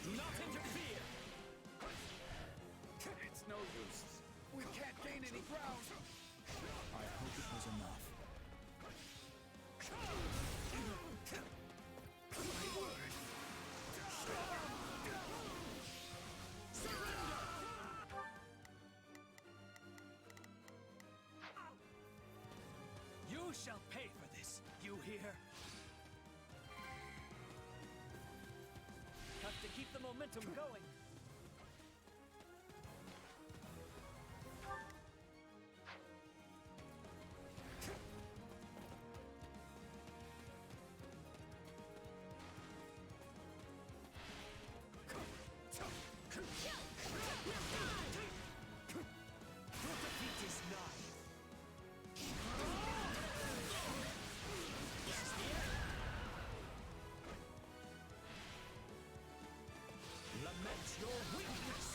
Do not interfere! It's no use. We can't gain any ground. I hope it was enough. My word. You shall pay for this, you hear? Have to keep the momentum going. Your defeat is nigh. This is the end. Lament your weakness.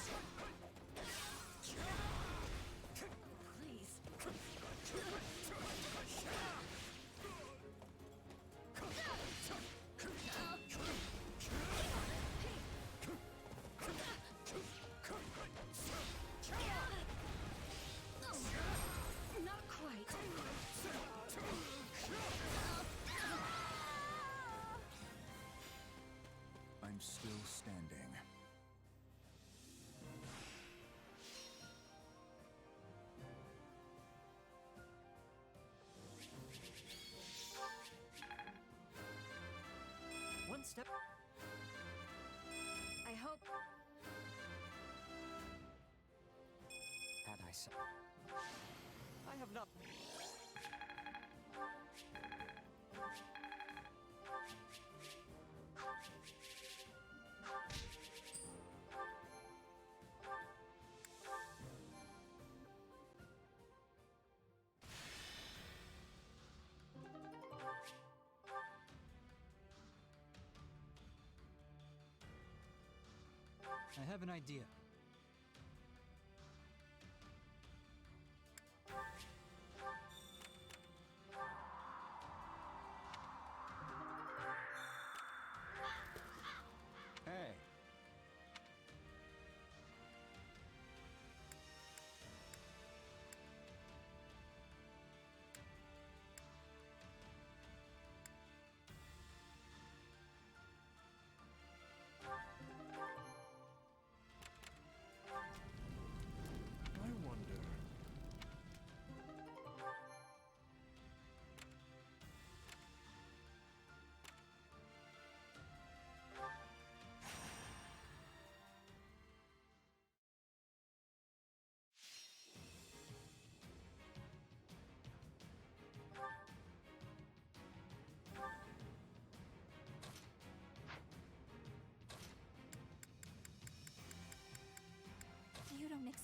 Please. Not quite. I'm still standing. One step. I hope. Had I said, I have not. I have an idea.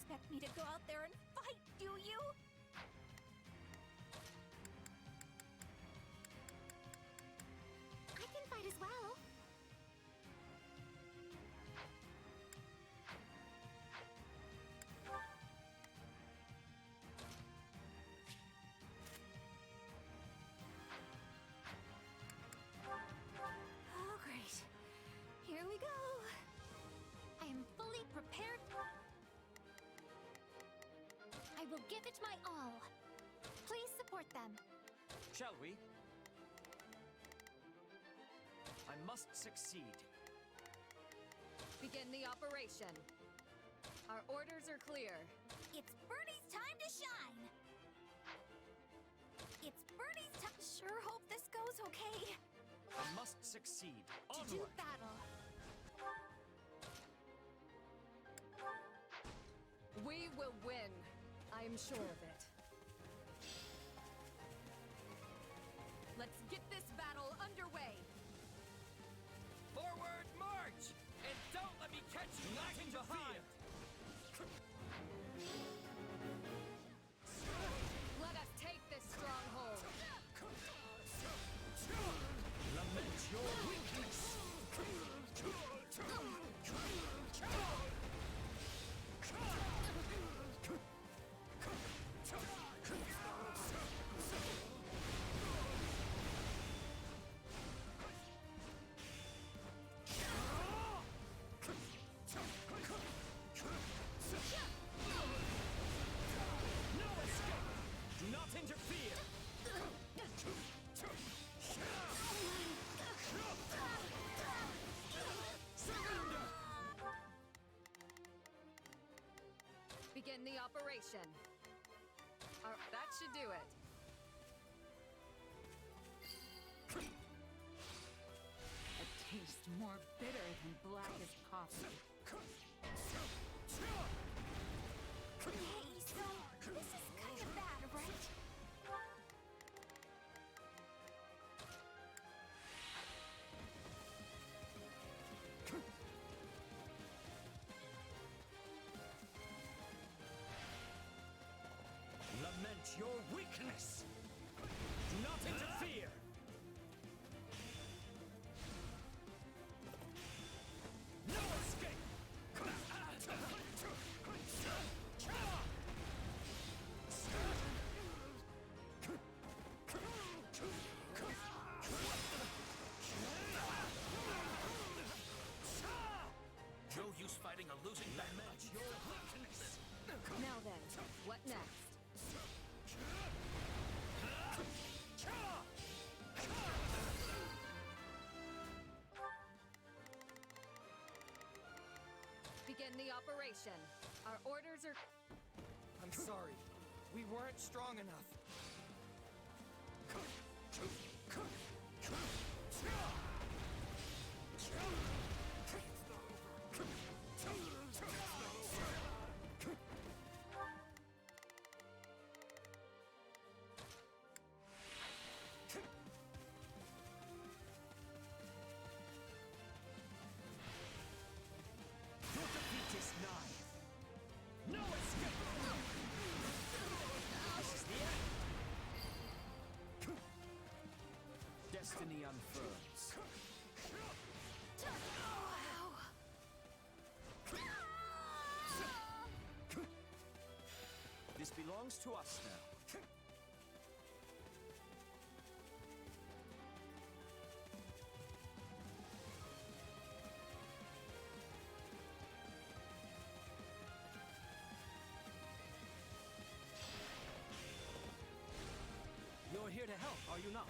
expect me to go out there and fight, do you? I can fight as well. Oh, great. Here we go. I am fully prepared. I will give it my all. Please support them. Shall we? I must succeed. Begin the operation. Our orders are clear. It's Birdie's time to shine. It's Birdie's time. Sure hope this goes okay. I must succeed. To do Onward! battle. We will win. I am sure of it. Let's get this battle underway. Forward march! And don't let me catch you lagging behind! Let us take this stronghold. Lament your weakness! No escape! Do not interfere! Surrender! Begin the operation. That should do it. A taste more bitter than black as coffee. Hey, so this is kind of bad, right? Lament your weakness! Do not interfere! No escape! No use fighting a losing battle. Lament your weakness! Now then, what next? Begin the operation. Our orders are... I'm sorry. We weren't strong enough. Your defeat is nigh! No escape! This is the end! Destiny unfurls. This belongs to us now. You're here to help, are you not?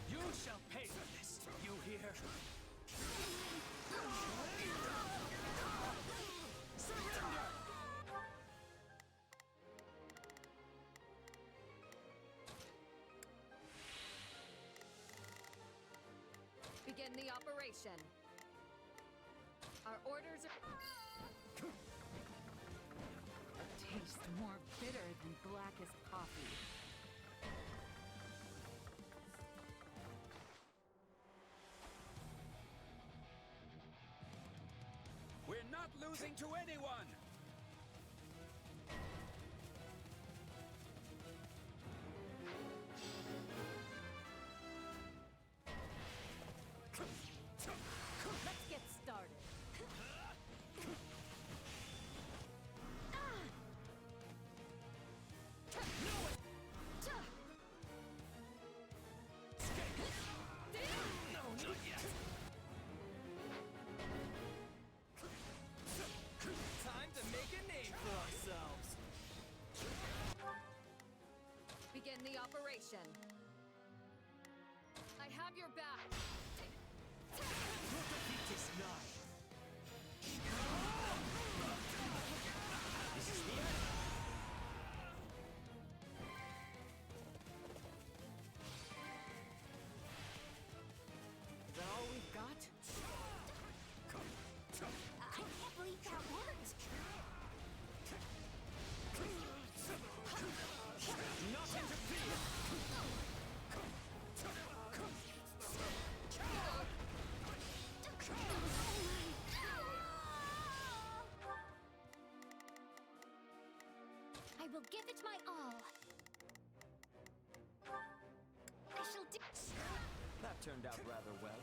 You shall pay for this, you hear? Surrender! Begin the operation. Our orders are... taste more bitter than blackest coffee. We're not losing to anyone! Let's get started. No, not yet! Time to make a name for ourselves! Begin the operation. I have your back. We'll defeat this knife! This is the end! Is that all we've got? I can't believe that worked. Do not interfere! I will give it my all. I shall do. That turned out rather well.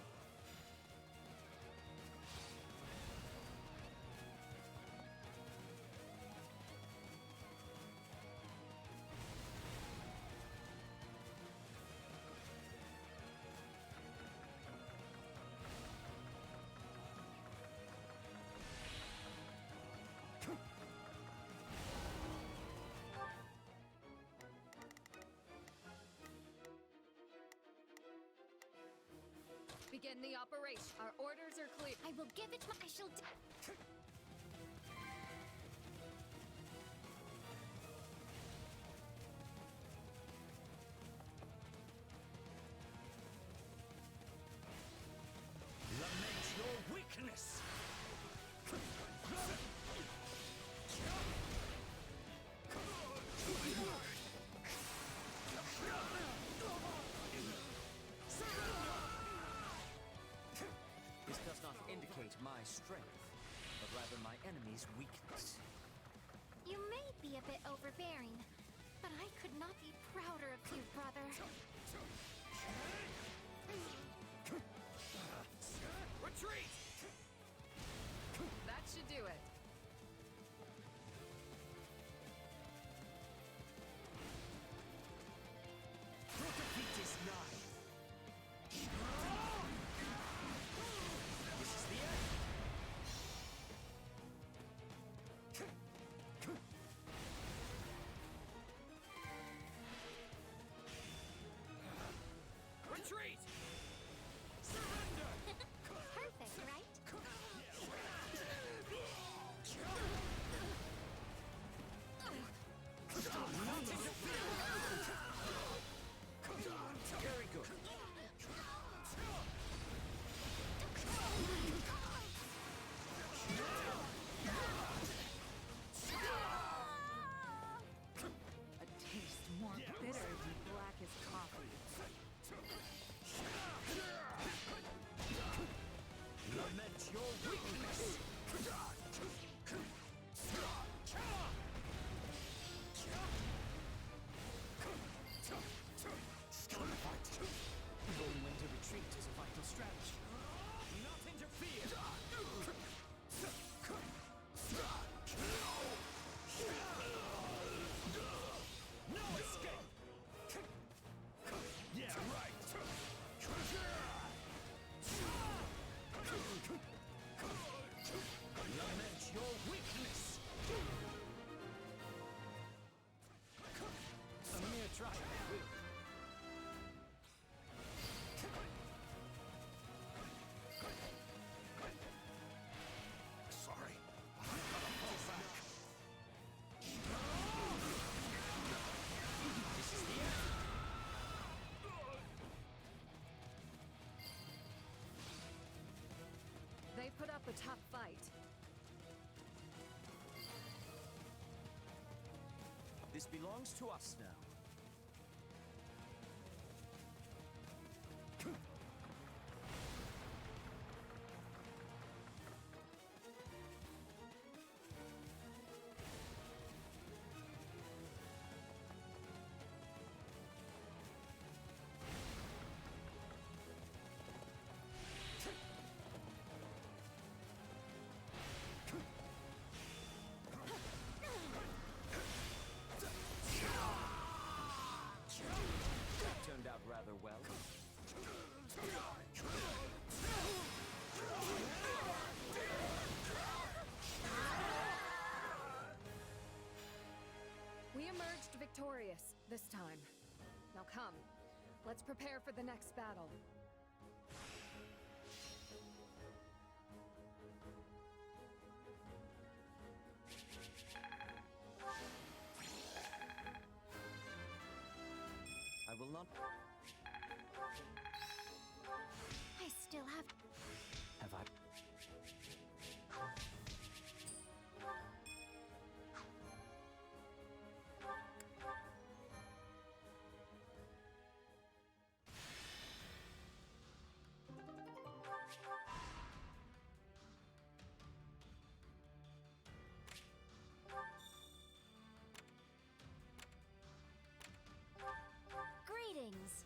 Begin the operation. Our orders are clear. I will give it my. I shall do. Lament your weakness! This does not indicate my strength, but rather my enemy's weakness. You may be a bit overbearing, but I could not be prouder of you, brother. Retreat! That should do it. We'll defeat this knife! This is the end! Retreat! Surrender! Perfect, right? Not interfere! Very good. A taste more bitter than blackest coffee. Lament your weakness! Start a fight! Knowing when to retreat is a vital strategy. Do not interfere! No escape! Yeah, right! Lament your weakness! A mere trial, really. Sorry, I've got to fall back. This is the end. They put up a tough fight. This belongs to us now. That turned out rather well. We emerged victorious this time. Now come, let's prepare for the next battle. I will not. I still have. Have I? Greetings.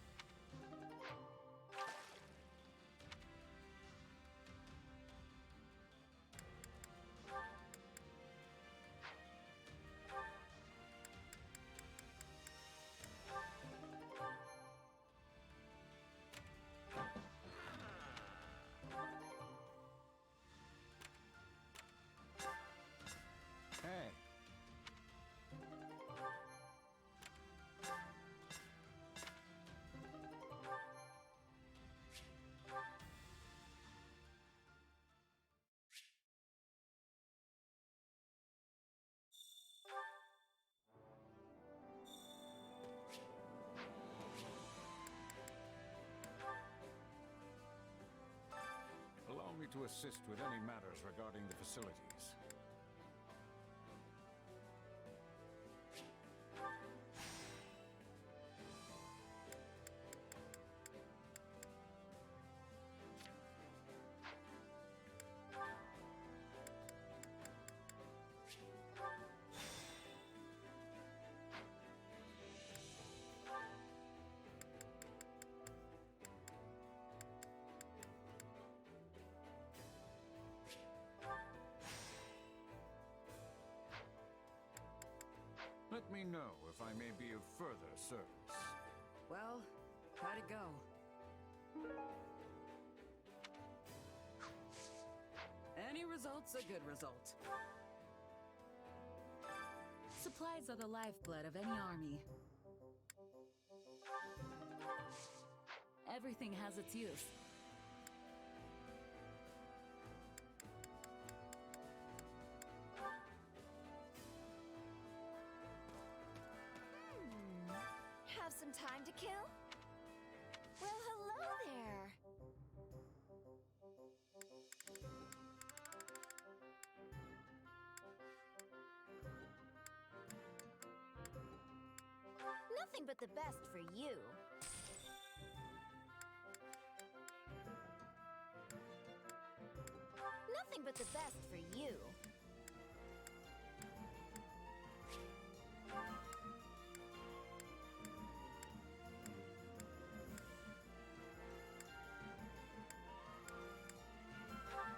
Hey. Allow me to assist with any matters regarding the facilities. Let me know if I may be of further service. Well, how'd it go? Any result's a good result. Supplies are the lifeblood of any army. Everything has its use. Have some time to kill? Well, hello there. Nothing but the best for you. Nothing but the best for you.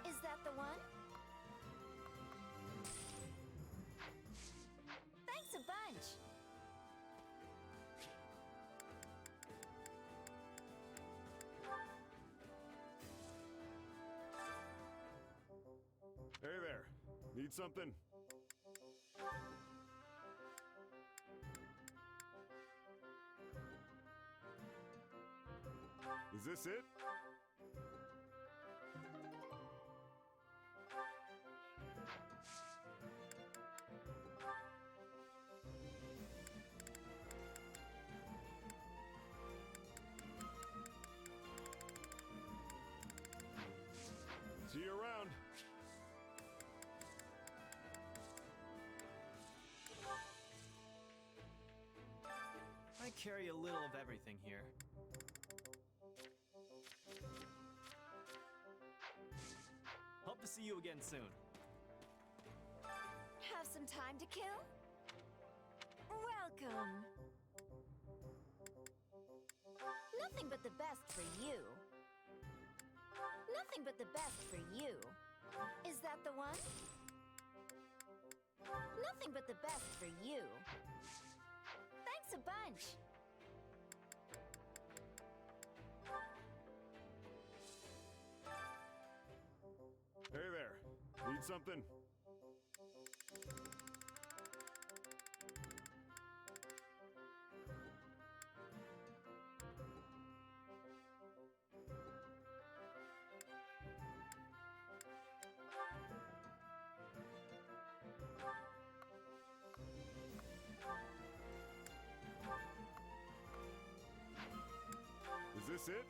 Is that the one? Thanks a bunch. Hey there. Need something? Is this it? See you around. carry a little of everything here. Hope to see you again soon. Have some time to kill? Welcome! Nothing but the best for you. Nothing but the best for you. Is that the one? Nothing but the best for you. Thanks a bunch. Hey there. Need something? Is this it?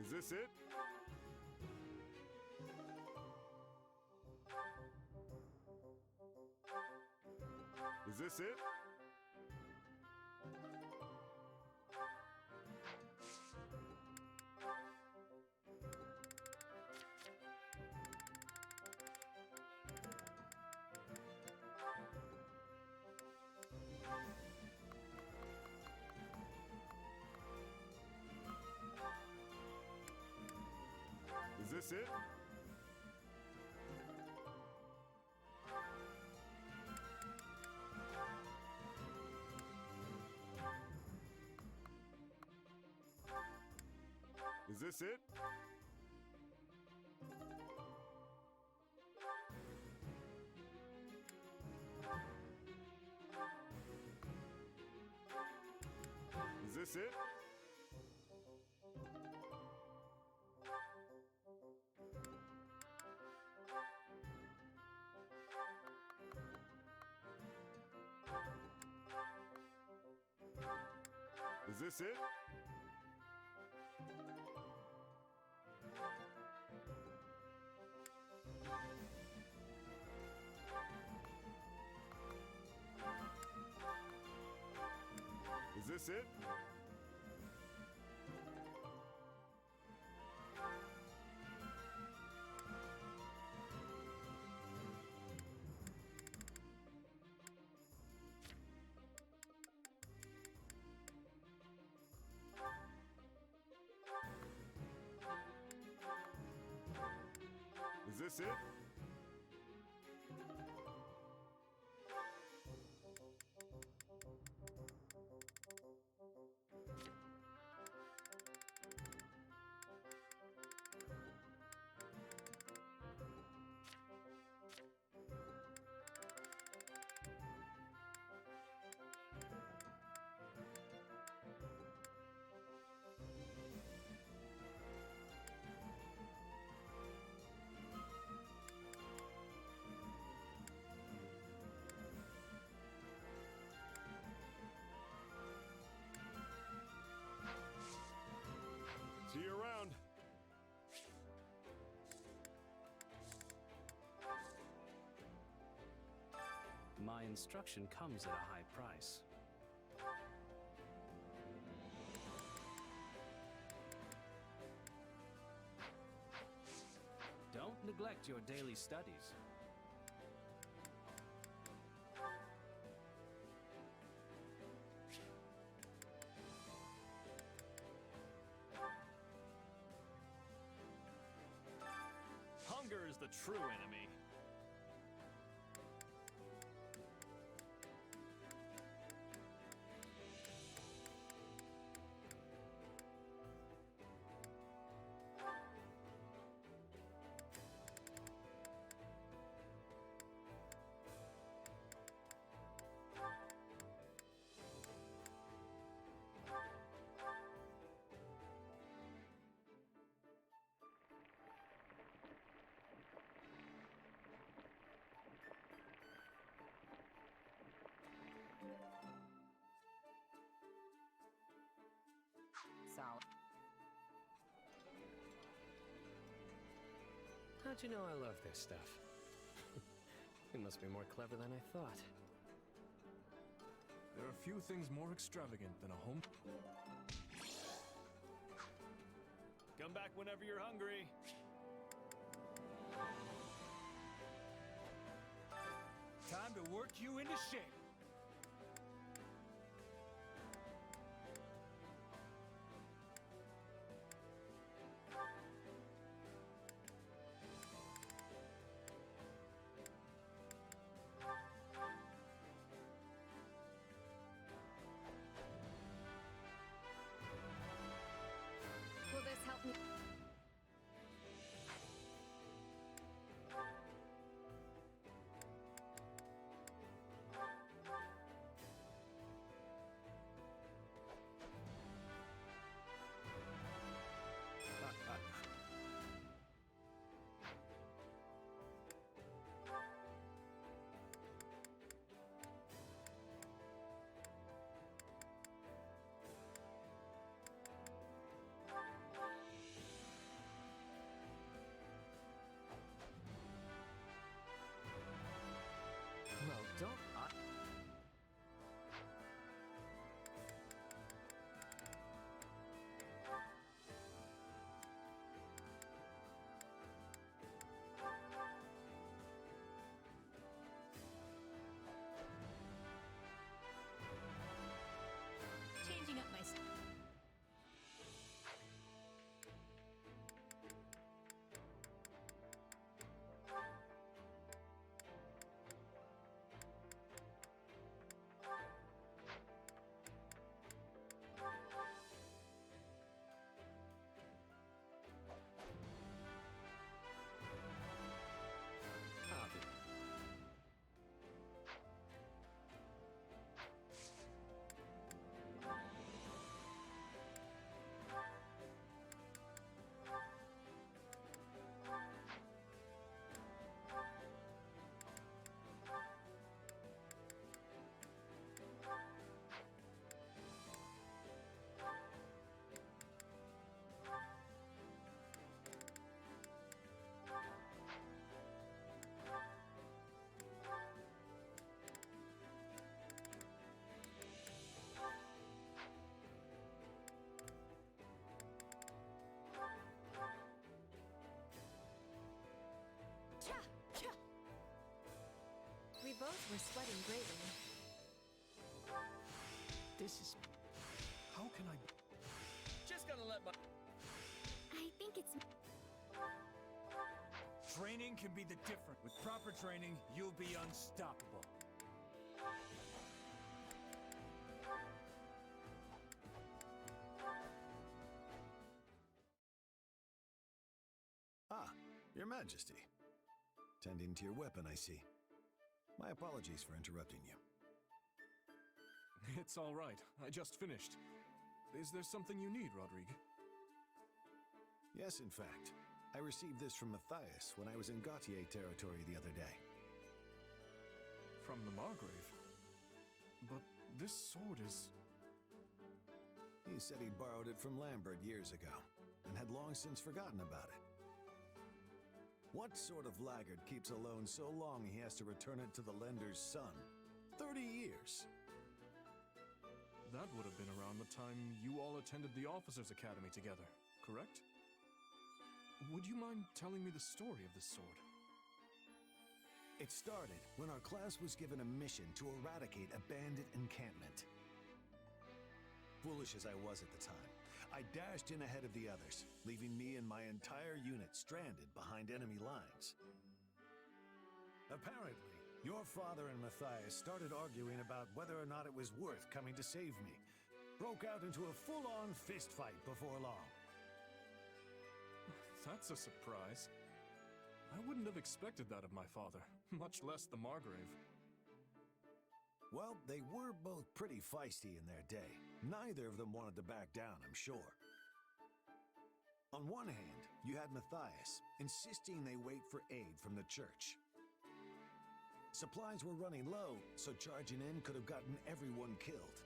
Is this it? Is this it? Is this it? Is this it? Is this it? Is this it? Is this it? Is this it? See you around. My instruction comes at a high price. Don't neglect your daily studies. Hunger is the true enemy. How'd you know I love this stuff? You must be more clever than I thought. There are few things more extravagant than a home. Come back whenever you're hungry. Time to work you into shape. Will this help me? Well, don't I... Changing up my Copy. We both were sweating greatly. This is... How can I... Just gonna let my... I think it's... Training can be the difference. With proper training, you'll be unstoppable. Ah, Your Majesty. Tending to your weapon, I see. My apologies for interrupting you. It's all right. I just finished. Is there something you need, Rodrigue? Yes, in fact. I received this from Matthias when I was in Gautier territory the other day. From the Margrave? But this sword is... He said he'd borrowed it from Lambert years ago, and had long since forgotten about it. What sort of laggard keeps a loan so long he has to return it to the lender's son? 30 years! That would have been around the time you all attended the Officers' Academy together, correct? Would you mind telling me the story of this sword? It started when our class was given a mission to eradicate a bandit encampment. Foolish as I was at the time, I dashed in ahead of the others, leaving me and my entire unit stranded behind enemy lines. Apparently, your father and Matthias started arguing about whether or not it was worth coming to save me. Broke out into a full-on fist fight before long. That's a surprise. I wouldn't have expected that of my father, much less the Margrave. Well, they were both pretty feisty in their day. Neither of them wanted to back down, I'm sure. On one hand, you had Matthias, insisting they wait for aid from the church. Supplies were running low, so charging in could have gotten everyone killed.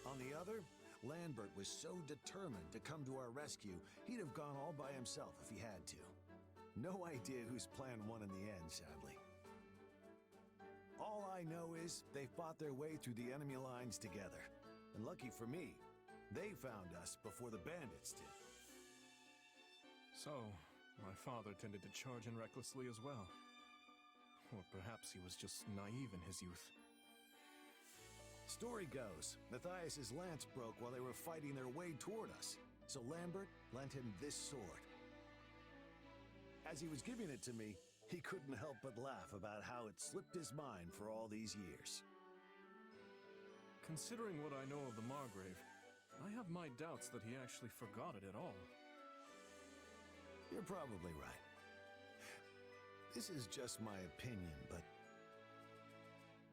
On the other, Lambert was so determined to come to our rescue, he'd have gone all by himself if he had to. No idea whose plan won in the end, sadly. All I know is they fought their way through the enemy lines together. And lucky for me, they found us before the bandits did. So, my father tended to charge in recklessly as well. Or perhaps he was just naive in his youth. Story goes, Matthias's lance broke while they were fighting their way toward us, so Lambert lent him this sword. As he was giving it to me, he couldn't help but laugh about how it slipped his mind for all these years. Considering what I know of the Margrave, I have my doubts that he actually forgot it at all. You're probably right. This is just my opinion, but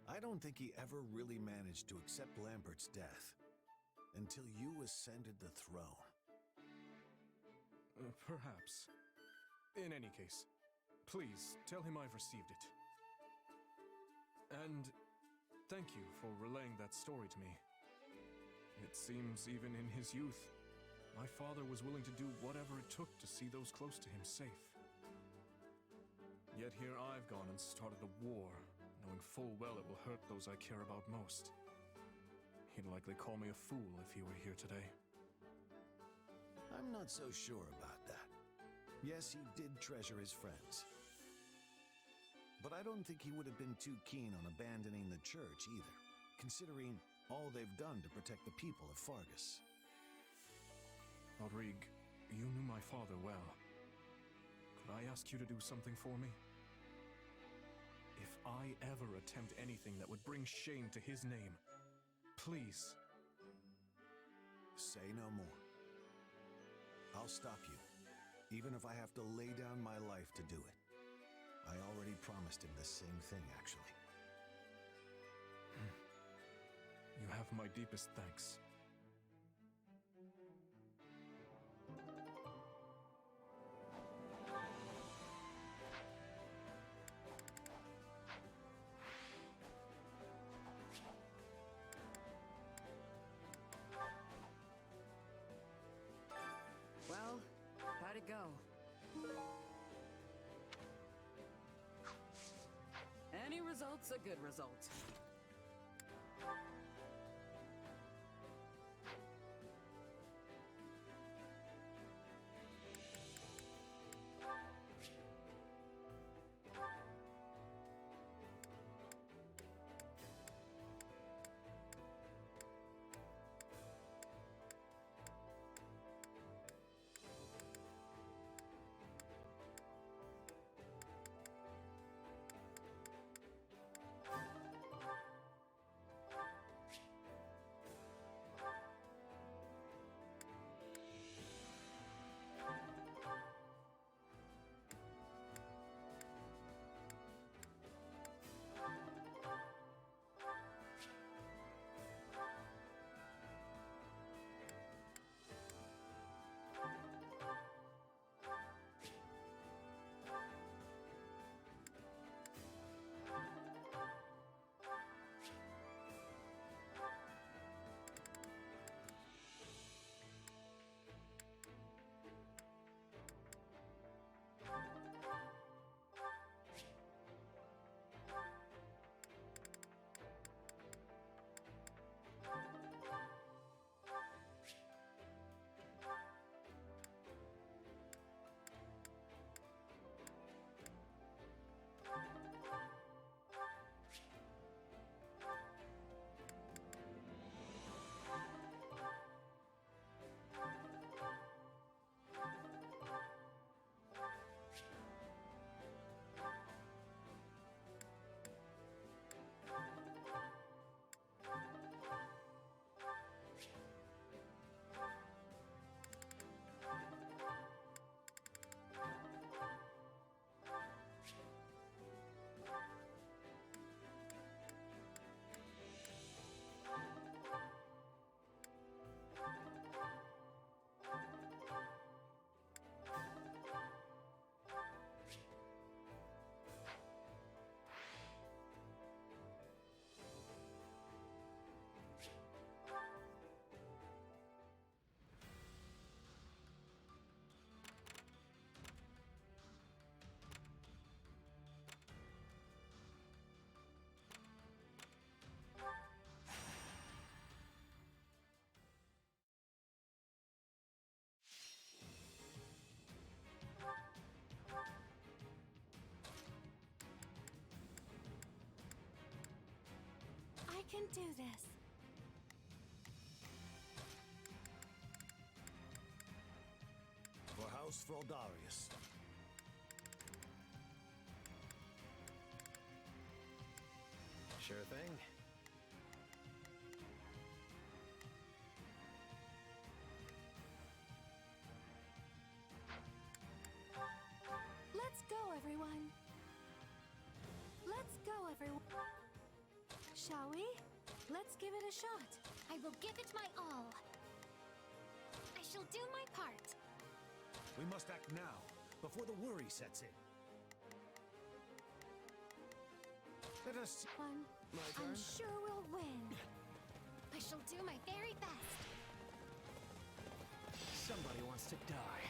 I don't think he ever really managed to accept Lambert's death until you ascended the throne. Perhaps. In any case, please tell him I've received it. And thank you for relaying that story to me. It seems even in his youth, my father was willing to do whatever it took to see those close to him safe. Yet here I've gone and started a war, knowing full well it will hurt those I care about most. He'd likely call me a fool if he were here today. I'm not so sure about that. Yes, he did treasure his friends. But I don't think he would have been too keen on abandoning the church either, considering all they've done to protect the people of Fargus. Rodrigue, you knew my father well. Could I ask you to do something for me? If I ever attempt anything that would bring shame to his name, please. Say no more. I'll stop you, even if I have to lay down my life to do it. I already promised him the same thing, actually. You have my deepest thanks. Well, how'd it go? Any result's a good result. can do this. For House Fraldarius. Sure thing. Let's go, everyone. Let's go, everyone. Shall we? Let's give it a shot. I will give it my all. I shall do my part. We must act now, before the worry sets in. Let us... My turn? I'm sure we'll win. I shall do my very best. Somebody wants to die.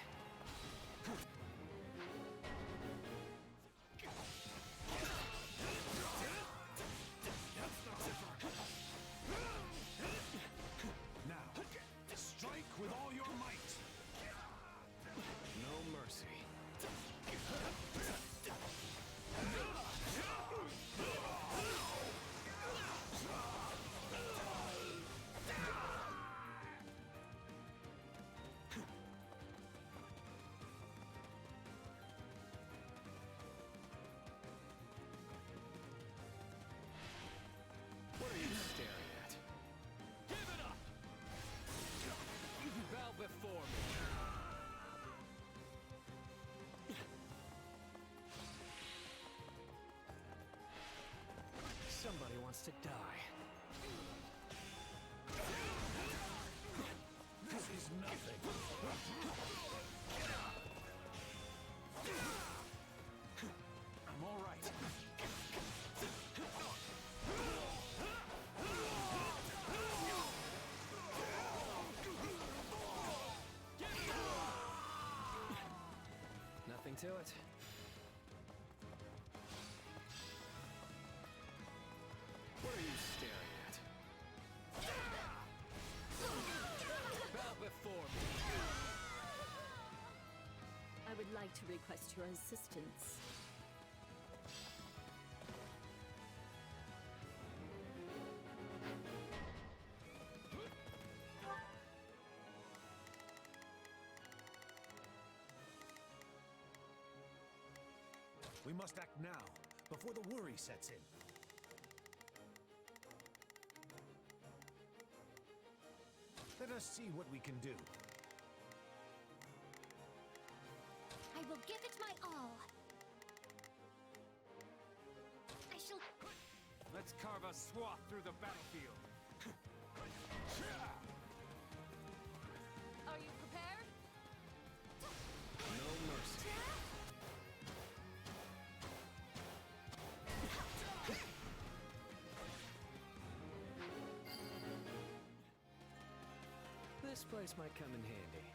Now, strike with all your might. No mercy. What are you staring at? Give it up! Bow before me. Somebody wants to die. This is nothing. I'm all right. Nothing to it. What are you staring at? Bow before me. I would like to request your assistance. We must act now, before the worry sets in. Let us see what we can do. I will give it my all. I shall... Let's carve a swath through the battlefield. Are you prepared? No mercy. This place might come in handy.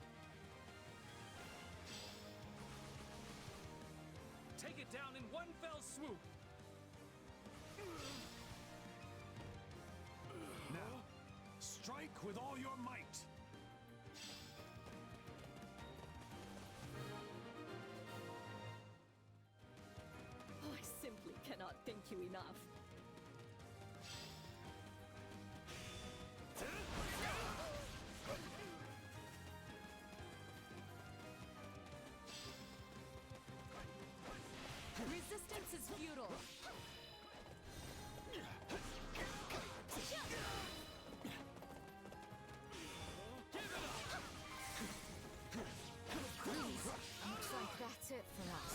Take it down in one fell swoop. Now, strike with all your might. Oh, I simply cannot thank you enough. Resistance is futile. Looks like that's it for us.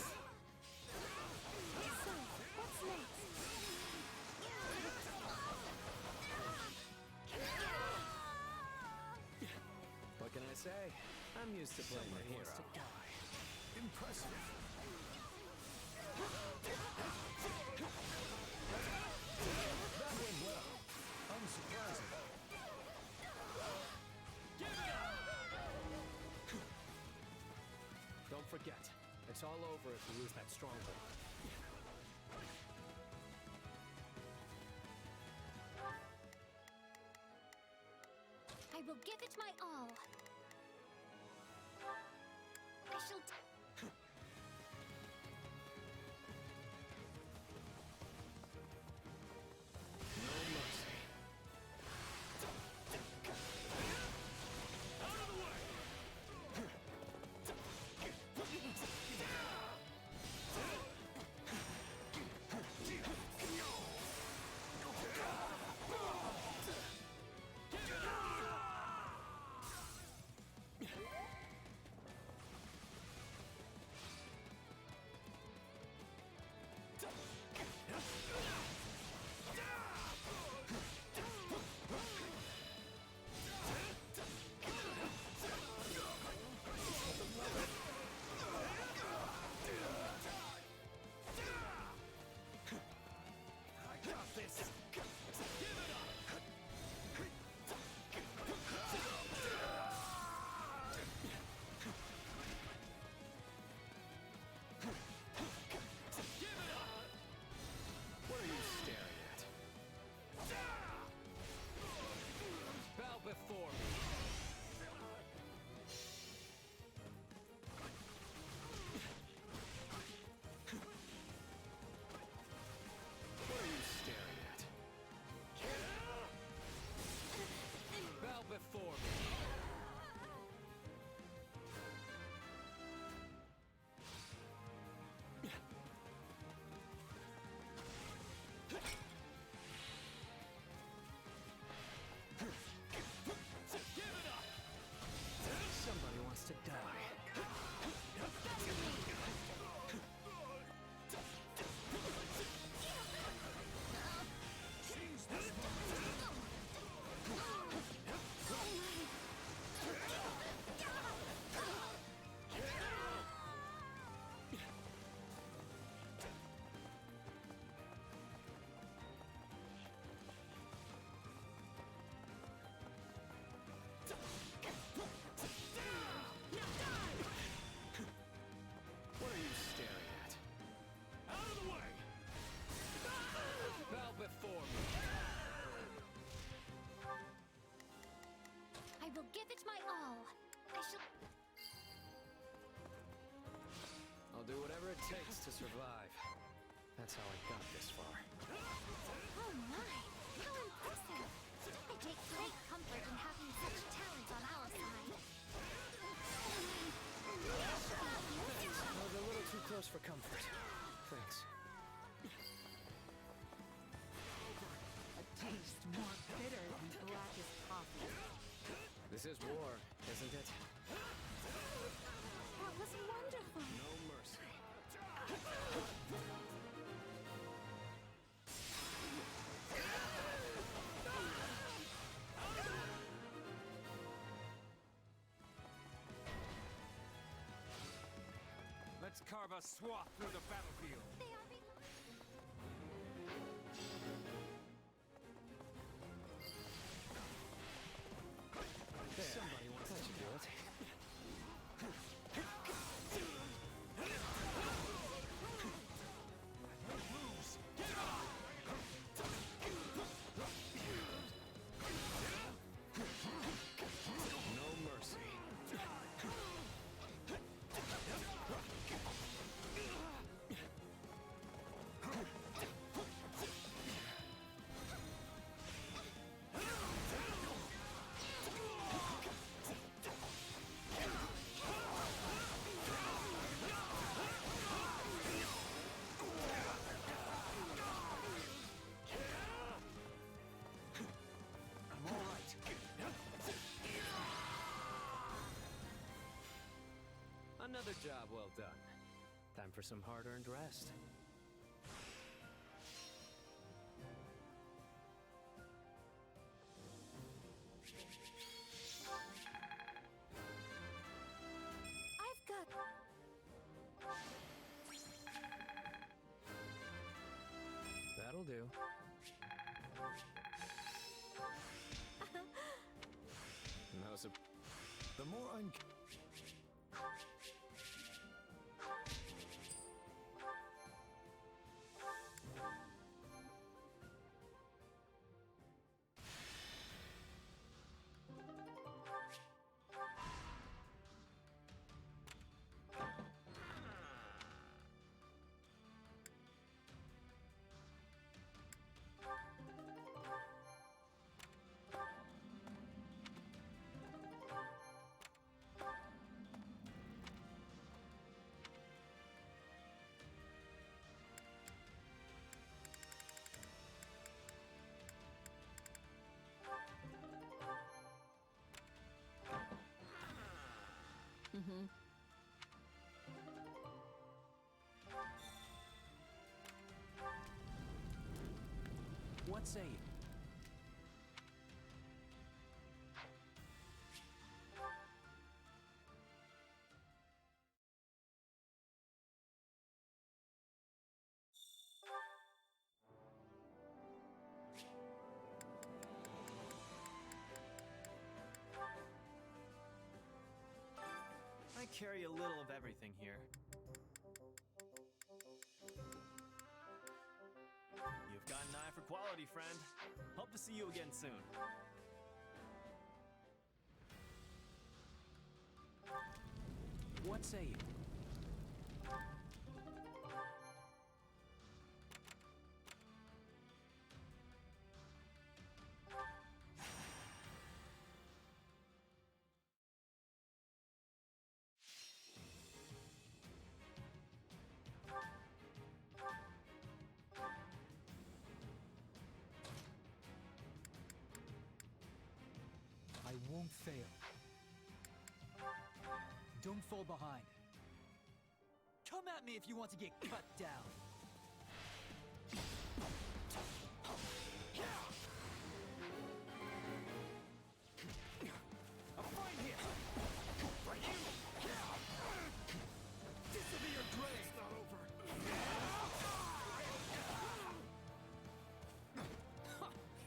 So, what's next? What can I say? I'm used to playing the hero. Wants to die. Impressive. That went well. Unsurprising. Don't forget, it's all over if you lose that stronghold. I will give it my all. I shall... No mercy. takes to survive. That's how I got this far. Oh my! How impressive! I take great comfort in having such talent on our side. I was a little too close for comfort. Thanks. A taste more bitter than blackest coffee. This is war, isn't it? That was wonderful. No mercy. Let's carve a swath through the battlefield. There. Somebody wants to do it. No mercy. I'm all right. Another job well done. Time for some hard-earned rest. I've got... That'll do. No sup- The more Mm-hmm. What say you? I carry a little of everything here. You've got an eye for quality, friend. Hope to see you again soon. What say you? I won't fail. Don't fall behind. Come at me if you want to get cut down. A fight here! For you! This will be your grave! It's not over.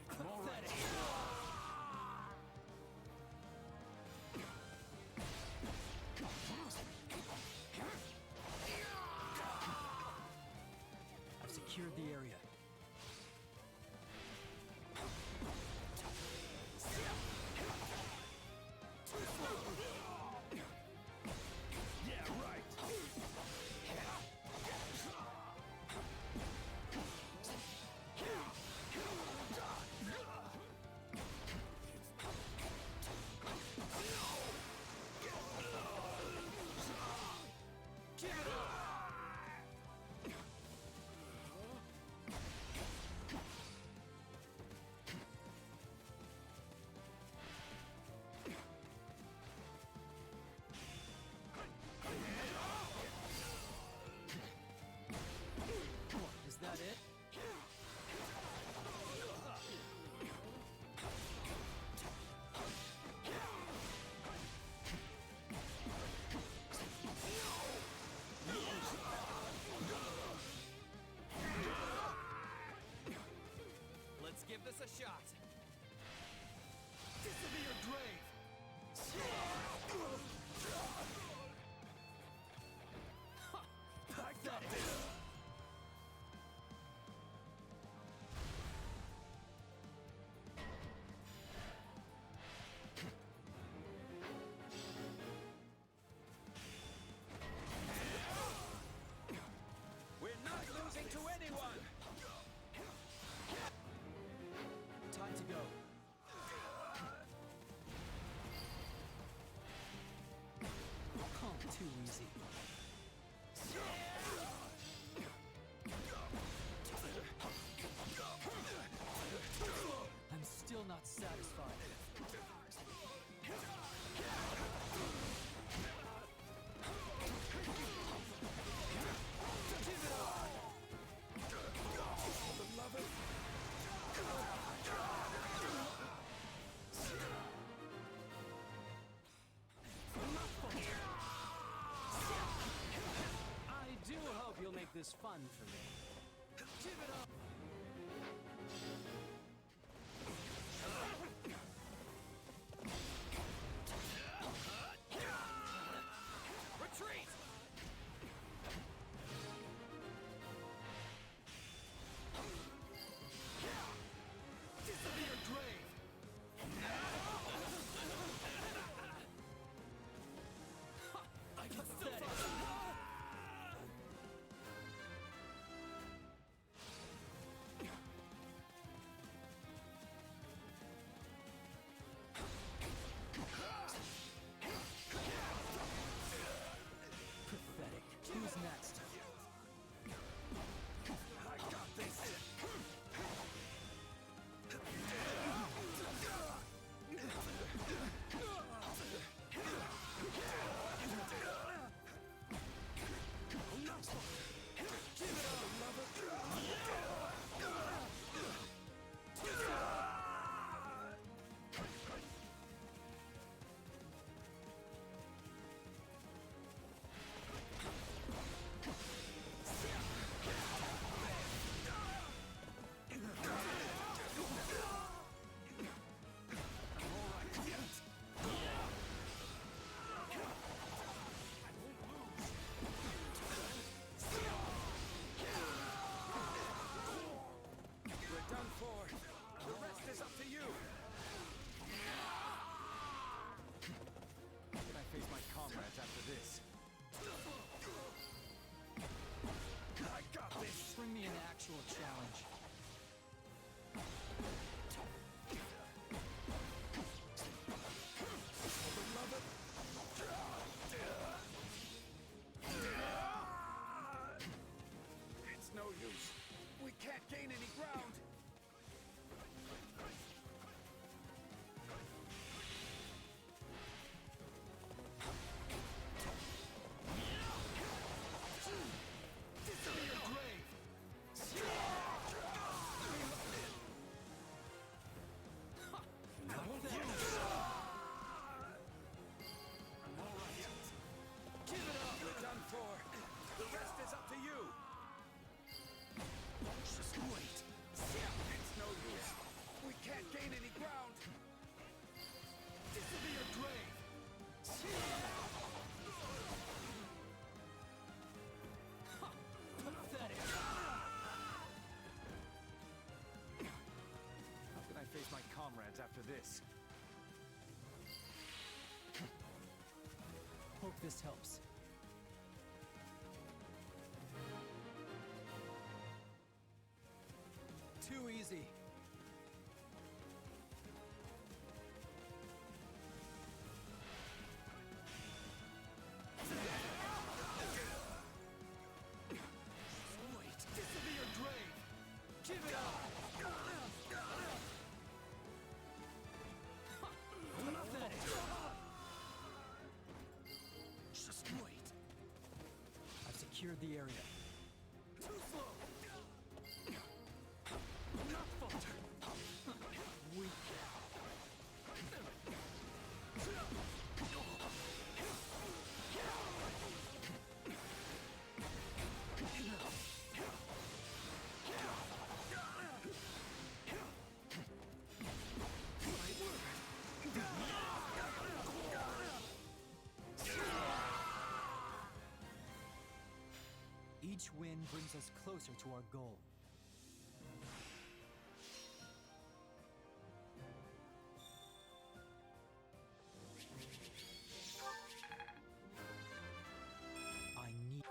Pathetic. I've secured the area. Yeah, right. us a shot! This'll be your grave! Pathetic! We're not losing to anyone! Time to go. Too easy. I'm still not satisfied. I do hope you'll make this fun for me. Give it up! Retreat! This'll be your grave! I can still Pathetic. Who's next? I got this! We're done for. The rest is up to you. How can I face my comrades after this? I got this. Bring me an actual challenge. It's no use. We can't gain any ground. This'll be your grave. Give it up. We're done for. The rest is up to you. Just wait. It's no use. We can't gain any ground. This'll be your grave. Pathetic. How can I face my comrades after this? Hope this helps. Too easy. Wait. This'll be your grave. Give it up. Pathetic. Just wait. I've secured the area. Too slow. Not falter. Weak. Each win brings us closer to our goal. I need...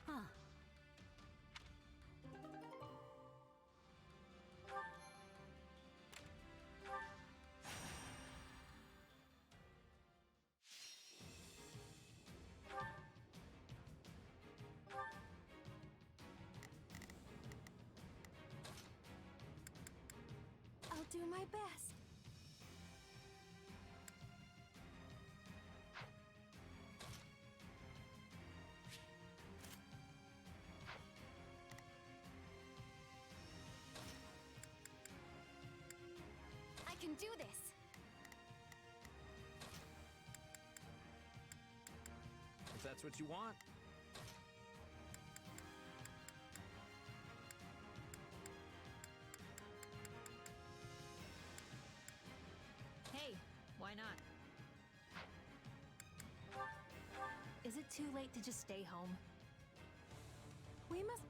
Huh. I'll do my best. I can do this! If that's what you want. Hey, why not? Is it too late to just stay home? We must...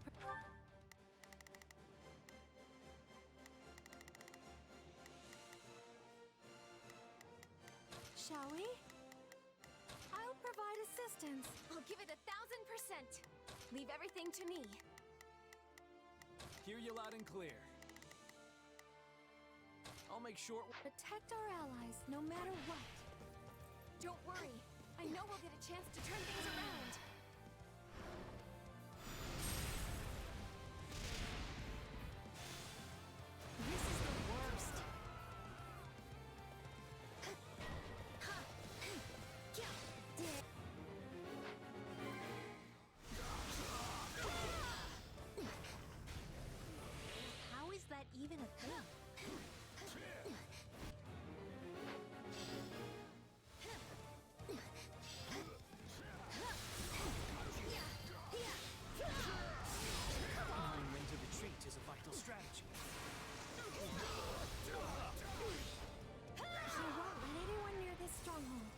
Shall we? I'll provide assistance. I'll give it 1,000%! Leave everything to me. Hear you loud and clear. I'll make sure... Protect our allies, no matter what. Don't worry. I know we'll get a chance to turn things around. This is the worst. How is that even a thing? Knowing when to retreat is a vital strategy. She won't let anyone near this stronghold.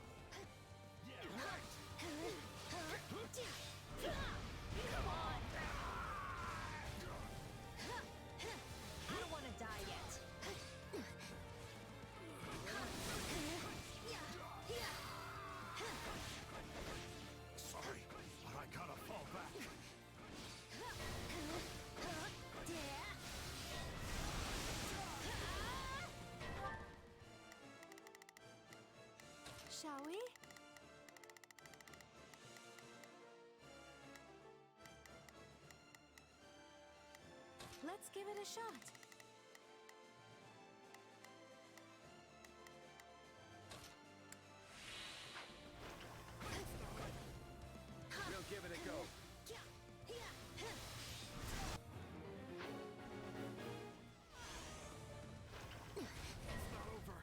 Come on! I don't want to die yet. Sorry, but I gotta fall back. Shall we? Let's give it a shot. We'll give it a go. It's not over.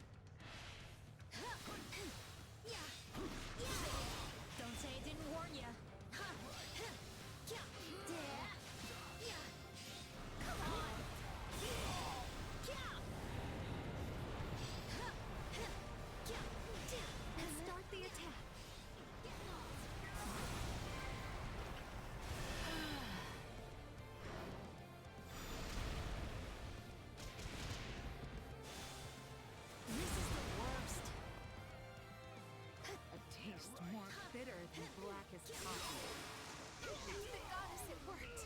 Don't say it didn't warn ya. Come on! And start the attack. This is the worst. A taste more bitter than blackest coffee. Thank the goddess it worked!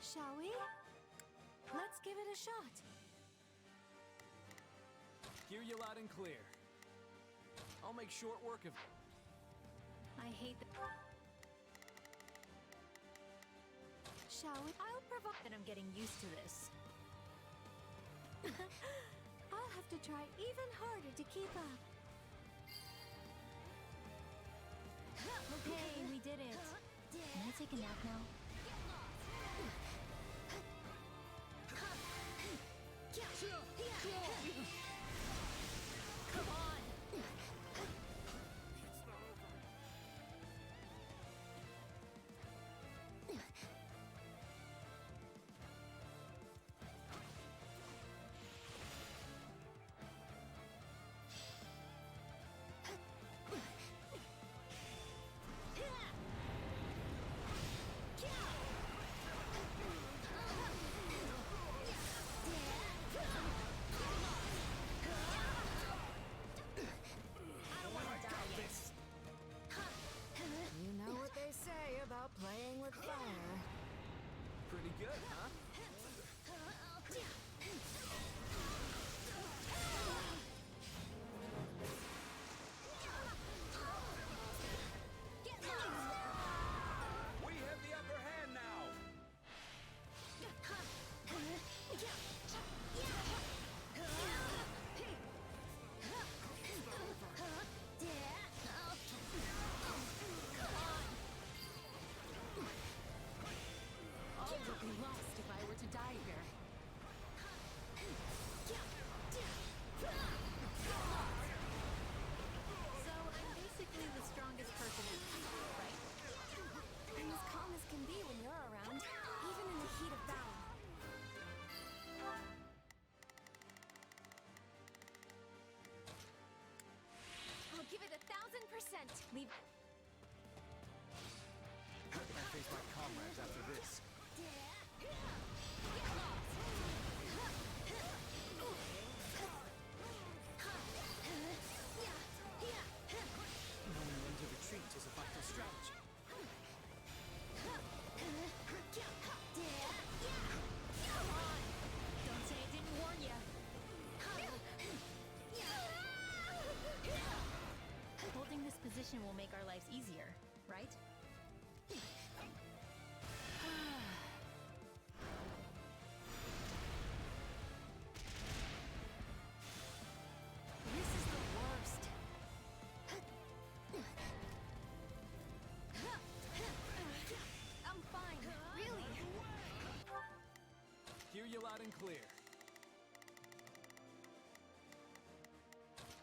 Shall we? Let's give it a shot. Hear you loud and clear. I'll make short work of... I hate the... Shall we? I'll provide... that I'm getting used to this. I'll have to try even harder to keep up. Hey, we did it. Can I take a nap now? Come on! You know what they say about playing with fire. Pretty good, huh? We have the upper hand now! All would be lost if I were to die here. So I'm basically the strongest person in the team, right? I'm as calm as can be when you're around, even in the heat of battle. I'll give it 1,000%. Leave. I face my comrades after this. Knowing when to retreat is a vital strategy. Don't say I didn't warn ya. Holding this position will make our lives easier, right? This is the worst. I'm fine, really. Hear you loud and clear.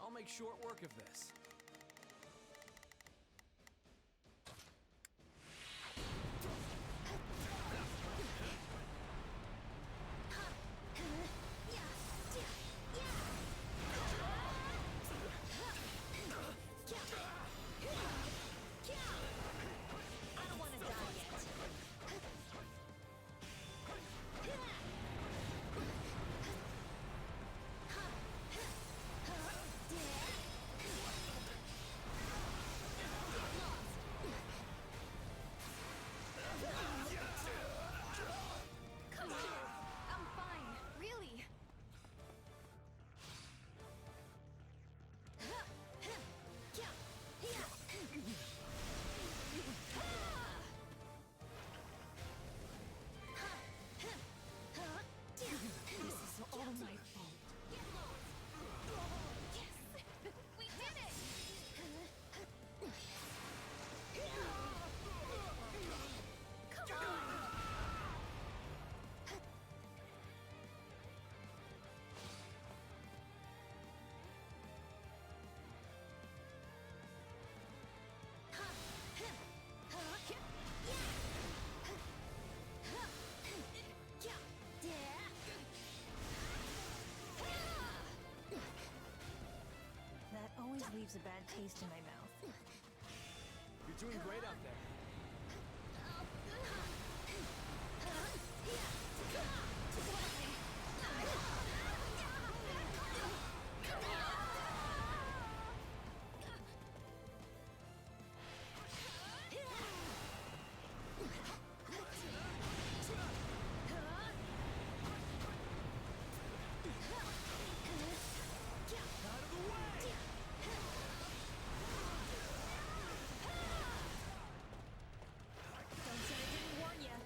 I'll make short work of this. I don't want to die yet. Come on. I'm fine, really. This is all my fault. Yes! We did it! Come on! That always leaves a bad taste in my mouth. You're doing great out there. Don't say I didn't warn ya.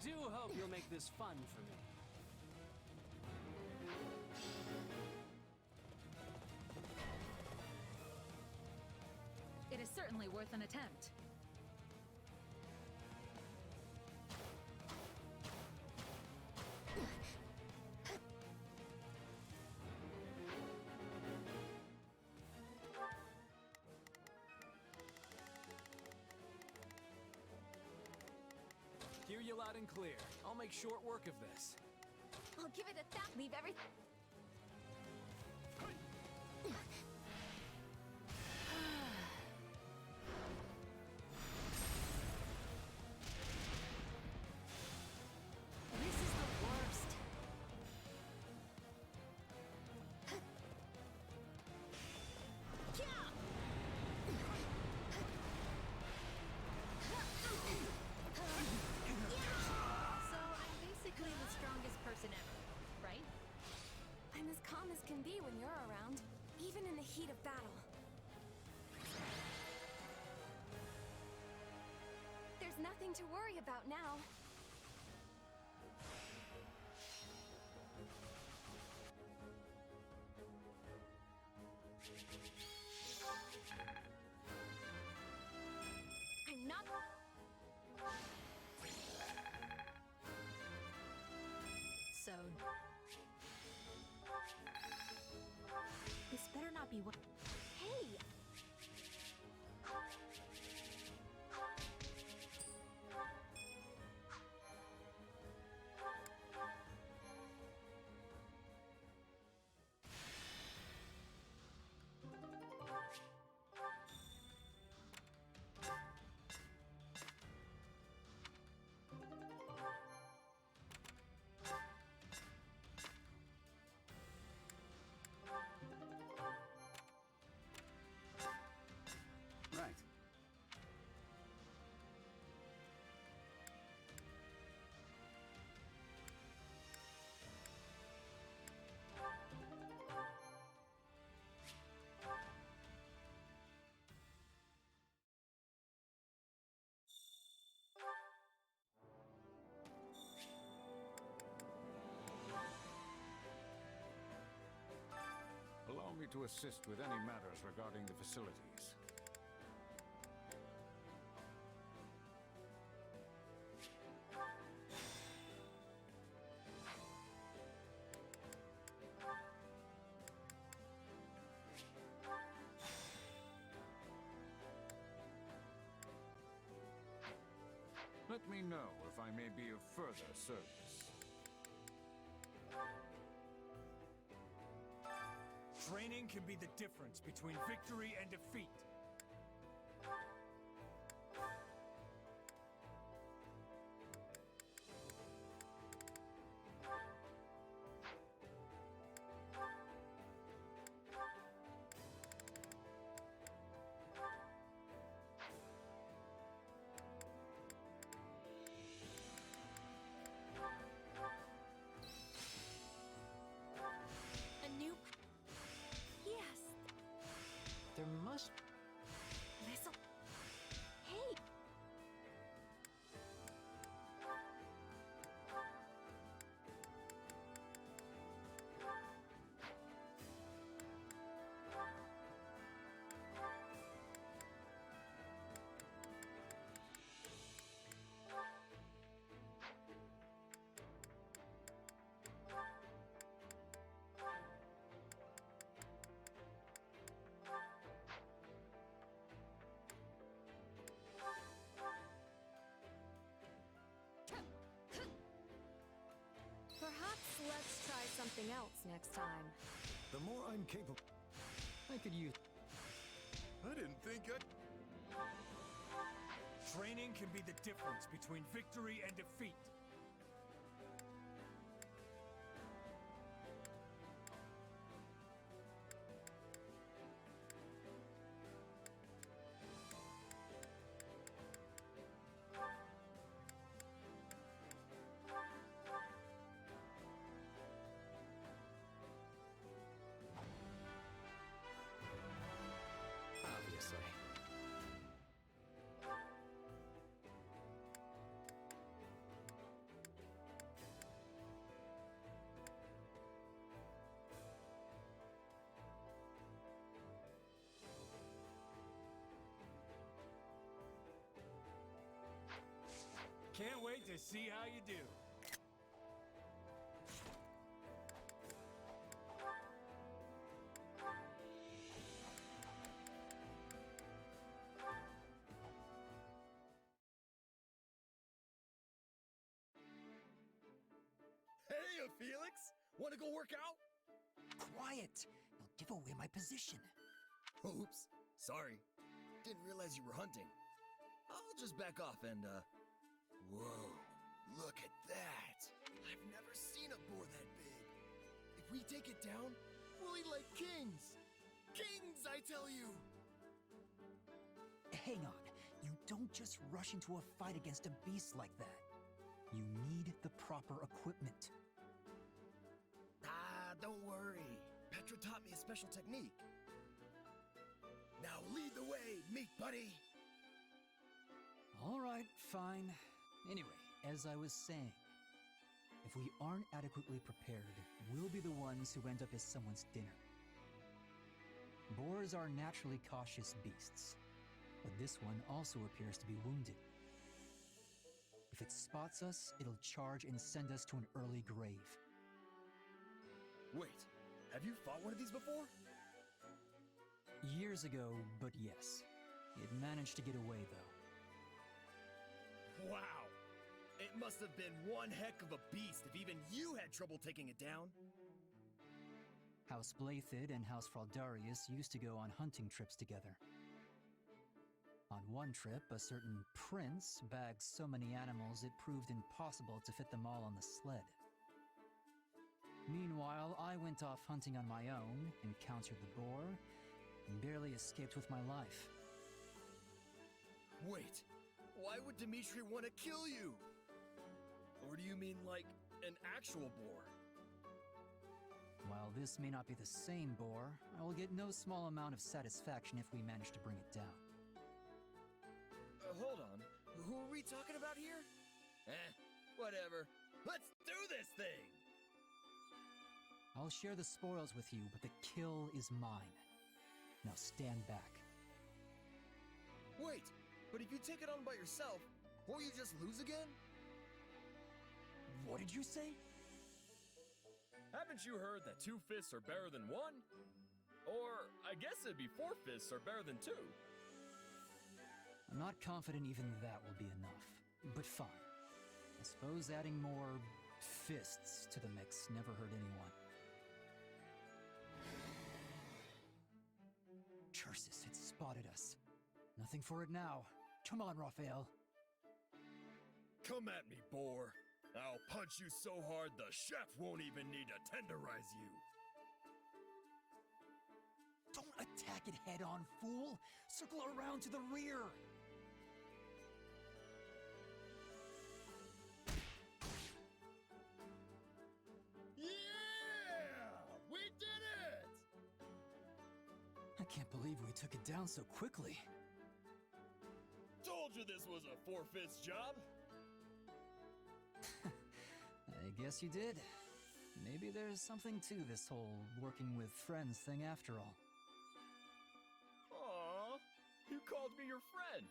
do hope you'll make this fun for me. It is certainly worth an attempt. Hear you loud and clear. I'll make short work of this. I'll give it a thought. Leave everything. This is the worst. So I'm basically the strongest person ever, right? I'm as calm as can be when you're around, even in the heat of battle. There's nothing to worry about now. I'm not... So... This better not be what... Hey! Right. Allow me to assist with any matters regarding the facilities. Let me know if I may be of further service. Training can be the difference between victory and defeat. A new... Yes! There must... This'll... Hey! Perhaps let's try something else next time. The more I'm capable... I could use... I didn't think I... Training can be the difference between victory and defeat. Obviously. see how you do. Hey, Felix! Want to go work out? Quiet! You'll give away my position. Oops. Sorry. Didn't realize you were hunting. I'll just back off and, Whoa. Look at that! I've never seen a boar that big. If we take it down, we'll eat like kings! Kings, I tell you! Hang on. You don't just rush into a fight against a beast like that. You need the proper equipment. Ah, don't worry. Petra taught me a special technique. Now lead the way, meat buddy! All right, fine. Anyway, as I was saying, if we aren't adequately prepared, we'll be the ones who end up as someone's dinner. Boars are naturally cautious beasts, but this one also appears to be wounded. If it spots us, it'll charge and send us to an early grave. Wait, have you fought one of these before? Years ago, but yes. It managed to get away, though. Wow! It must have been one heck of a beast if even you had trouble taking it down. House Blathid and House Fraldarius used to go on hunting trips together. On one trip, a certain prince bagged so many animals it proved impossible to fit them all on the sled. Meanwhile, I went off hunting on my own, encountered the boar, and barely escaped with my life. Wait, why would Dimitri want to kill you? Or do you mean like an actual boar? While this may not be the same boar, I will get no small amount of satisfaction if we manage to bring it down. Hold on, who are we talking about here? Whatever. Let's do this thing! I'll share the spoils with you, but the kill is mine. Now stand back. Wait, but if you take it on by yourself, won't you just lose again? What did you say? Haven't you heard that 2 fists are better than 1? Or, I guess it'd be 4 fists are better than 2. I'm not confident even that will be enough, but fine. I suppose adding more fists to the mix never hurt anyone. Chersis had spotted us. Nothing for it now. Come on, Raphael. Come at me, boar. I'll punch you so hard the chef won't even need to tenderize you. Don't attack it head on, fool! Circle around to the rear! Yeah! We did it! I can't believe we took it down so quickly. Told you this was a 4-fist job! I guess you did. Maybe there's something to this whole working with friends thing after all. Aww, you called me your friend.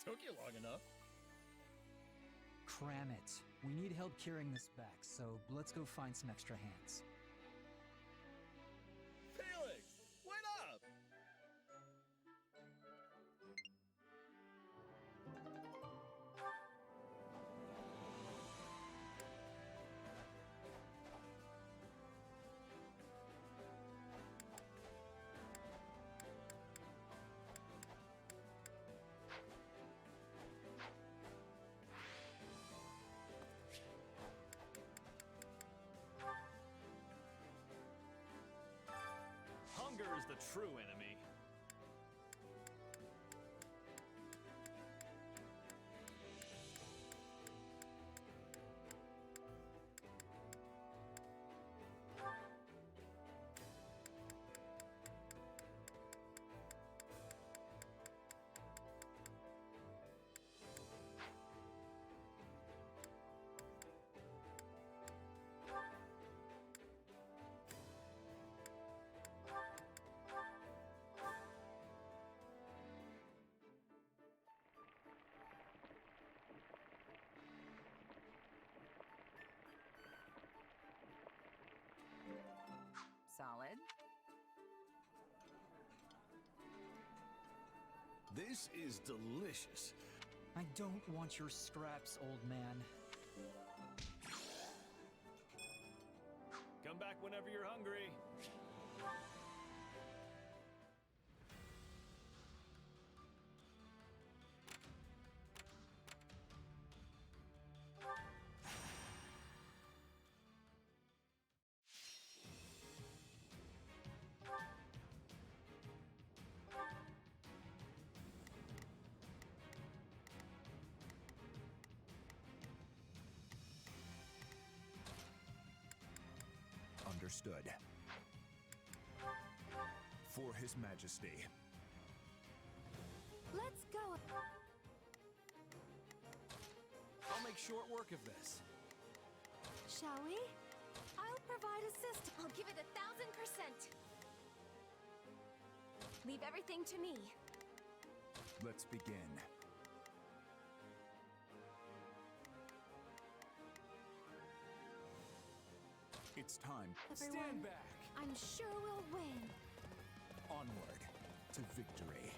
Took you long enough. Cram it. We need help carrying this back, so let's go find some extra hands. Felix, wait up! Hunger is the true enemy. This is delicious. I don't want your scraps, old man. Come back whenever you're hungry. Understood. For His Majesty. Let's go. I'll make short work of this. Shall we? I'll provide assistance. I'll give it 1,000%. Leave everything to me. Let's begin. It's time. Everyone, Stand back. I'm sure we'll win. Onward to victory.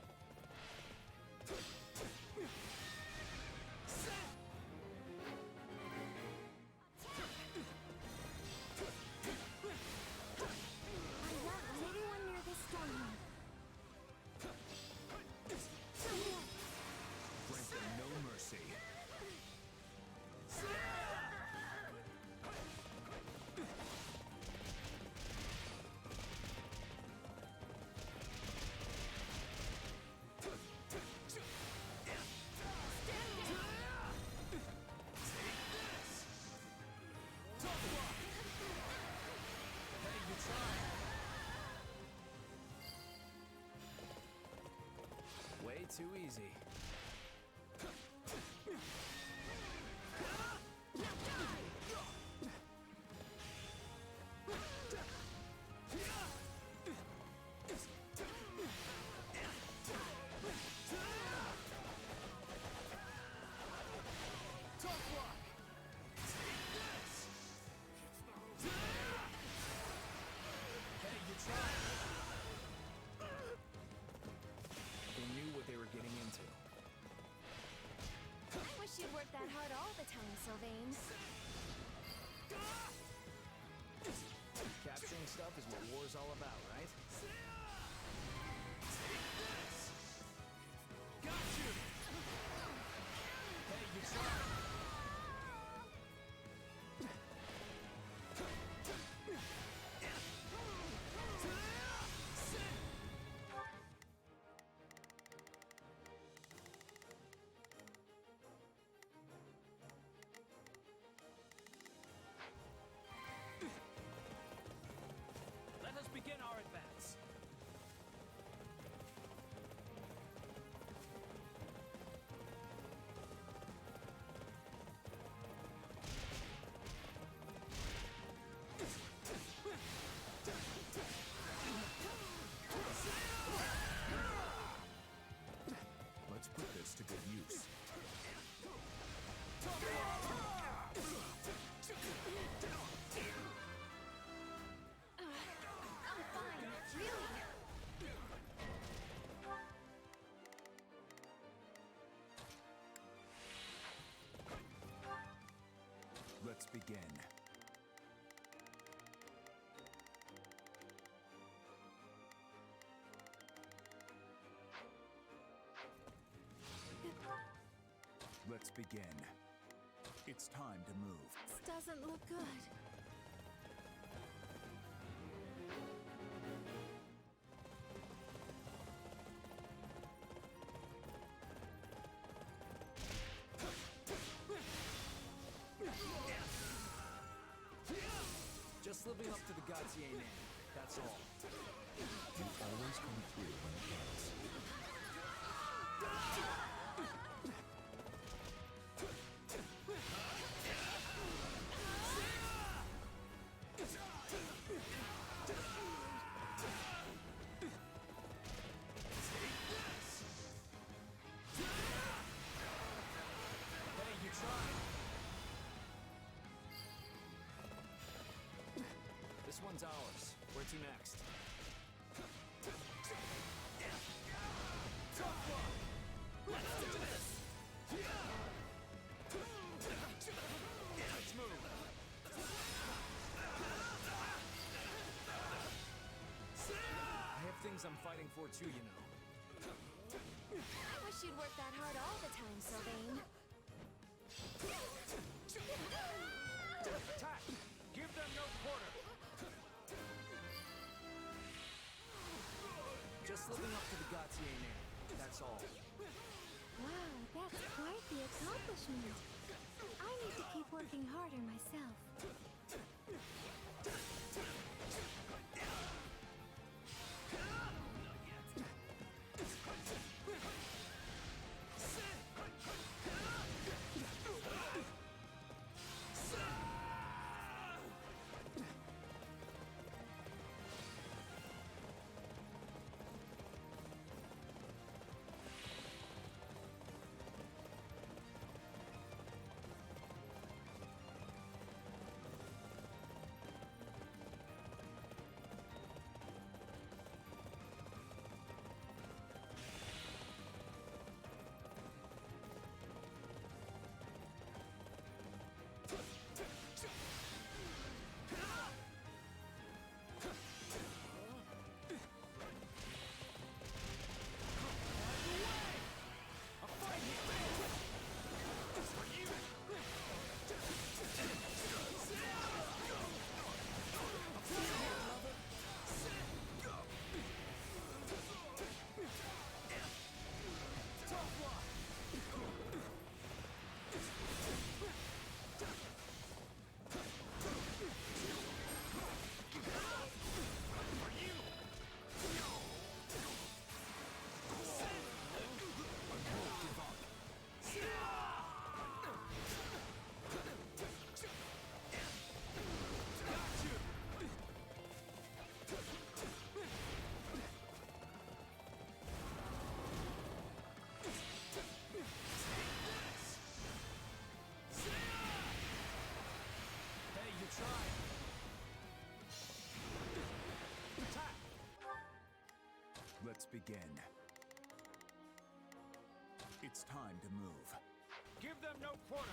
I won't let anyone near this stronghold. Grant them no mercy. Way too easy. I wish you'd work that hard all the time, Sylvain. Capturing stuff is what war's all about, right? Got you! Hey, you tried! Let us begin our advance. Let's put this to good use. I'm fine, really. Let's begin. Let's begin. It's time to move. This doesn't look good. Just living up to the Gautier name. That's all. You always come through when it counts. Hey, you tried! This one's ours. Where to next? Tough luck! Let's do this! Let's move! I have things I'm fighting for too, you know. I wish you'd work that hard all the time, Sylvain. Attack! Give them no quarter! Just living up to the Gautier name, that's all. Wow, that's quite the accomplishment. I need to keep working harder myself. Let's begin. It's time to move. Give them no quarter!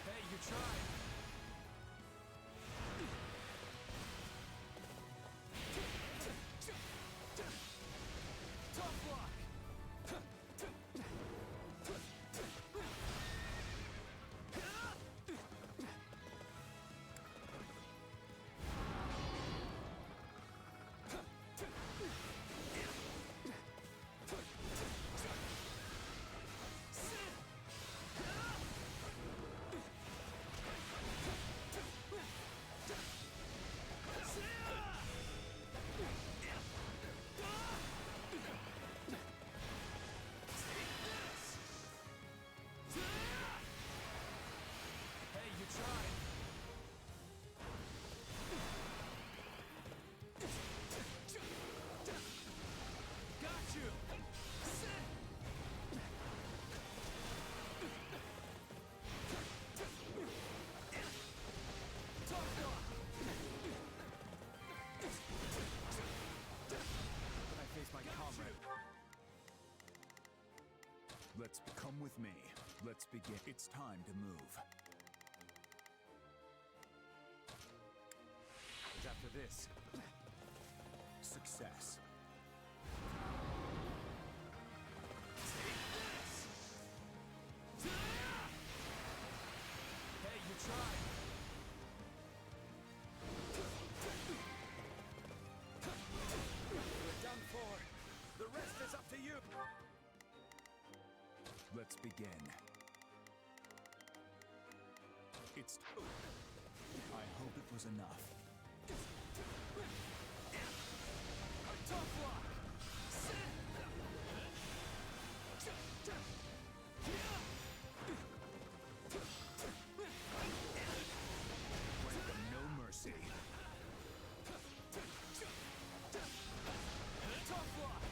Hey, you tried. Tough luck. Let's come with me. Let's begin. It's time to move. After this, success. Hey, you tried. You're done for. The rest is up to you. Let's begin. It's... I hope it was enough. Tough luck. Grant them no mercy. Tough luck.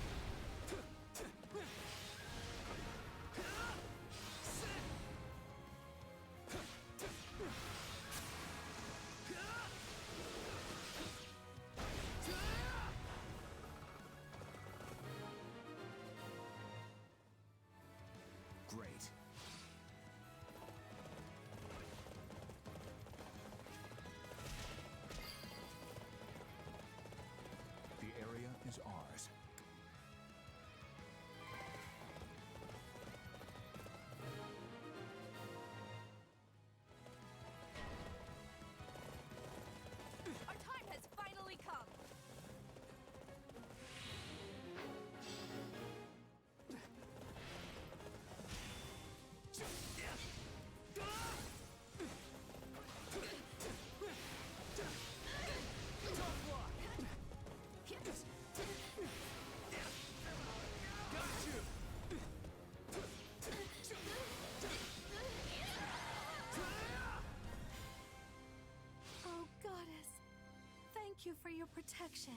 you for your protection.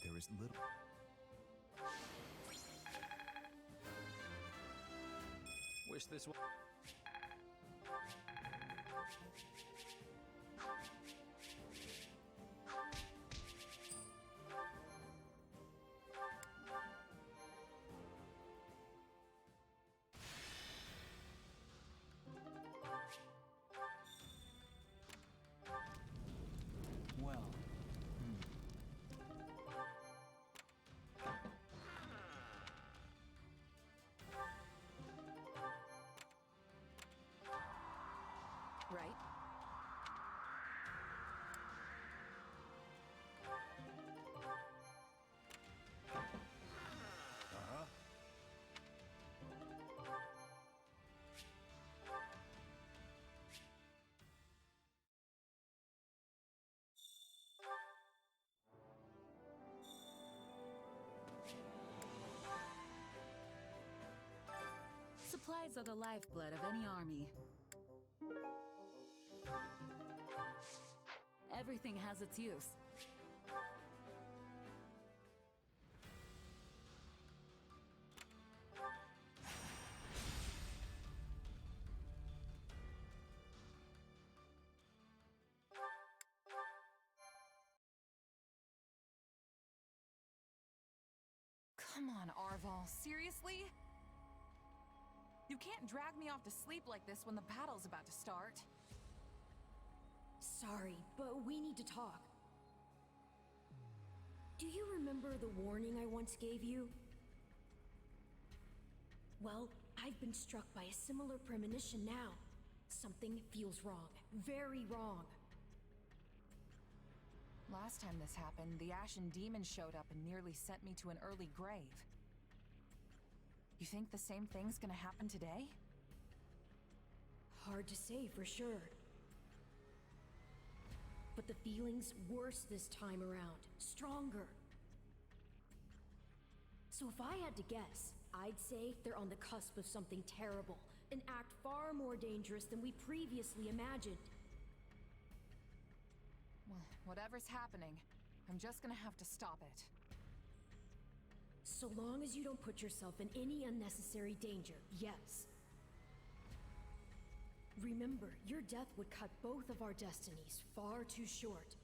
There is little... Wish this was... Well, Right? Uh-huh. Supplies are the lifeblood of any army. Everything has its use. Come on, Arval. Seriously? You can't drag me off to sleep like this when the battle's about to start. Sorry, but we need to talk. Do you remember the warning I once gave you? Well, I've been struck by a similar premonition now. Something feels wrong. Very wrong. Last time this happened, the Ashen Demon showed up and nearly sent me to an early grave. You think the same thing's gonna happen today? Hard to say for sure. But the feeling's worse this time around. Stronger. So if I had to guess, I'd say they're on the cusp of something terrible. An act far more dangerous than we previously imagined. Well, whatever's happening, I'm just gonna have to stop it. So long as you don't put yourself in any unnecessary danger, yes. Remember, your death would cut both of our destinies far too short.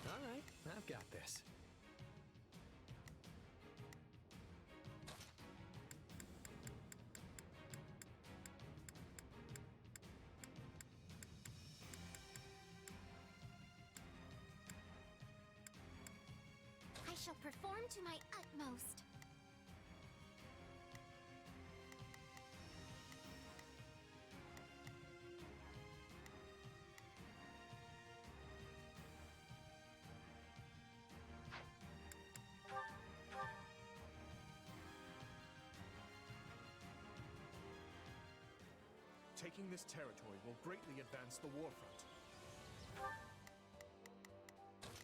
All right, I've got this. I shall perform to my utmost. Taking this territory will greatly advance the war front.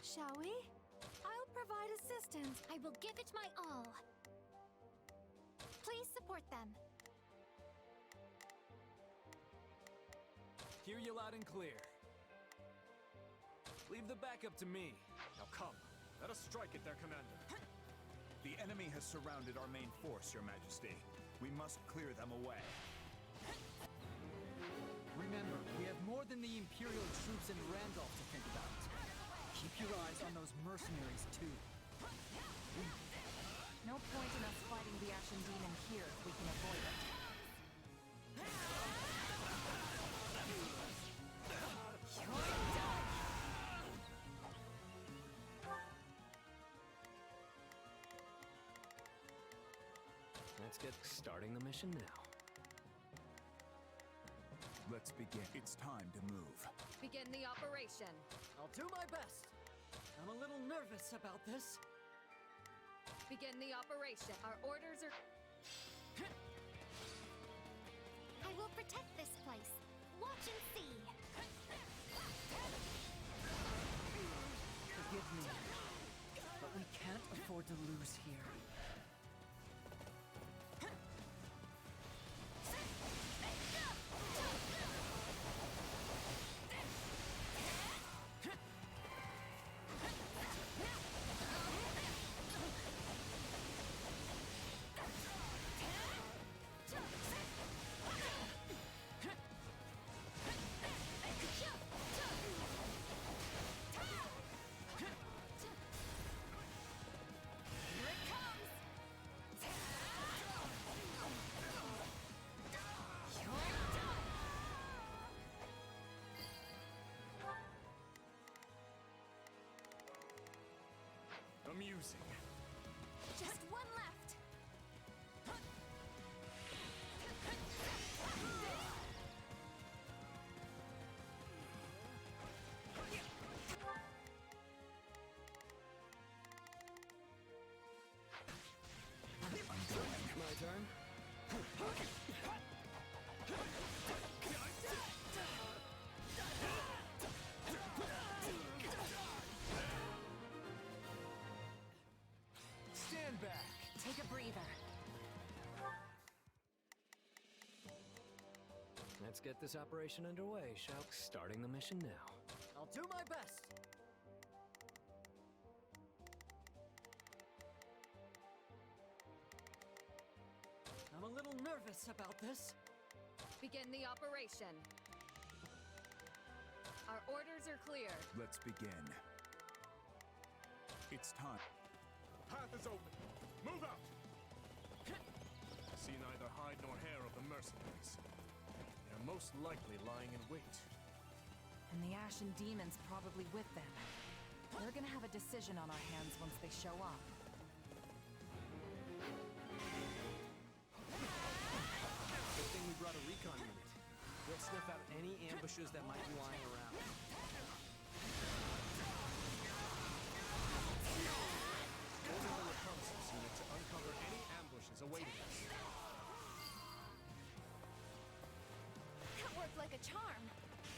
Shall we? I'll provide assistance. I will give it my all. Please support them. Hear you loud and clear. Leave the backup to me. Now come, let us strike at their commander. The enemy has surrounded our main force, Your Majesty. We must clear them away. Remember, we have more than the Imperial troops in Randolph to think about. Keep your eyes on those mercenaries, too. No point in us fighting the Ashen Demon here if we can avoid it. Let's get starting the mission now. Let's begin. It's time to move. Begin the operation. I'll do my best. I'm a little nervous about this. Begin the operation. Our orders are... I will protect this place. Watch and see. Forgive me, but we can't afford to lose here. Amusing. Just one left. My turn? Stand back. Take a breather. Let's get this operation underway, shall we? Starting the mission now. I'll do my best. I'm a little nervous about this. Begin the operation. Our orders are clear. Let's begin. It's time. Path is open. Move out! See neither hide nor hair of the mercenaries. They're most likely lying in wait. And the Ashen Demon's probably with them. We're gonna have a decision on our hands once they show up. Good thing we brought a recon unit. We'll sniff out any ambushes that might be lying around. Order the reconnaissance unit to uncover any ambushes awaiting us. That worked like a charm.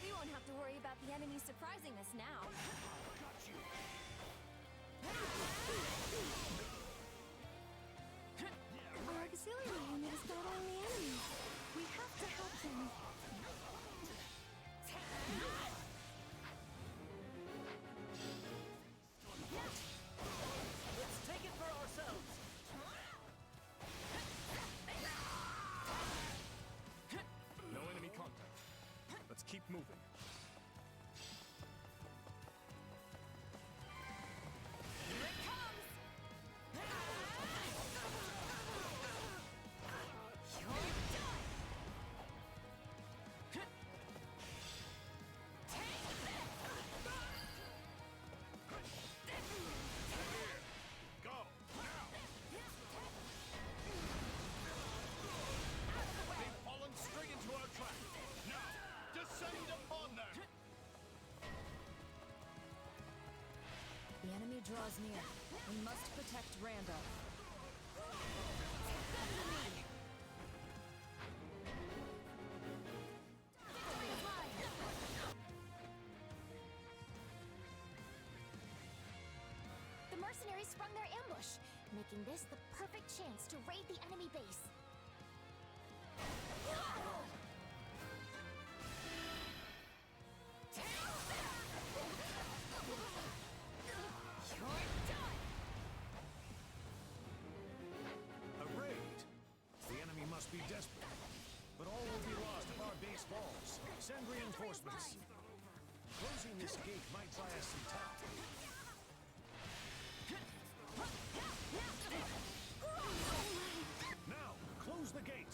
We won't have to worry about the enemy surprising us now. Our auxiliary unit is battling the enemy. We have to help them. Let's take it for ourselves. No enemy contact. Let's keep moving. Here it comes! You're done! Take this! Go! Now! They've fallen straight into our trap. Now, descend upon them! The enemy draws near. We must protect Randolph. The mercenaries sprung their ambush, making this the perfect chance to raid the enemy base. Send reinforcements. Closing this gate might buy us some time. Now, close the gate.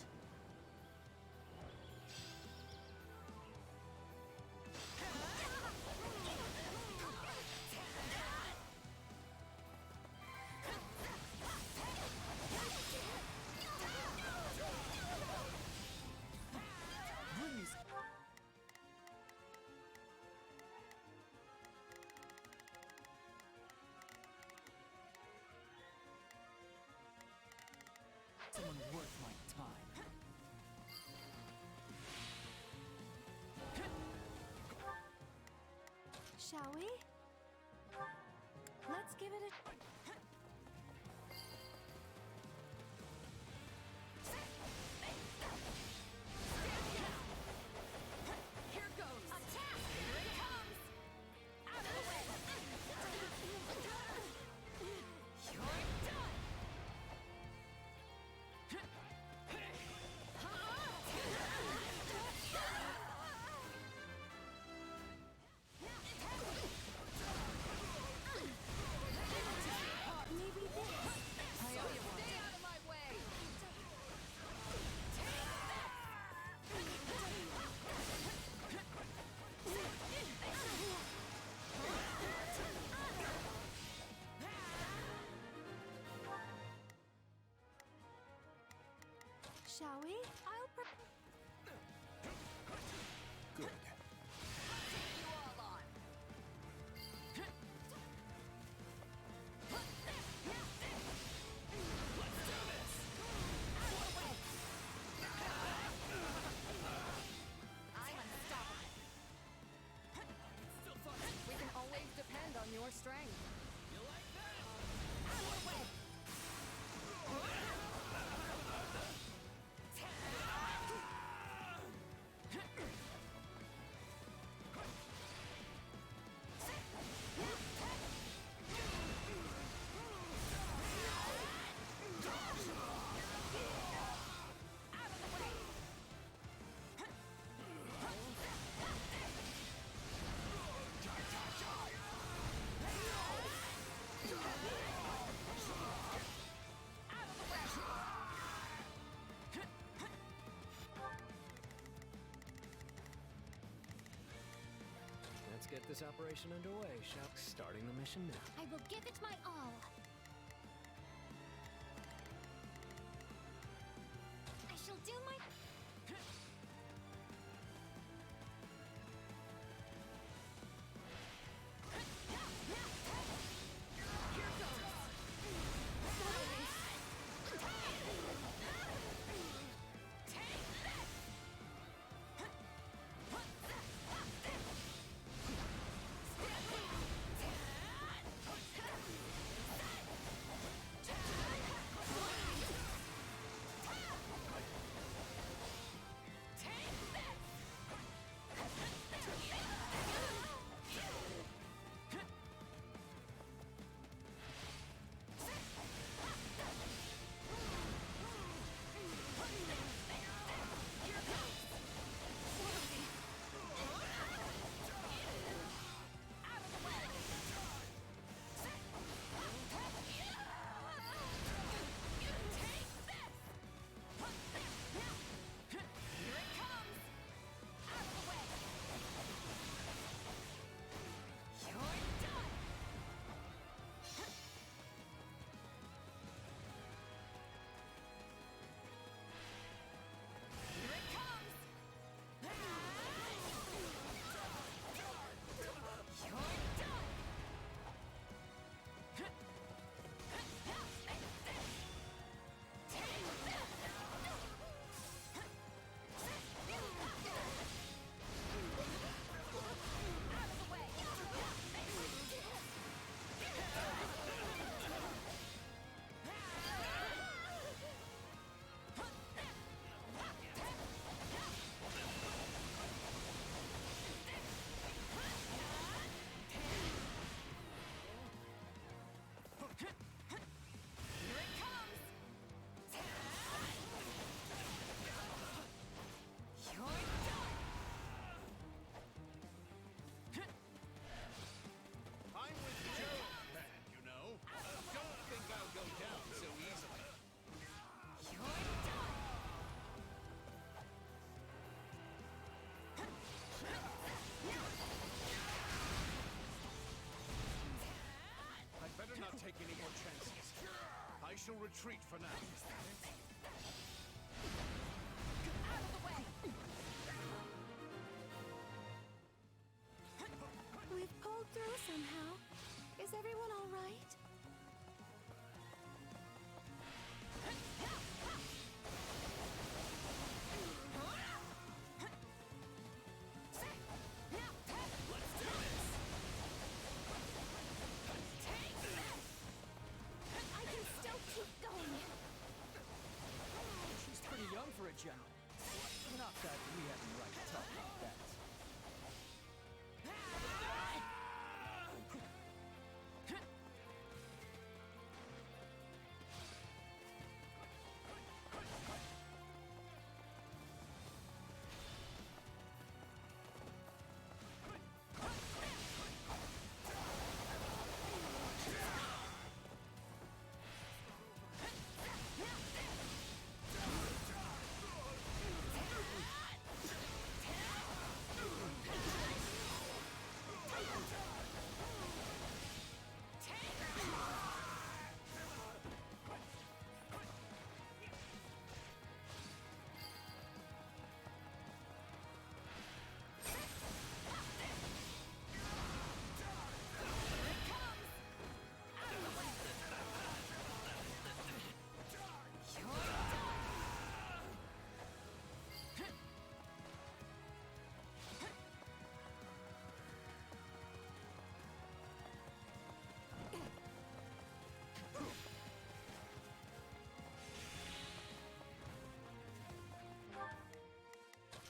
Someone worth my time. Shall we? Let's give it a... Here goes! Attack! Here it comes! Out of the way! You're done! Maybe this. Stay out of my way! Shall we? I'll Good. You all on! Let's do this! Out of the way! I'm unstoppable. We can always depend on your strength. You like that? Out of the way! Let's get this operation underway, shall we? Starting the mission now. I will give it my all. I shall do my... Here goes! Take this! Stand retreat for now. Out of the way! We've pulled through somehow. Is everyone all right? I can still keep going. She's pretty young for a general. Not that we have the right to talk about that.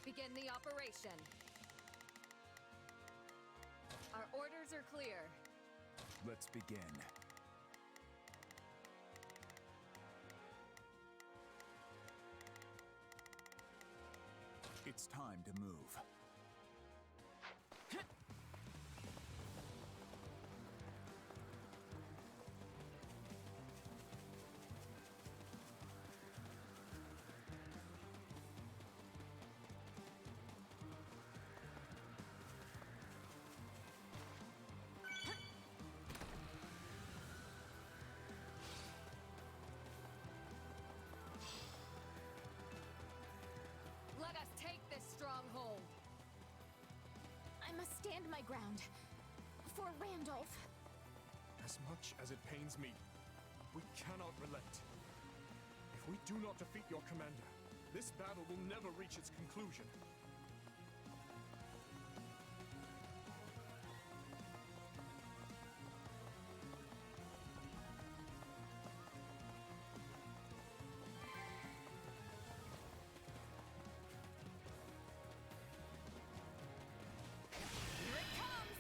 Begin the operation. Our orders are clear. Let's begin. It's time to move. Let us take this stronghold. I must stand my ground. For Randolph. As much as it pains me, we cannot relent. If we do not defeat your commander, this battle will never reach its conclusion. Here it comes!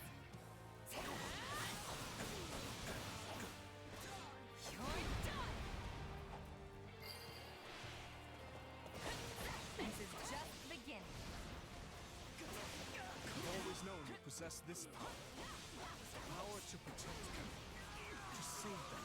You're done! This is just the beginning. I've always known you possess this power. The power to protect them, to save them.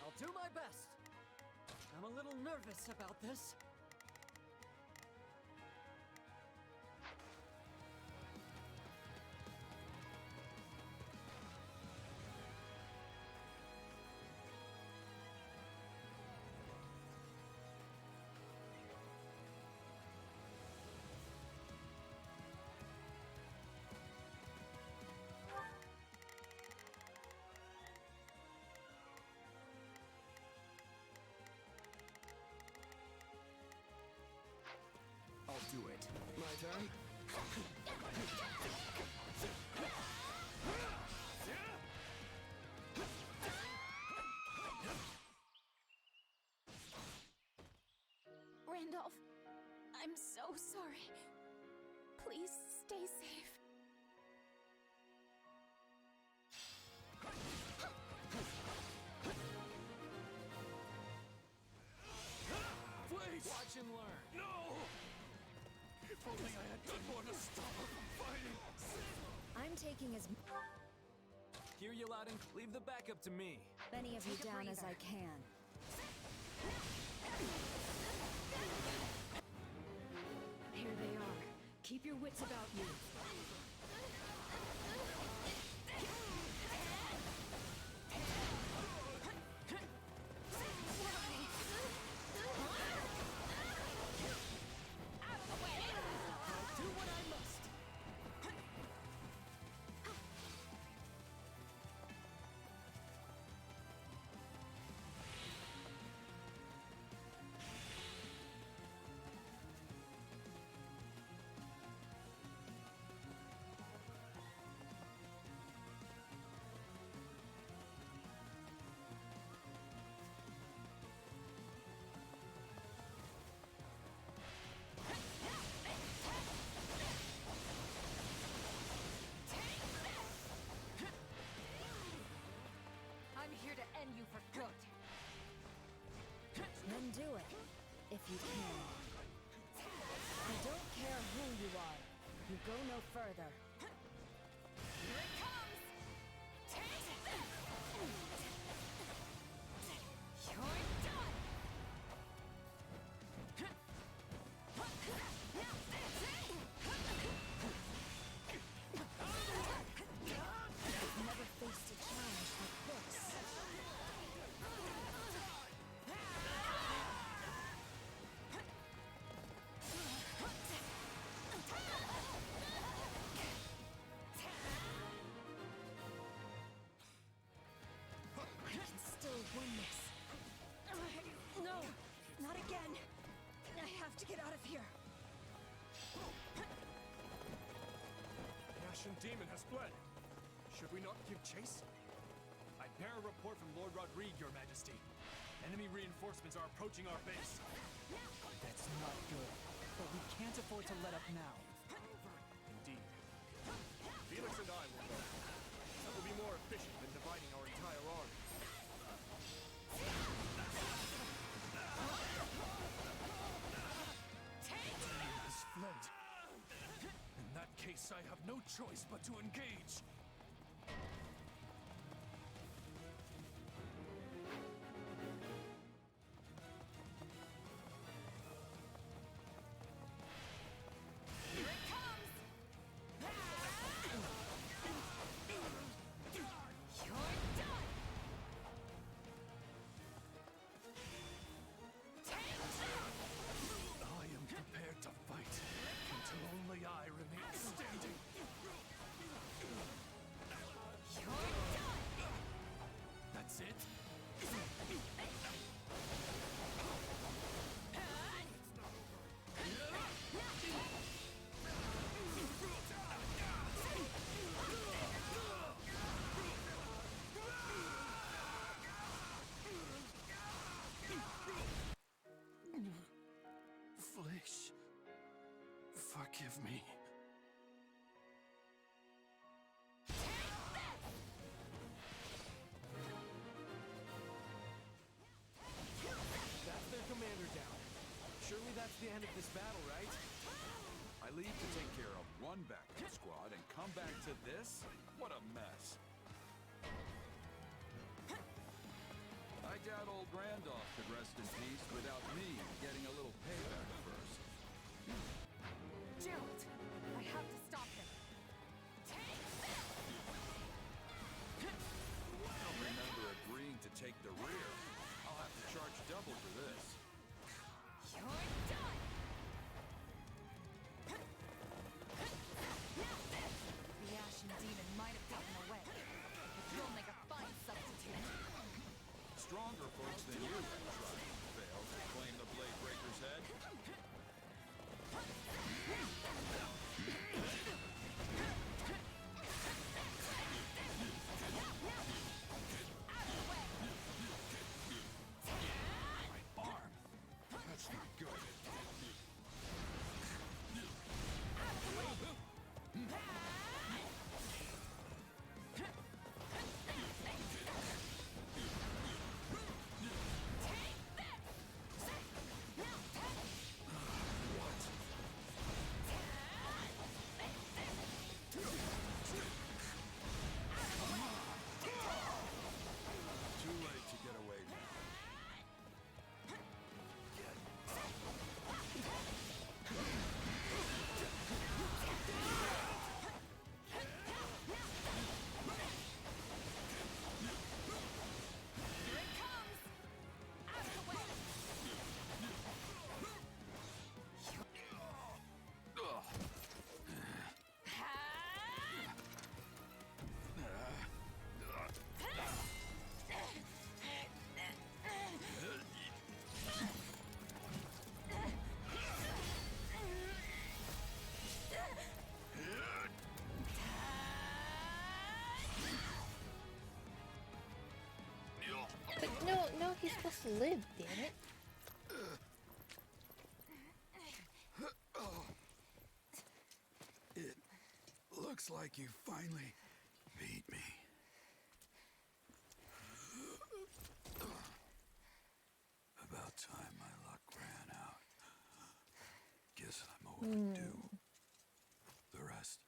I'll do my best. I'm a little nervous about this. I'll do it. My turn? Randolph, I'm so sorry. Please stay safe. Please! Watch and learn. No! If only I had done more taking as Hear you loud and leave the backup to me. many of you Take a down as breather. I can. Here they are. Keep your wits about you. Do what I must. I'm here to end you for good. Then do it, if you can. I don't care who you are. You go no further. Here it comes! Take this! You're done! I've never faced a challenge like this. I can still win this. No, not again. I have to get out of here. The Ashen Demon has fled. Should we not give chase? I bear a report from Lord Rodrigue, Your Majesty. Enemy reinforcements are approaching our base. That's not good. But we can't afford to let up now. Indeed. Felix and I will go. That will be more efficient than dividing our entire army. Demon has fled. In that case, I have no choice but to engage. Here it comes! You're done! Take this! I am prepared to fight until only I remain standing. You're done! That's it? Flesh, forgive me. That's their commander down. Surely that's the end of this battle, right? I leave to take care of one backup squad and come back to this? What a mess. I doubt old Randolph could rest in peace without me getting a little payback first. Gerald, I have to stop him. I don't remember agreeing to take the rear. I'll have to charge double for this. You're done! The Ashen Demon might have gotten away, but you'll make a fine substitute. Stronger folks than you have tried and failed to claim the Blade Breaker's head. My arm! That's not good. But no, he's supposed to live, damn it. It looks like you finally beat me. About time my luck ran out. Guess I'm overdue. The rest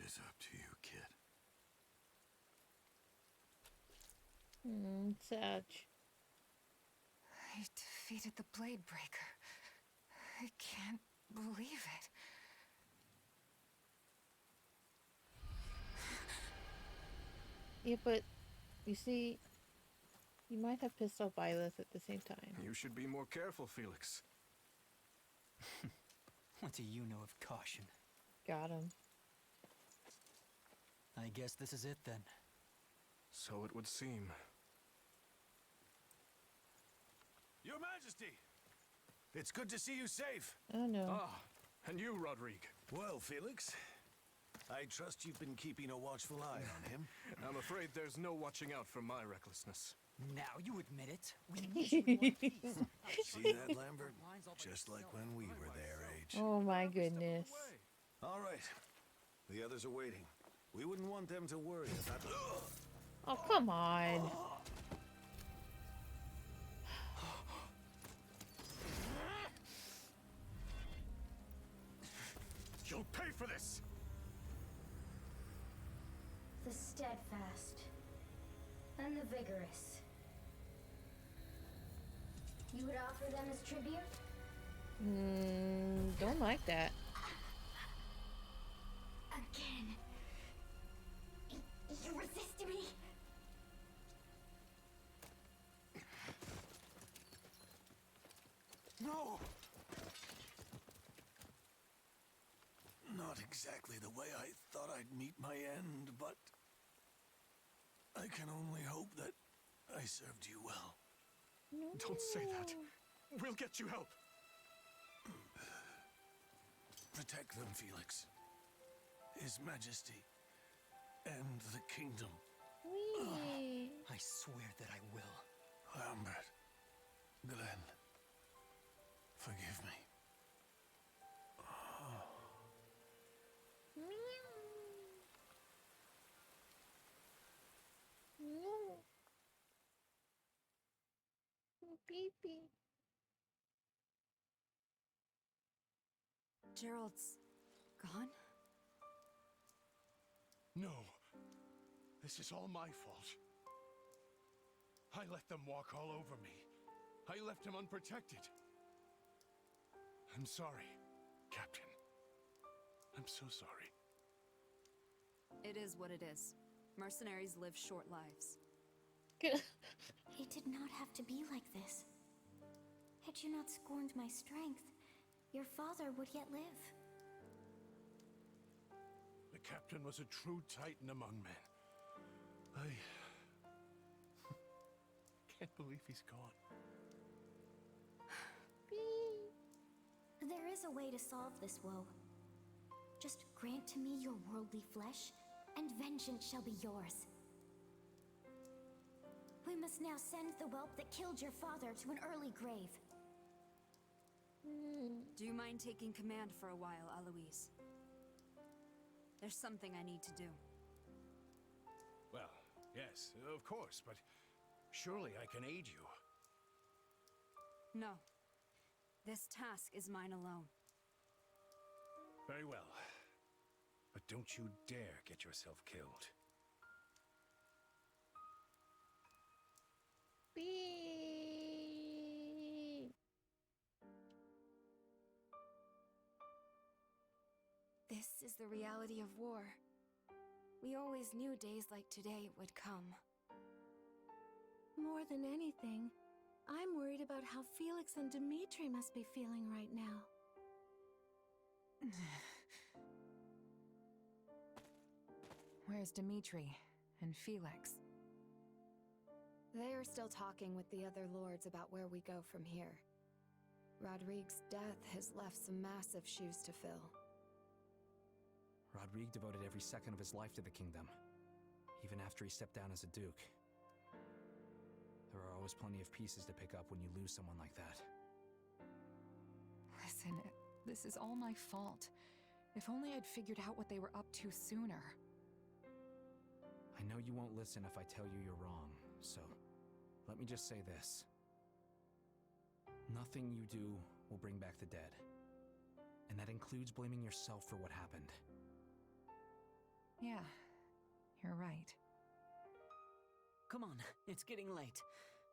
is up to you, kid. Sad. I defeated the Blade Breaker. I can't believe it. Yeah, but you see, you might have pissed off Violet at the same time. You should be more careful, Felix. What do you know of caution? Got him. I guess this is it then. So it would seem. Your Majesty! It's good to see you safe. Oh no. Ah, and you, Rodrigue. Well, Felix, I trust you've been keeping a watchful eye on him. I'm afraid there's no watching out for my recklessness. Now you admit it. We need you in one piece. See that, Lambert? Just like when we were their age. Oh my goodness. All right. The others are waiting. We wouldn't want them to worry about... Oh, come on. You'll pay for this! The steadfast and the vigorous. You would offer them as tribute? Don't like that. Again. You resist me? No! Not exactly the way I thought I'd meet my end, but I can only hope that I served you well. No. Don't say that. We'll get you help. Protect them, Felix. His Majesty and the kingdom. I swear that I will. Lambert, Glenn, forgive me. No. Pee-pee. Gerald's gone? No. This is all my fault. I let them walk all over me. I left him unprotected. I'm sorry, Captain. I'm so sorry. It is what it is. Mercenaries live short lives. It did not have to be like this. Had you not scorned my strength, your father would yet live. The captain was a true titan among men. I can't believe he's gone. There is a way to solve this woe. Just grant to me your worldly flesh, and vengeance shall be yours. We must now send the whelp that killed your father to an early grave. Do you mind taking command for a while, Aloise? There's something I need to do. Well, yes, of course, but surely I can aid you. No. This task is mine alone. Very well. But don't you dare get yourself killed. This is the reality of war. We always knew days like today would come. More than anything, I'm worried about how Felix and Dimitri must be feeling right now. Where's Dimitri and Felix? They are still talking with the other lords about where we go from here. Rodrigue's death has left some massive shoes to fill. Rodrigue devoted every second of his life to the kingdom, even after he stepped down as a duke. There are always plenty of pieces to pick up when you lose someone like that. Listen, this is all my fault. If only I'd figured out what they were up to sooner. I know you won't listen if I tell you you're wrong, so let me just say this. Nothing you do will bring back the dead. And that includes blaming yourself for what happened. Yeah, you're right. Come on, it's getting late.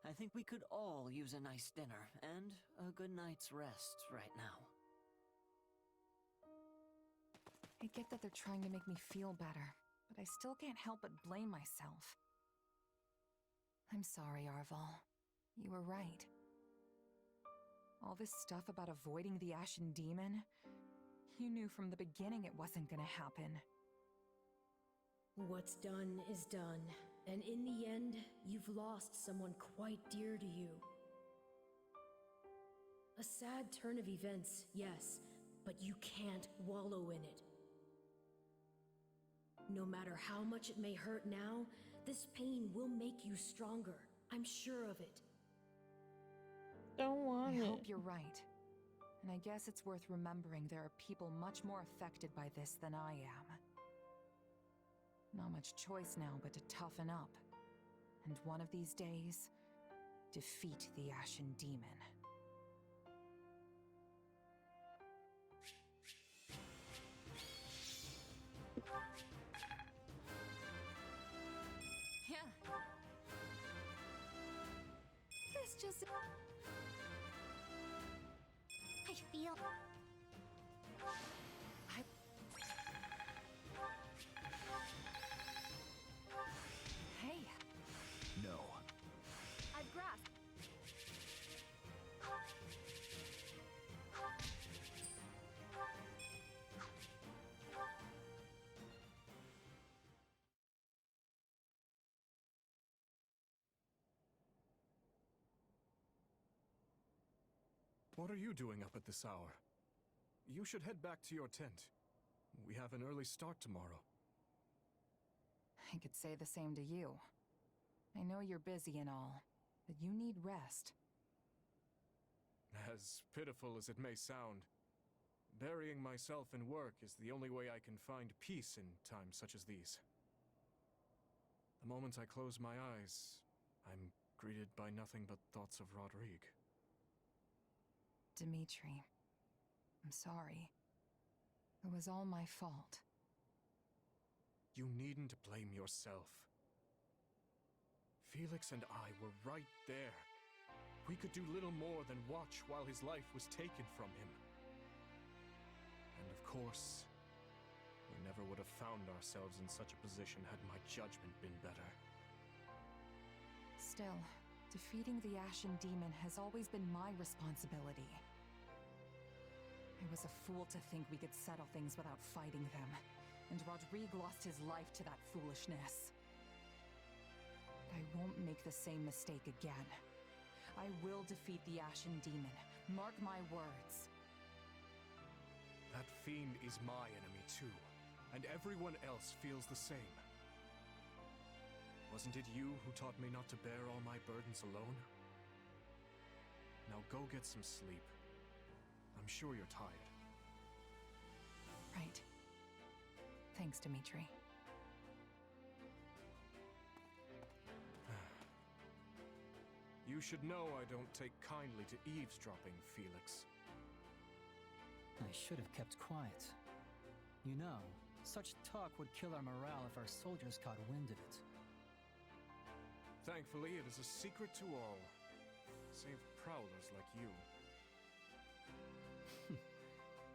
I think we could all use a nice dinner and a good night's rest right now. I get that they're trying to make me feel better, but I still can't help but blame myself. I'm sorry, Arval. You were right. All this stuff about avoiding the Ashen Demon, you knew from the beginning it wasn't gonna happen. What's done is done, and in the end, you've lost someone quite dear to you. A sad turn of events, yes, but you can't wallow in it. No matter how much it may hurt now, this pain will make you stronger. I'm sure of it. Don't want it. I hope you're right. And I guess it's worth remembering there are people much more affected by this than I am. Not much choice now but to toughen up. And one of these days, defeat the Ashen Demon. Yeah. This just... I feel... Hey. No. I've grasped. What are you doing up at this hour? You should head back to your tent. We have an early start tomorrow. I could say the same to you. I know you're busy and all, but you need rest. As pitiful as it may sound, burying myself in work is the only way I can find peace in times such as these. The moment I close my eyes, I'm greeted by nothing but thoughts of Rodrigue. Dimitri, I'm sorry. It was all my fault. You needn't blame yourself. Felix and I were right there. We could do little more than watch while his life was taken from him. And of course, we never would have found ourselves in such a position had my judgment been better. Still, defeating the Ashen Demon has always been my responsibility. I was a fool to think we could settle things without fighting them, and Rodrigue lost his life to that foolishness. But I won't make the same mistake again. I will defeat the Ashen Demon. Mark my words. That fiend is my enemy too, and everyone else feels the same. Wasn't it you who taught me not to bear all my burdens alone? Now go get some sleep. I'm sure you're tired. Right. Thanks, Dimitri. You should know I don't take kindly to eavesdropping, Felix. I should have kept quiet. You know, such talk would kill our morale if our soldiers caught wind of it. Thankfully, it is a secret to all, save prowlers like you.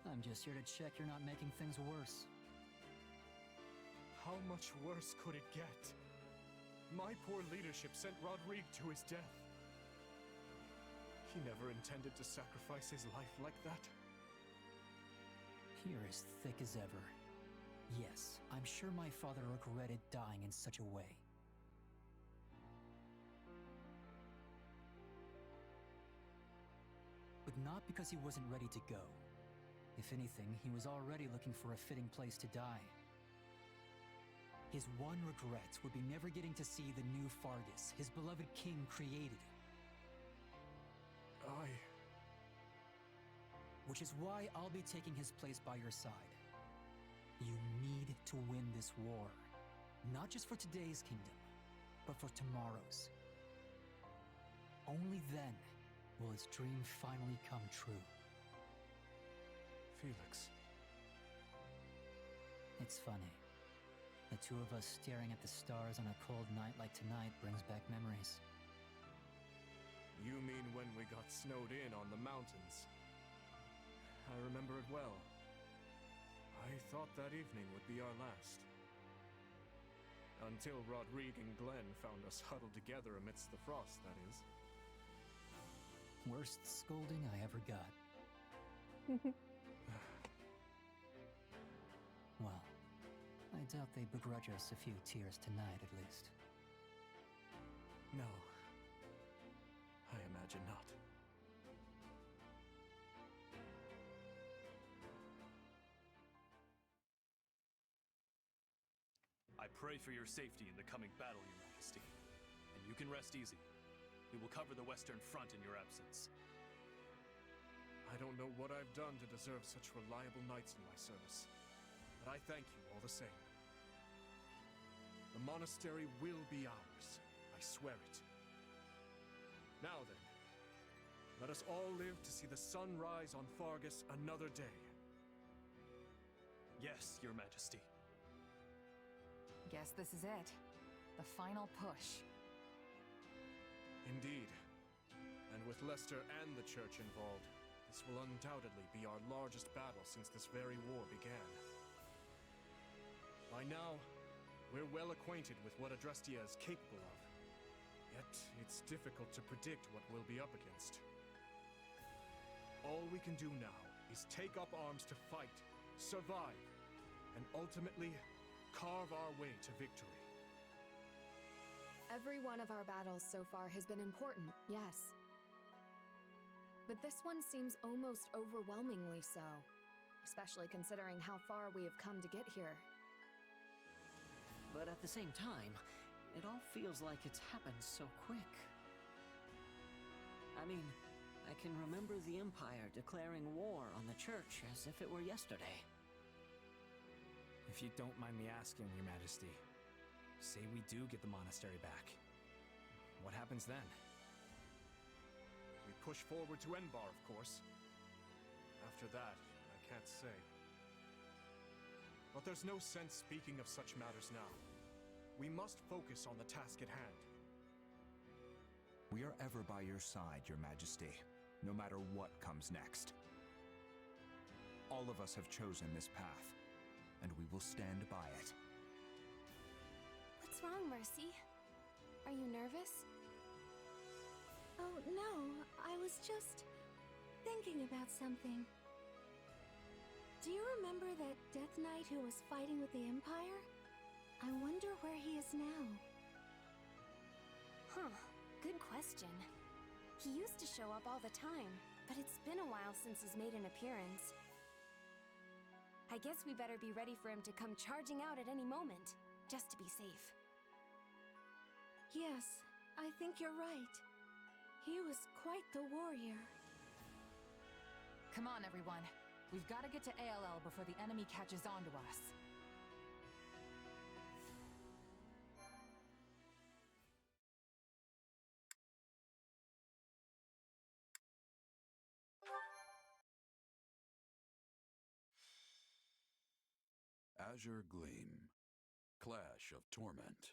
I'm just here to check you're not making things worse. How much worse could it get? My poor leadership sent Rodrigue to his death. He never intended to sacrifice his life like that. You're as thick as ever. Yes, I'm sure my father regretted dying in such a way. But not because he wasn't ready to go. If anything, he was already looking for a fitting place to die. His one regret would be never getting to see the new Fargus his beloved king created. Which is why I'll be taking his place by your side. You need to win this war. Not just for today's kingdom, but for tomorrow's. Only then will his dream finally come true. Felix. It's funny. The two of us staring at the stars on a cold night like tonight brings back memories. You mean when we got snowed in on the mountains? I remember it well. I thought that evening would be our last. Until Rodrigue and Glenn found us huddled together amidst the frost, that is. Worst scolding I ever got. Well, I doubt they begrudge us a few tears tonight, at least. No. I imagine not. I pray for your safety in the coming battle, Your Majesty. And you can rest easy. We will cover the Western Front in your absence. I don't know what I've done to deserve such reliable knights in my service, but I thank you all the same. The monastery will be ours, I swear it. Now then, let us all live to see the sun rise on Fargus another day. Yes, Your Majesty. Guess this is it. The final push. Indeed. And with Leicester and the Church involved, this will undoubtedly be our largest battle since this very war began. By now, we're well acquainted with what Adrestia is capable of. Yet, it's difficult to predict what we'll be up against. All we can do now is take up arms to fight, survive, and ultimately carve our way to victory. Every one of our battles so far has been important, yes. But this one seems almost overwhelmingly so, especially considering how far we have come to get here. But at the same time, it all feels like it's happened so quick. I mean, I can remember the Empire declaring war on the Church as if it were yesterday. If you don't mind me asking, Your Majesty, say we do get the monastery back. What happens then? We push forward to Enbar, of course. After that, I can't say. But there's no sense speaking of such matters now. We must focus on the task at hand. We are ever by your side, Your Majesty, no matter what comes next. All of us have chosen this path, and we will stand by it. What's wrong, Mercy? Are you nervous? Oh, no. I was just thinking about something. Do you remember that Death Knight who was fighting with the Empire? I wonder where he is now. Huh. Good question. He used to show up all the time, but it's been a while since he's made an appearance. I guess we better be ready for him to come charging out at any moment, just to be safe. Yes, I think you're right. He was quite the warrior. Come on, everyone. We've got to get to ALL before the enemy catches on to us. Azure Gleam. Clash of Torment.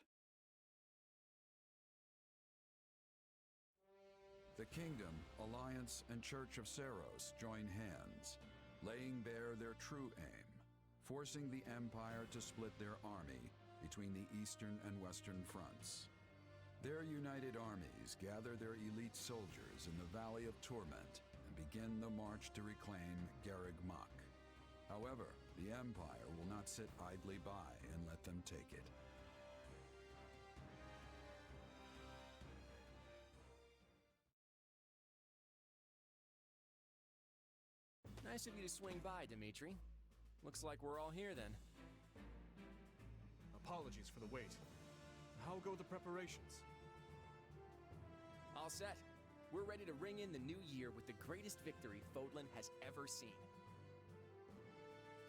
The Kingdom, Alliance, and Church of Seros join hands, laying bare their true aim, forcing the Empire to split their army between the Eastern and Western fronts. Their united armies gather their elite soldiers in the Valley of Torment and begin the march to reclaim Garreg Mach. However, the Empire will not sit idly by and let them take it. Nice of you to swing by, Dimitri. Looks like we're all here then. Apologies for the wait. How go the preparations? All set. We're ready to ring in the new year with the greatest victory Fodlan has ever seen.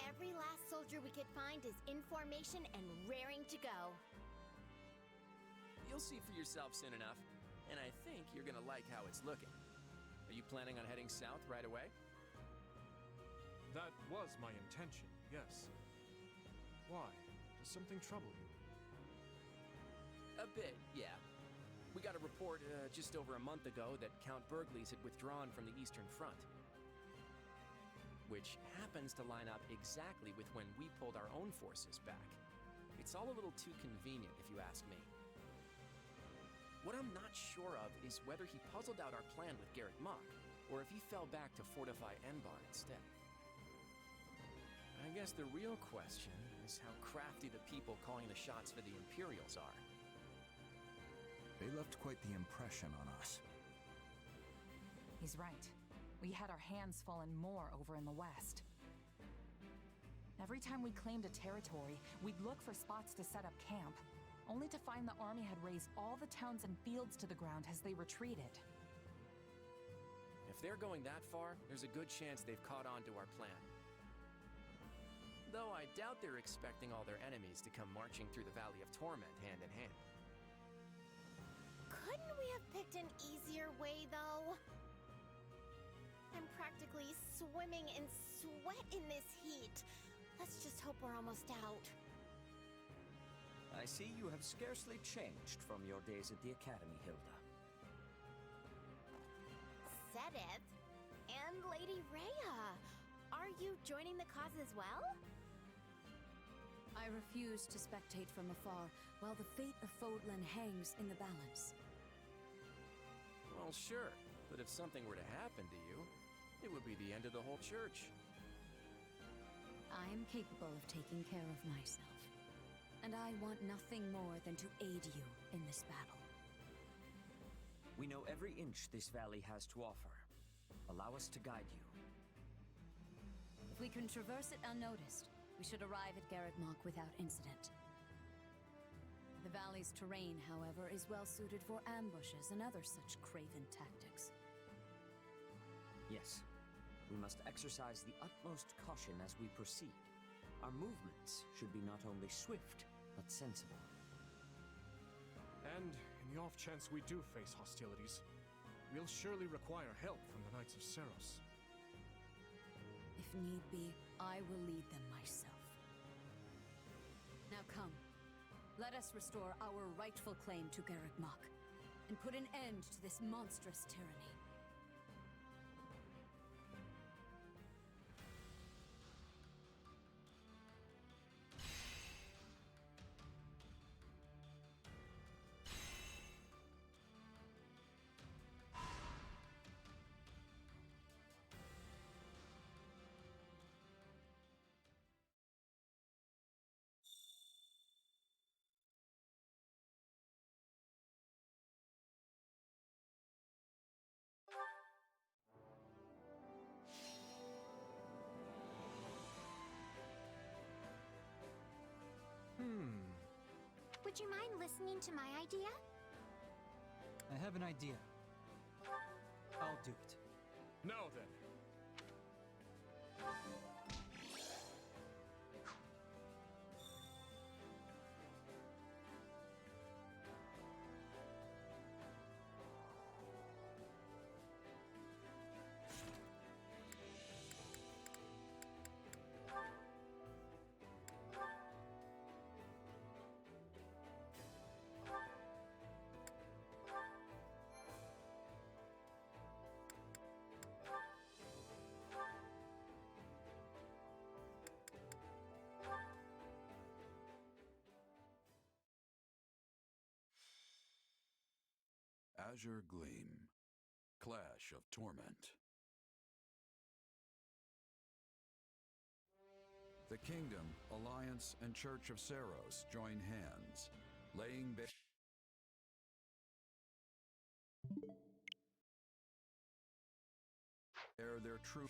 Every last soldier we could find is in formation and raring to go. You'll see for yourself soon enough, and I think you're gonna like how it's looking. Are you planning on heading south right away? That was my intention, yes. Why? Does something trouble you? A bit, yeah. We got a report just over a month ago that Count Burgley's had withdrawn from the Eastern Front. Which happens to line up exactly with when we pulled our own forces back. It's all a little too convenient, if you ask me. What I'm not sure of is whether he puzzled out our plan with Garrett Mock, or if he fell back to fortify Enbar instead. I guess the real question is how crafty the people calling the shots for the Imperials are. They left quite the impression on us. He's right. We had our hands full and more over in the west. Every time we claimed a territory, we'd look for spots to set up camp, only to find the army had razed all the towns and fields to the ground as they retreated. If they're going that far, there's a good chance they've caught on to our plan. Though I doubt they're expecting all their enemies to come marching through the Valley of Torment hand in hand. Couldn't we have picked an easier way, though? I'm practically swimming in sweat in this heat. Let's just hope we're almost out. I see you have scarcely changed from your days at the Academy, Hilda. Sedith and Lady Rhea, are you joining the cause as well? I refuse to spectate from afar while the fate of Fodlan hangs in the balance. Well, sure, but if something were to happen to you, it would be the end of the whole church. I am capable of taking care of myself, and I want nothing more than to aid you in this battle. We know every inch this valley has to offer. Allow us to guide you. If we can traverse it unnoticed, we should arrive at Garrett Mock without incident. The valley's terrain, however, is well suited for ambushes and other such craven tactics. Yes, we must exercise the utmost caution as we proceed. Our movements should be not only swift, but sensible. And in the off chance we do face hostilities, we'll surely require help from the Knights of Seros. If need be, I will lead them myself. Now come, let us restore our rightful claim to Garrett Mock, and put an end to this monstrous tyranny. Would you mind listening to my idea? I have an idea. I'll do it. Now then. Azure Gleam. Clash of Torment. The Kingdom, Alliance, and Church of Seros join hands, laying bare their true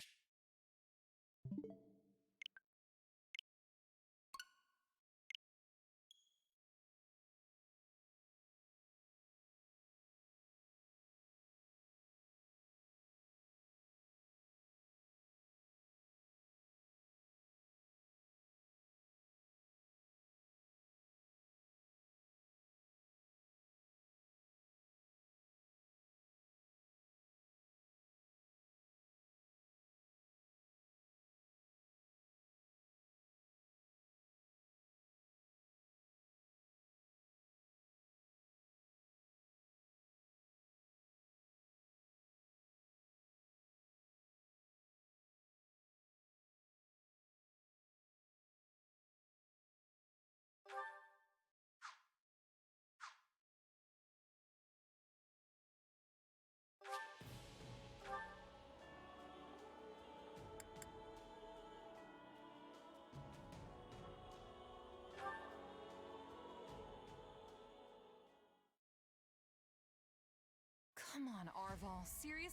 Come on, Arval. Serious?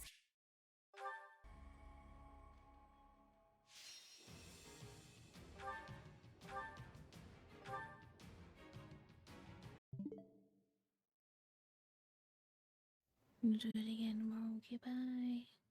Do it again tomorrow. Okay, bye.